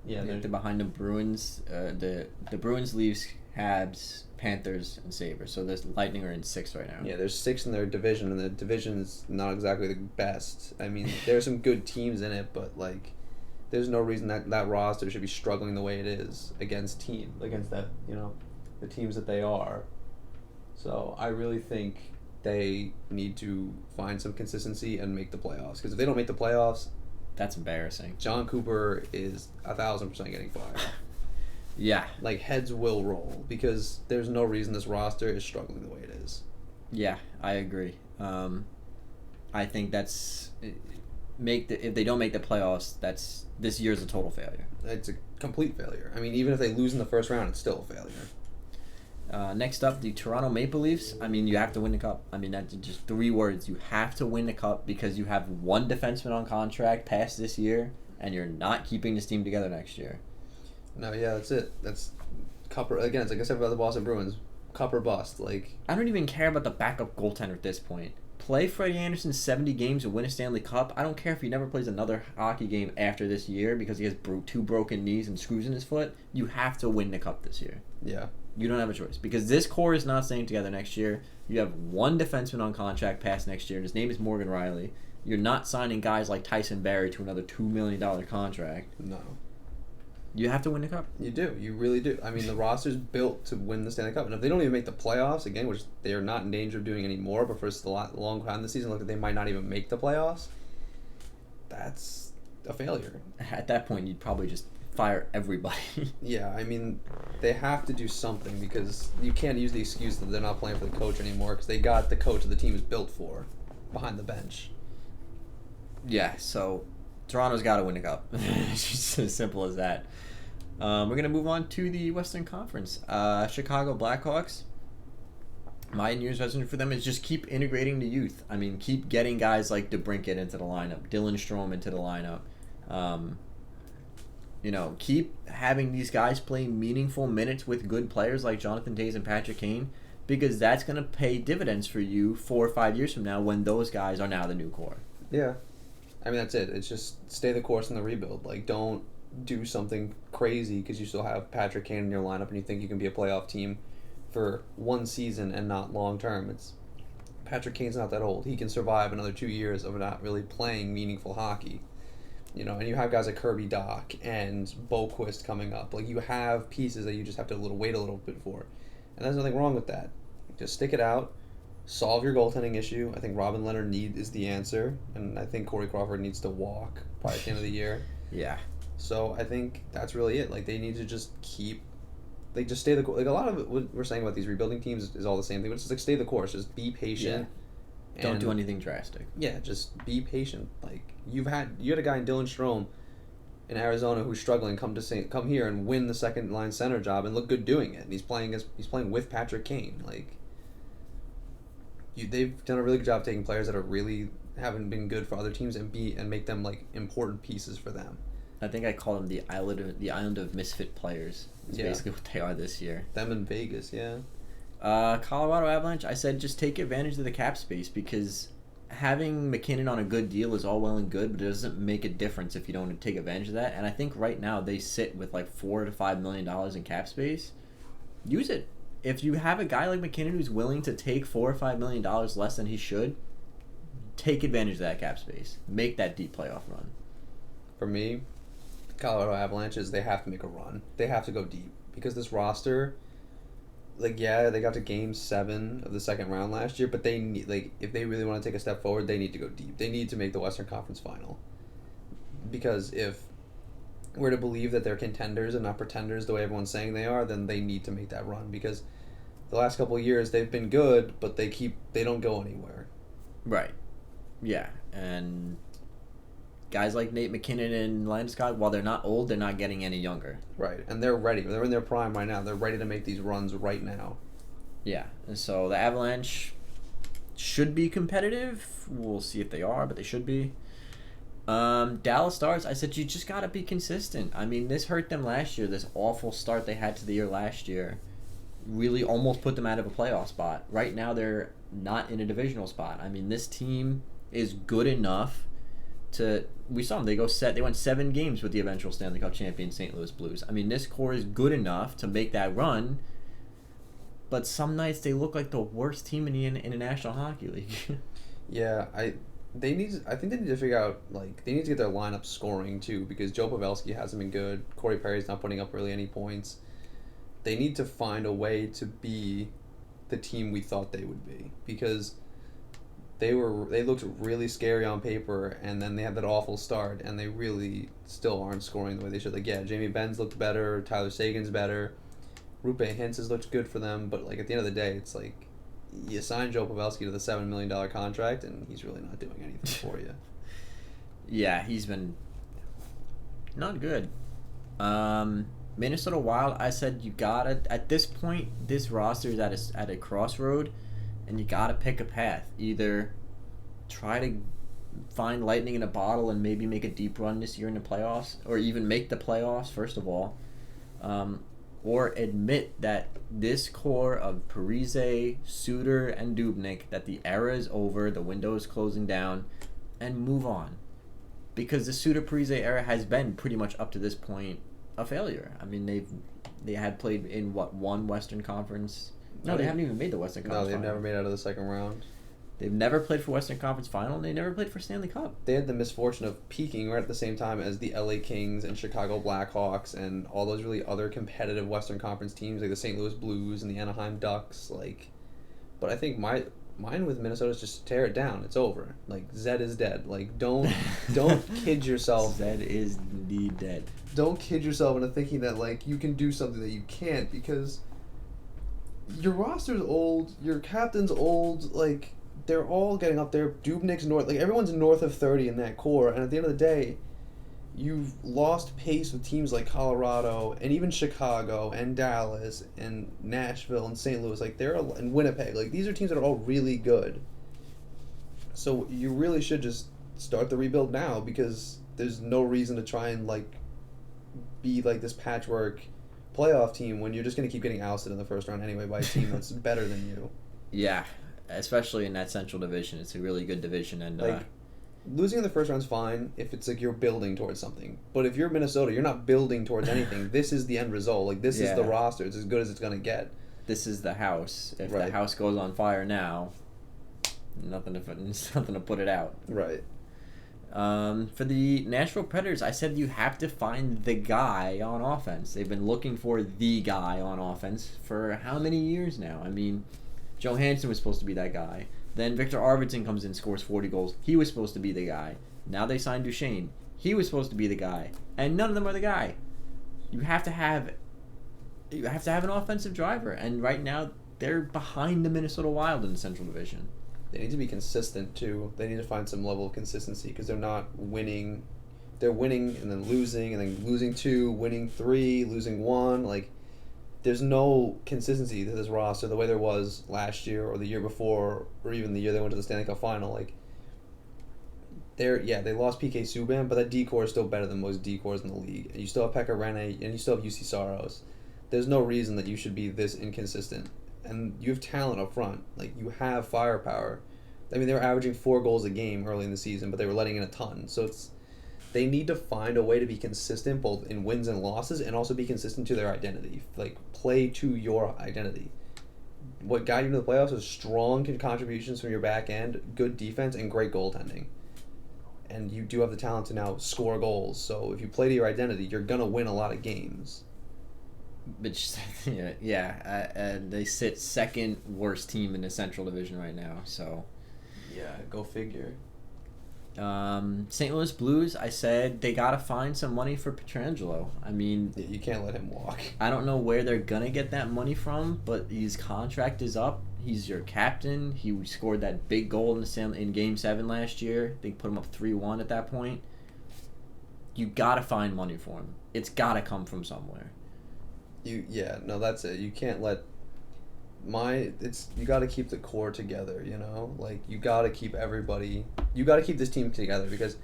[SPEAKER 3] Yeah,
[SPEAKER 2] they're behind the Bruins. The Bruins, Leafs, Habs, Panthers, and Sabres. So the Lightning are in 6th right now.
[SPEAKER 3] Yeah, they're 6th in their division, and the division's not exactly the best. I mean, there's some good teams in it, but, like, there's no reason that roster should be struggling the way it is against that, the teams that they are. So I really think they need to find some consistency and make the playoffs. Because if they don't make the playoffs,
[SPEAKER 2] that's embarrassing.
[SPEAKER 3] John Cooper is 1,000% getting fired.
[SPEAKER 2] Yeah.
[SPEAKER 3] Like, heads will roll because there's no reason this roster is struggling the way it is.
[SPEAKER 2] Yeah, I agree. I think if they don't make the playoffs, this year's a total failure.
[SPEAKER 3] It's a complete failure. I mean, even if they lose in the first round, it's still a failure.
[SPEAKER 2] Next up, the Toronto Maple Leafs. I mean, you have to win the cup. I mean, that's just 3 words. You have to win the cup because you have one defenseman on contract past this year, and you're not keeping this team together next year.
[SPEAKER 3] No, yeah, that's it. That's cup. Again, it's like I said about the Boston Bruins, cup or bust. Like,
[SPEAKER 2] I don't even care about the backup goaltender at this point. Play Freddie Anderson 70 games and win a Stanley Cup. I don't care if he never plays another hockey game after this year because he has 2 broken knees and screws in his foot. You have to win the cup this year.
[SPEAKER 3] Yeah.
[SPEAKER 2] You don't have a choice because this core is not staying together next year. You have one defenseman on contract past next year, and his name is Morgan Riley. You're not signing guys like Tyson Barrie to another $2 million contract.
[SPEAKER 3] No.
[SPEAKER 2] You have to win the cup.
[SPEAKER 3] You do. You really do. I mean, the roster's built to win the Stanley Cup. And if they don't even make the playoffs, again, which they are not in danger of doing anymore, but for a long time this season, look, they might not even make the playoffs, that's a failure.
[SPEAKER 2] At that point, you'd probably just fire everybody.
[SPEAKER 3] Yeah, I mean, they have to do something because you can't use the excuse that they're not playing for the coach anymore because they got the coach that the team is built for behind the bench.
[SPEAKER 2] Yeah, so Toronto's got to win the cup. It's just as simple as that. We're going to move on to the Western Conference. Chicago Blackhawks. My New Year's resolution for them is just keep integrating the youth. I mean, keep getting guys like DeBrincat into the lineup, Dylan Strome into the lineup. Keep having these guys play meaningful minutes with good players like Jonathan Toews and Patrick Kane because that's going to pay dividends for you 4 or 5 years from now when those guys are now the new core.
[SPEAKER 3] Yeah. I mean, that's it. It's just stay the course in the rebuild. Like, don't do something crazy because you still have Patrick Kane in your lineup and you think you can be a playoff team for one season and not long term. It's Patrick Kane's not that old. He can survive another 2 years of not really playing meaningful hockey. And you have guys like Kirby Dach and Boquist coming up. Like, you have pieces that you just have to wait a little bit for. And there's nothing wrong with that. Just stick it out. Solve your goaltending issue. I think Robin Leonard is the answer. And I think Corey Crawford needs to walk probably at the end of the year.
[SPEAKER 2] Yeah.
[SPEAKER 3] So I think that's really it. Like, they need to just stay the course. Like, a lot of it, what we're saying about these rebuilding teams is all the same thing. But it's just like, stay the course. Just be patient.
[SPEAKER 2] Yeah. Don't do anything drastic.
[SPEAKER 3] Yeah, just be patient. Like, you had a guy in Dylan Strome in Arizona who's struggling come here and win the second line center job and look good doing it. And he's playing with Patrick Kane. Like, they've done a really good job taking players that are really haven't been good for other teams and make them like important pieces for them.
[SPEAKER 2] I think I call them the island of misfit players. Is basically what they are this year.
[SPEAKER 3] Them in Vegas, yeah.
[SPEAKER 2] Colorado Avalanche, I said just take advantage of the cap space, because having McKinnon on a good deal is all well and good, but it doesn't make a difference if you don't take advantage of that. And I think right now they sit with like $4 to $5 million in cap space. Use it. If you have a guy like McKinnon who's willing to take $4 or $5 million less than he should, take advantage of that cap space. Make that deep playoff run.
[SPEAKER 3] For me, Colorado Avalanches, they have to make a run. They have to go deep, because this roster, like, yeah, they got to Game 7 of the second round last year, but they need, like, if they really want to take a step forward, they need to go deep. They need to make the Western Conference Final, because if we're to believe that they're contenders and not pretenders the way everyone's saying they are, then they need to make that run, because the last couple of years they've been good, but they don't go anywhere.
[SPEAKER 2] Right. Yeah, and guys like Nate McKinnon and Landeskog, while they're not old, they're not getting any younger.
[SPEAKER 3] Right, and they're ready. They're in their prime right now. They're ready to make these runs right now.
[SPEAKER 2] Yeah, and so the Avalanche should be competitive. We'll see if they are, but they should be. Dallas Stars, I said you just got to be consistent. I mean, this hurt them last year. This awful start they had to the year last year really almost put them out of a playoff spot. Right now, they're not in a divisional spot. I mean, this team is good enough to, we saw them, they went 7 games with the eventual Stanley Cup champion St. Louis Blues. I mean, this core is good enough to make that run, but some nights they look like the worst team in the National Hockey League.
[SPEAKER 3] Yeah, I think they need to figure out, like, they need to get their lineup scoring too, because Joe Pavelski hasn't been good. Corey Perry's not putting up really any points. They need to find a way to be the team we thought they would be, because they looked really scary on paper, and then they had that awful start, and they really still aren't scoring the way they should. Like, yeah, Jamie Benz looked better, Tyler Sagan's better, Rupe Hintz has looked good for them, but, like, at the end of the day, it's like you sign Joe Pavelski to the $7 million contract, and he's really not doing anything for you.
[SPEAKER 2] Yeah, he's been not good. Minnesota Wild, I said you gotta, at this point, this roster is at a crossroad, and you gotta pick a path. Either try to find lightning in a bottle and maybe make a deep run this year in the playoffs, or even make the playoffs, first of all, or admit that this core of Parise, Suter, and Dubnyk, that the era is over, the window is closing down, and move on. Because the Suter-Parise era has been pretty much up to this point a failure. I mean, they had played in, one Western Conference? No, they haven't even made the Western Conference
[SPEAKER 3] No, they've
[SPEAKER 2] Final.
[SPEAKER 3] never made it out of the second round.
[SPEAKER 2] They've never played for Western Conference Final, and they never played for Stanley Cup.
[SPEAKER 3] They had the misfortune of peaking right at the same time as the LA Kings and Chicago Blackhawks and all those really other competitive Western Conference teams, like the St. Louis Blues and the Anaheim Ducks. Like, but I think mine with Minnesota is just tear it down. It's over. Like, Zed is dead. Like, don't kid yourself.
[SPEAKER 2] Zed is indeed dead.
[SPEAKER 3] Don't kid yourself into thinking that, like, you can do something that you can't, because your roster's old, your captain's old, like, they're all getting up there. Dubnyk's north, like, everyone's north of 30 in that core, and at the end of the day, you've lost pace with teams like Colorado and even Chicago and Dallas and Nashville and St. Louis, like, and Winnipeg. Like, these are teams that are all really good. So you really should just start the rebuild now, because there's no reason to try and, like, be like this patchwork playoff team when you're just going to keep getting ousted in the first round anyway by a team that's better than you.
[SPEAKER 2] Yeah, especially in that Central Division. It's a really good division, and
[SPEAKER 3] like, losing in the first round's fine if it's like you're building towards something. But if you're Minnesota, you're not building towards anything. This is the end result. Like, this is the roster. It's as good as it's going to get.
[SPEAKER 2] This is the house. If
[SPEAKER 3] Right.
[SPEAKER 2] the house goes on fire now, nothing to put it out.
[SPEAKER 3] Right.
[SPEAKER 2] For the Nashville Predators, I said you have to find the guy on offense. They've been looking for the guy on offense for how many years now? I mean, Johansson was supposed to be that guy. Then Victor Arvidsson comes in, scores 40 goals. He was supposed to be the guy. Now they signed Duchesne. He was supposed to be the guy. And none of them are the guy. You have to have an offensive driver. And right now, they're behind the Minnesota Wild in the Central Division.
[SPEAKER 3] They need to be consistent, too. They need to find some level of consistency, because they're not winning they're winning and then losing 2, winning 3, losing 1. Like, there's no consistency to this roster the way there was last year or the year before or even the year they went to the Stanley Cup final. Like, they lost PK Subban, but that D-core is still better than most D-cores in the league. And you still have Pekka Rinne, and you still have UC Saros. There's no reason that you should be this inconsistent. And you have talent up front. Like, you have firepower. I mean, they were averaging 4 goals a game early in the season, but they were letting in a ton. So they need to find a way to be consistent both in wins and losses and also be consistent to their identity. Like, play to your identity. What got you into the playoffs was strong contributions from your back end, good defense, and great goaltending. And you do have the talent to now score goals. So if you play to your identity, you're going to win a lot of games.
[SPEAKER 2] But and they sit second worst team in the Central Division right now. So,
[SPEAKER 3] yeah, go figure.
[SPEAKER 2] St. Louis Blues, I said they got to find some money for Pietrangelo. I mean,
[SPEAKER 3] yeah, you can't let him walk.
[SPEAKER 2] I don't know where they're going to get that money from, but his contract is up. He's your captain. He scored that big goal in Game 7 last year. They put him up 3-1 at that point. You got to find money for him. It's got to come from somewhere.
[SPEAKER 3] That's it. You can't let you got to keep the core together, you know? Like, you got to keep this team together because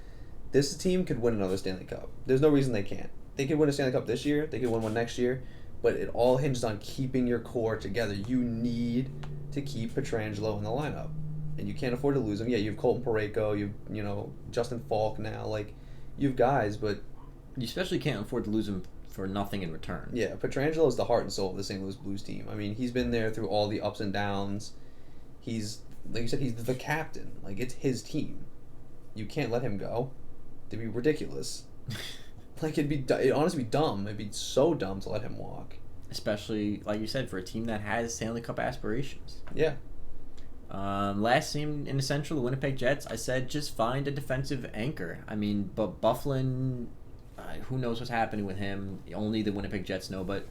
[SPEAKER 3] this team could win another Stanley Cup. There's no reason they can't. They could win a Stanley Cup this year. They could win one next year. But it all hinges on keeping your core together. You need to keep Pietrangelo in the lineup. And you can't afford to lose him. Yeah, you have Colton Parayko, you have Justin Falk now. Like, you have guys, but
[SPEAKER 2] you especially can't afford to lose him for nothing in return.
[SPEAKER 3] Yeah, Pietrangelo is the heart and soul of the St. Louis Blues team. I mean, he's been there through all the ups and downs. He's, like you said, he's the captain. Like, it's his team. You can't let him go. It'd be ridiculous. Like, it'd honestly be dumb. It'd be so dumb to let him walk.
[SPEAKER 2] Especially, like you said, for a team that has Stanley Cup aspirations.
[SPEAKER 3] Yeah.
[SPEAKER 2] Last team in the Central, the Winnipeg Jets, I said just find a defensive anchor. I mean, but Byfuglien, who knows what's happening with him? Only the Winnipeg Jets know. But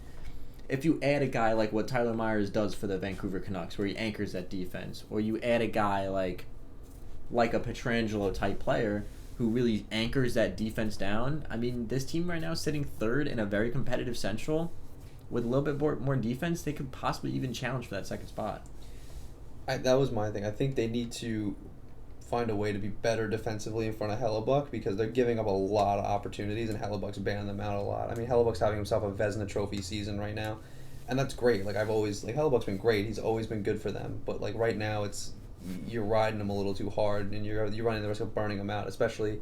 [SPEAKER 2] if you add a guy like what Tyler Myers does for the Vancouver Canucks, where he anchors that defense, or you add a guy like a Pietrangelo type player who really anchors that defense down, I mean, this team right now is sitting third in a very competitive Central. With a little bit more defense, they could possibly even challenge for that second spot.
[SPEAKER 3] That was my thing. I think they need to find a way to be better defensively in front of Hellebuck because they're giving up a lot of opportunities and Hellebuck's bailing them out a lot. I mean, Hellebuck's having himself a Vezina Trophy season right now, and that's great. Like, Hellebuck's been great. He's always been good for them. But, like, right now, you're riding him a little too hard, and you're running the risk of burning him out, especially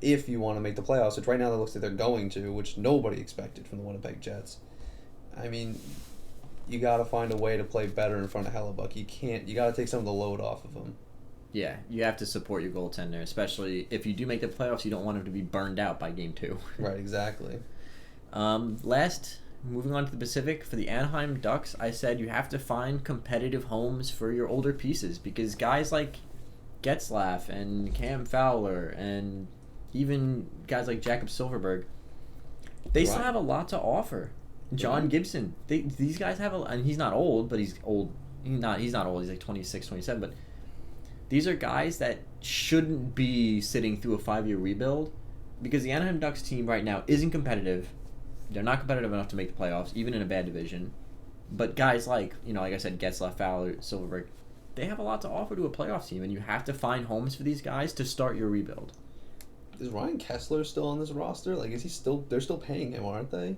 [SPEAKER 3] if you want to make the playoffs, which right now it looks like they're going to, which nobody expected from the Winnipeg Jets. I mean, you got to find a way to play better in front of Hellebuck. You got to take some of the load off of him.
[SPEAKER 2] Yeah, you have to support your goaltender, especially if you do make the playoffs. You don't want him to be burned out by Game 2.
[SPEAKER 3] Right, exactly.
[SPEAKER 2] Moving on to the Pacific, for the Anaheim Ducks, I said you have to find competitive homes for your older pieces because guys like Getzlaf and Cam Fowler and even guys like Jakob Silfverberg, they still have a lot to offer. John Gibson, these guys have and he's not old, but he's old. He's not old. He's like 26, 27, but these are guys that shouldn't be sitting through a 5-year rebuild because the Anaheim Ducks team right now isn't competitive. They're not competitive enough to make the playoffs, even in a bad division. But guys like I said, Getzlaf, Fowler, Silfverberg, they have a lot to offer to a playoff team, and you have to find homes for these guys to start your rebuild.
[SPEAKER 3] Is Ryan Kessler still on this roster? Like, is he still? They're still paying him, aren't they?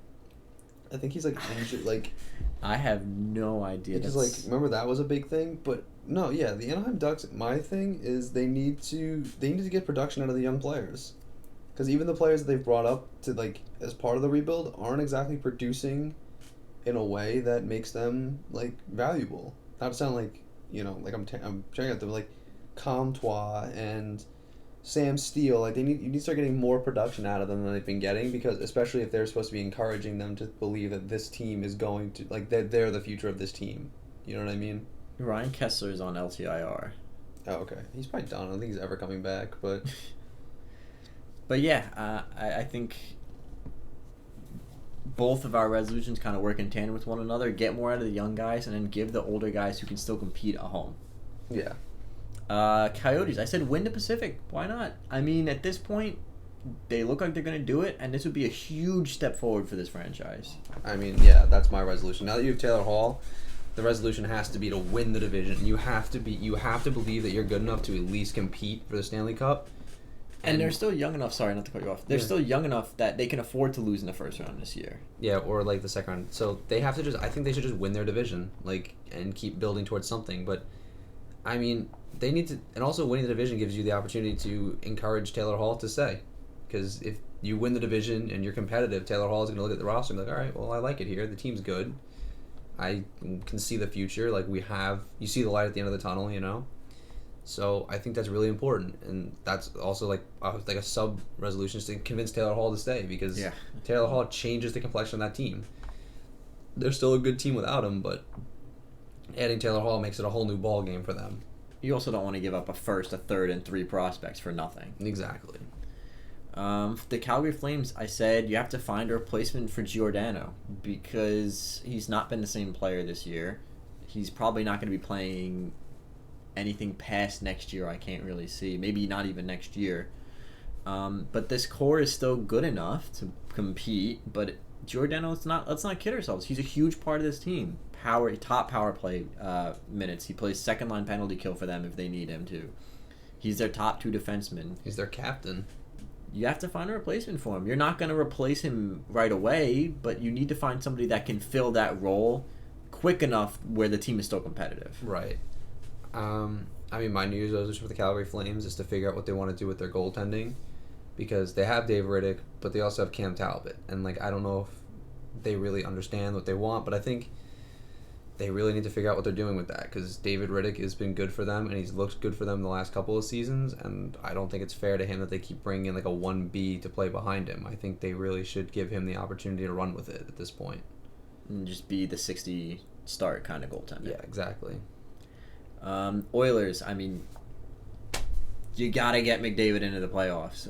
[SPEAKER 3] I think he's like injured. Like,
[SPEAKER 2] I have no idea.
[SPEAKER 3] Because remember that was a big thing, but no, yeah, the Anaheim Ducks. My thing is they need to get production out of the young players, because even the players that they've brought up to as part of the rebuild aren't exactly producing in a way that makes them valuable. Not to sound like I'm trying at them like Comtois and Sam Steele, you need to start getting more production out of them than they've been getting, because especially if they're supposed to be encouraging them to believe that this team is going to they're the future of this team. You know what I mean?
[SPEAKER 2] Ryan Kessler is on LTIR.
[SPEAKER 3] Oh, okay. He's probably done. I don't think he's ever coming back, but
[SPEAKER 2] but yeah, I think both of our resolutions kind of work in tandem with one another. Get more out of the young guys, and then give the older guys who can still compete a home.
[SPEAKER 3] Yeah.
[SPEAKER 2] Coyotes, I said win the Pacific. Why not? I mean, at this point, they look like they're going to do it, and this would be a huge step forward for this franchise.
[SPEAKER 3] I mean, yeah, that's my resolution. Now that you have Taylor Hall, the resolution has to be to win the division. You have to believe that you're good enough to at least compete for the Stanley Cup.
[SPEAKER 2] And they're still young enough. Sorry, not to cut you off. They're
[SPEAKER 3] Yeah.
[SPEAKER 2] still young enough that they can afford to lose in the first round this year.
[SPEAKER 3] Yeah, or like the second round. So they have to just. I think they should just win their division, and keep building towards something. But I mean, they need to. And also, winning the division gives you the opportunity to encourage Taylor Hall to stay, because if you win the division and you're competitive, Taylor Hall is going to look at the roster and be like, all right, well, I like it here. The team's good. I can see the future. Like you see the light at the end of the tunnel, you know. So I think that's really important, and that's also like a sub resolution is to convince Taylor Hall to stay, because Taylor Hall changes the complexion of that team. They're still a good team without him, but adding Taylor Hall makes it a whole new ball game for them.
[SPEAKER 2] You also don't want to give up a first, a third, and 3 prospects for nothing.
[SPEAKER 3] Exactly.
[SPEAKER 2] The Calgary Flames, I said you have to find a replacement for Giordano, because he's not been the same player this year. He's probably not going to be playing anything past next year. I can't really see. Maybe not even next year. But this core is still good enough to compete. But Giordano, let's not kid ourselves. He's a huge part of this team. Top power play minutes. He plays second line penalty kill for them if they need him to. He's their top 2 defensemen.
[SPEAKER 3] He's their captain.
[SPEAKER 2] You have to find a replacement for him. You're not going to replace him right away, but you need to find somebody that can fill that role quick enough where the team is still competitive.
[SPEAKER 3] Right. I mean, my New Year's resolution for the Calgary Flames is to figure out what they want to do with their goaltending, because they have Dave Riddick, but they also have Cam Talbot, and I don't know if they really understand what they want, but I think they really need to figure out what they're doing with that, because David Riddick has been good for them, and he's looked good for them the last couple of seasons, and I don't think it's fair to him that they keep bringing in a 1B to play behind him. I think they really should give him the opportunity to run with it at this point.
[SPEAKER 2] And just be the 60 start kind of goaltender.
[SPEAKER 3] Yeah, exactly.
[SPEAKER 2] Oilers, I mean, you got to get McDavid into the playoffs.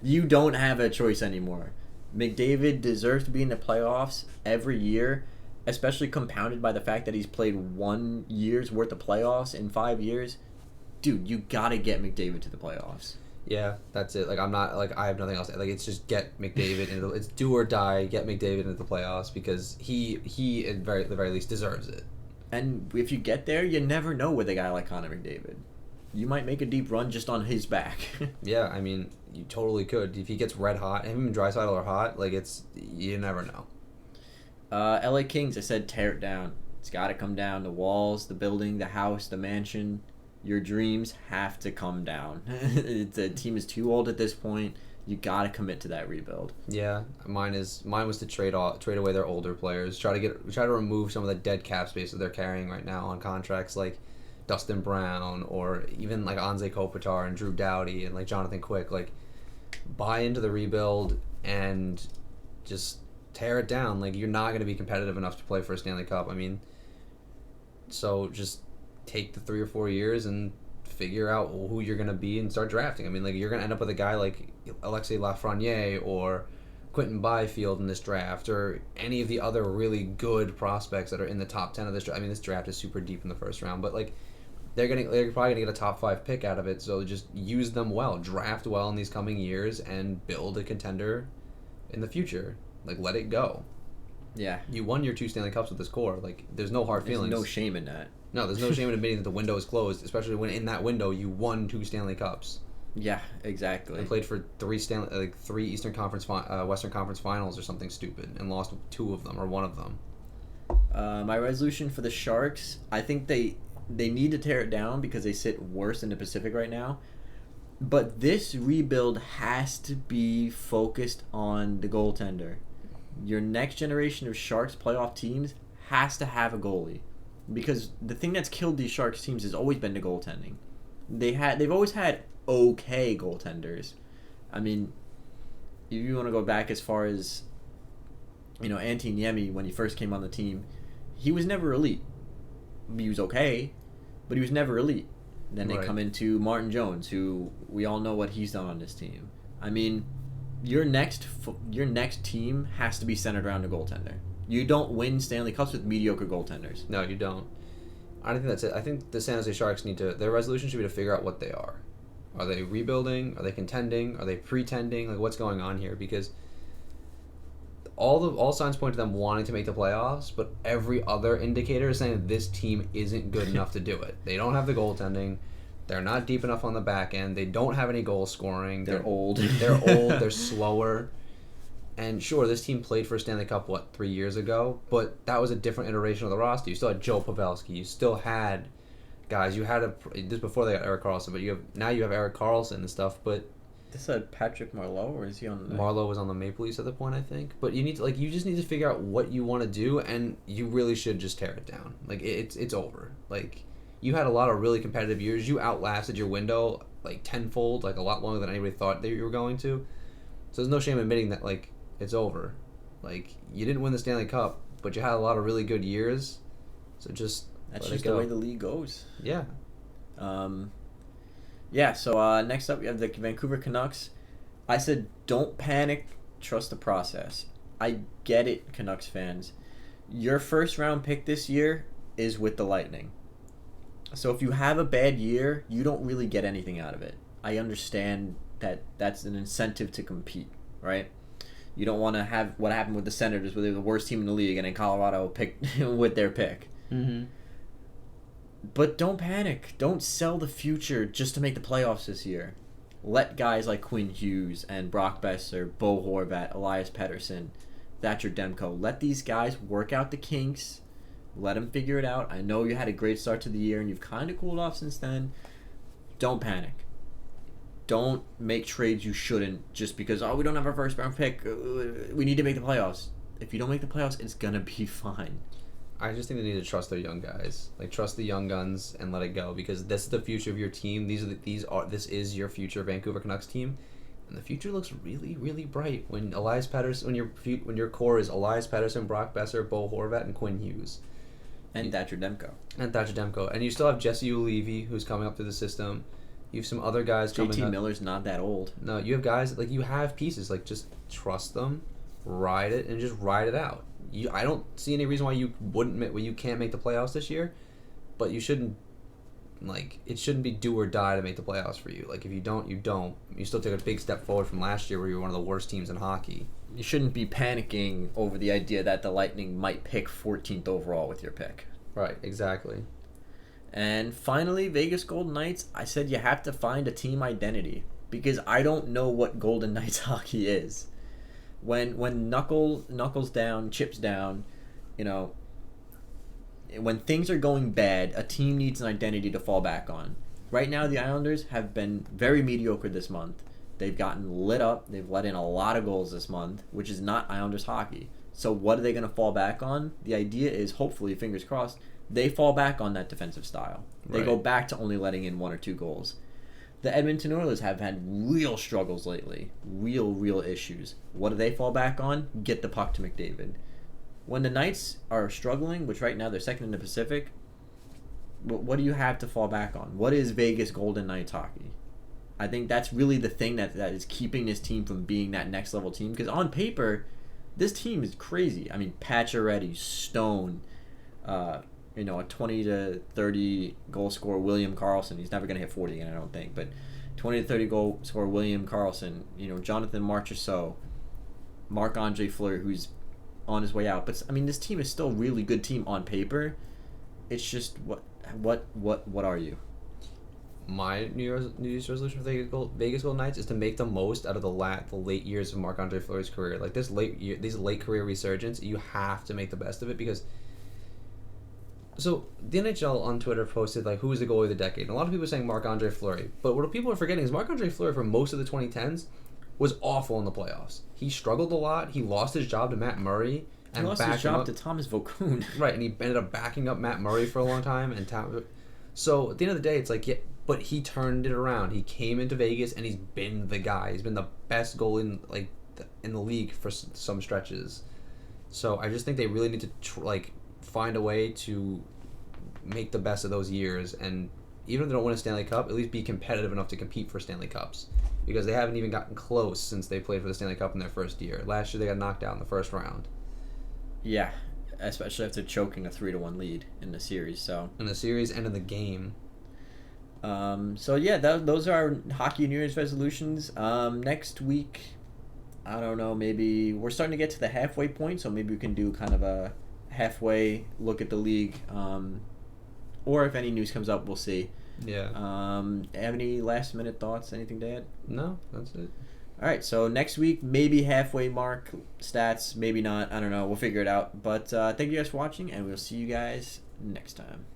[SPEAKER 2] You don't have a choice anymore. McDavid deserves to be in the playoffs every year, especially compounded by the fact that he's played 1 year's worth of playoffs in 5 years. Dude, you got to get McDavid to the playoffs.
[SPEAKER 3] Yeah, that's it. I'm not I have nothing else. It's just get McDavid into it's do or die. Get McDavid into the playoffs, because he at the very least deserves it.
[SPEAKER 2] And if you get there, you never know with a guy like Connor McDavid. You might make a deep run just on his back.
[SPEAKER 3] Yeah, I mean, you totally could. If he gets red hot, him and Draisaitl are hot, you never know.
[SPEAKER 2] LA Kings, I said tear it down. It's got to come down. The walls, the building, the house, the mansion. Your dreams have to come down. The team is too old at this point. You got to commit to that rebuild.
[SPEAKER 3] Yeah, mine was to trade away their older players. Try to remove some of the dead cap space that they're carrying right now on contracts like Dustin Brown, or even Anze Kopitar and Drew Doughty and Jonathan Quick. Buy into the rebuild and just tear it down. You're not going to be competitive enough to play for a Stanley Cup. I mean, so just take the 3 or 4 years and figure out who you're going to be and start drafting. I mean, you're going to end up with a guy like Alexis Lafreniere or Quentin Byfield in this draft, or any of the other really good prospects that are in the top 10 of this draft. I mean, this draft is super deep in the first round, but they're probably going to get a top 5 pick out of it, so just use them well. Draft well in these coming years and build a contender in the future. Let it go.
[SPEAKER 2] Yeah.
[SPEAKER 3] You won your 2 Stanley Cups with this core. There's no hard feelings.
[SPEAKER 2] There's no shame in that.
[SPEAKER 3] No, there's no shame in admitting that the window is closed, especially when in that window you won 2 Stanley Cups.
[SPEAKER 2] Yeah, exactly.
[SPEAKER 3] And played for 3 Eastern Conference, Western Conference Finals or something stupid, and lost 2 of them or 1 of them.
[SPEAKER 2] My resolution for the Sharks, I think they need to tear it down because they sit worse in the Pacific right now. But this rebuild has to be focused on the goaltender. Your next generation of Sharks playoff teams has to have a goalie, because the thing that's killed these Sharks teams has always been the goaltending. They've always had okay goaltenders. I mean, if you want to go back as far as, Antti Niemi, when he first came on the team, he was never elite. He was okay, but he was never elite. Then they come into Martin Jones, who we all know what he's done on this team. I mean, your next team has to be centered around a goaltender. You don't win Stanley Cups with mediocre goaltenders.
[SPEAKER 3] No, you don't. I don't think that's it. I think the San Jose Sharks their resolution should be to figure out what they are. Are they rebuilding? Are they contending? Are they pretending? Like, what's going on here? Because all signs point to them wanting to make the playoffs, but every other indicator is saying that this team isn't good enough to do it. They don't have the goaltending. They're not deep enough on the back end. They don't have any goal scoring.
[SPEAKER 2] They're old.
[SPEAKER 3] They're old. They're slower. And sure, this team played for a Stanley Cup, 3 years ago? But that was a different iteration of the roster. You still had Joe Pavelski. You still had guys. You had this before they got Erik Karlsson, but you have Erik Karlsson and stuff. But
[SPEAKER 2] This had Patrick Marleau, or is he on the...
[SPEAKER 3] Marleau was on the Maple Leafs at the point, I think. But you just need to figure out what you want to do, and you really should just tear it down. Like, it's over. Like, you had a lot of really competitive years. You outlasted your window like tenfold, like a lot longer than anybody thought that you were going to. So there's no shame admitting that, like, it's over. Like, you didn't win the Stanley Cup, but you had a lot of really good years. So just
[SPEAKER 2] That's
[SPEAKER 3] let
[SPEAKER 2] just
[SPEAKER 3] it go.
[SPEAKER 2] the way the league goes.
[SPEAKER 3] Yeah.
[SPEAKER 2] Yeah, so next up we have the Vancouver Canucks. I said don't panic, trust the process. I get it, Canucks fans. Your first round pick this year is with the Lightning. So if you have a bad year, you don't really get anything out of it. I understand that that's an incentive to compete, right? You don't want to have what happened with the Senators, where they're the worst team in the league, and then Colorado picked with their pick.
[SPEAKER 3] Mm-hmm.
[SPEAKER 2] But don't panic. Don't sell the future just to make the playoffs this year. Let guys like Quinn Hughes and Brock Besser, Bo Horvat, Elias Pettersson, Thatcher Demko, let these guys work out the kinks. Let them figure it out. I know you had a great start to the year and you've kind of cooled off since then. Don't panic. Don't make trades you shouldn't just because, we don't have our first round pick. We need to make the playoffs. If you don't make the playoffs, it's going to be fine.
[SPEAKER 3] I just think they need to trust their young guys. Like, trust the young guns and let it go, because this is the future of your team. This is your future Vancouver Canucks team, and the future looks really, really bright when Elias Pettersson, when your core is Elias Pettersson, Brock Besser, Bo Horvat, and Quinn Hughes,
[SPEAKER 2] And Thatcher Demko.
[SPEAKER 3] and you still have Jesse Ulevi, who's coming up through the system. You have some other guys coming
[SPEAKER 2] JT
[SPEAKER 3] up.
[SPEAKER 2] Miller's not that old.
[SPEAKER 3] No, you have guys, like, you have pieces. Like, just trust them, ride it, and just ride it out. I don't see any reason why you can't make the playoffs this year, but you shouldn't, like, it shouldn't be do or die to make the playoffs for you. Like, if you don't, you don't. You still take a big step forward from last year where you were one of the worst teams in hockey.
[SPEAKER 2] You shouldn't be panicking over the idea that the Lightning might pick 14th overall with your pick.
[SPEAKER 3] Right, exactly.
[SPEAKER 2] And finally, Vegas Golden Knights, I said you have to find a team identity because I don't know what Golden Knights hockey is. When knuckles down, chips down, when things are going bad, a team needs an identity to fall back on. Right now, the Islanders have been very mediocre this month. They've gotten lit up. They've let in a lot of goals this month, which is not Islanders hockey. So what are they going to fall back on? The idea is, hopefully, fingers crossed, they fall back on that defensive style. They
[SPEAKER 3] Right.
[SPEAKER 2] go back to only letting in 1 or 2 goals. The Edmonton Oilers have had real struggles lately. Real issues. What do they fall back on? Get the puck to McDavid. When the Knights are struggling, which right now they're second in the Pacific, what do you have to fall back on? What is Vegas Golden Knights hockey? I think that's really the thing that is keeping this team from being that next level team. Because on paper, this team is crazy. I mean, Pacioretty, Stone, a 20 to 30 goal scorer, William Karlsson. He's never going to hit 40 again, I don't think. But 20 to 30 goal scorer, William Karlsson. Jonathan Marchessault, Marc-Andre Fleury, who's on his way out. But I mean, this team is still a really good team on paper. It's just what are you?
[SPEAKER 3] My New Year's resolution for Vegas Golden Knights is to make the most out of the late years of Marc-Andre Fleury's career. Like, these late career resurgence, you have to make the best of it because. So the NHL on Twitter posted, like, who is the goalie of the decade? And a lot of people are saying Marc-Andre Fleury. But what people are forgetting is Marc-Andre Fleury for most of the 2010s was awful in the playoffs. He struggled a lot. He lost his job to Matt Murray.
[SPEAKER 2] He lost his job to Thomas Vokoun.
[SPEAKER 3] Right, and he ended up backing up Matt Murray for a long time. So at the end of the day, it's like, yeah, but he turned it around. He came into Vegas, and he's been the guy. He's been the best goalie in the league for some stretches. So I just think they really need to find a way to make the best of those years, and even if they don't win a Stanley Cup, at least be competitive enough to compete for Stanley Cups, because they haven't even gotten close since they played for the Stanley Cup in their first year. Last year they got knocked out in the first round.
[SPEAKER 2] Yeah, especially after choking a 3-1 lead in the series. So
[SPEAKER 3] In the series and in the game.
[SPEAKER 2] So yeah, those are our hockey New Year's resolutions. Next week, I don't know, maybe we're starting to get to the halfway point, so maybe we can do kind of a halfway look at the league. Or if any news comes up, we'll see.
[SPEAKER 3] Yeah.
[SPEAKER 2] Have any last minute thoughts? Anything to add?
[SPEAKER 3] No, that's it.
[SPEAKER 2] All right, so next week, maybe halfway mark stats, maybe not. I don't know. We'll figure it out. But thank you guys for watching, and we'll see you guys next time.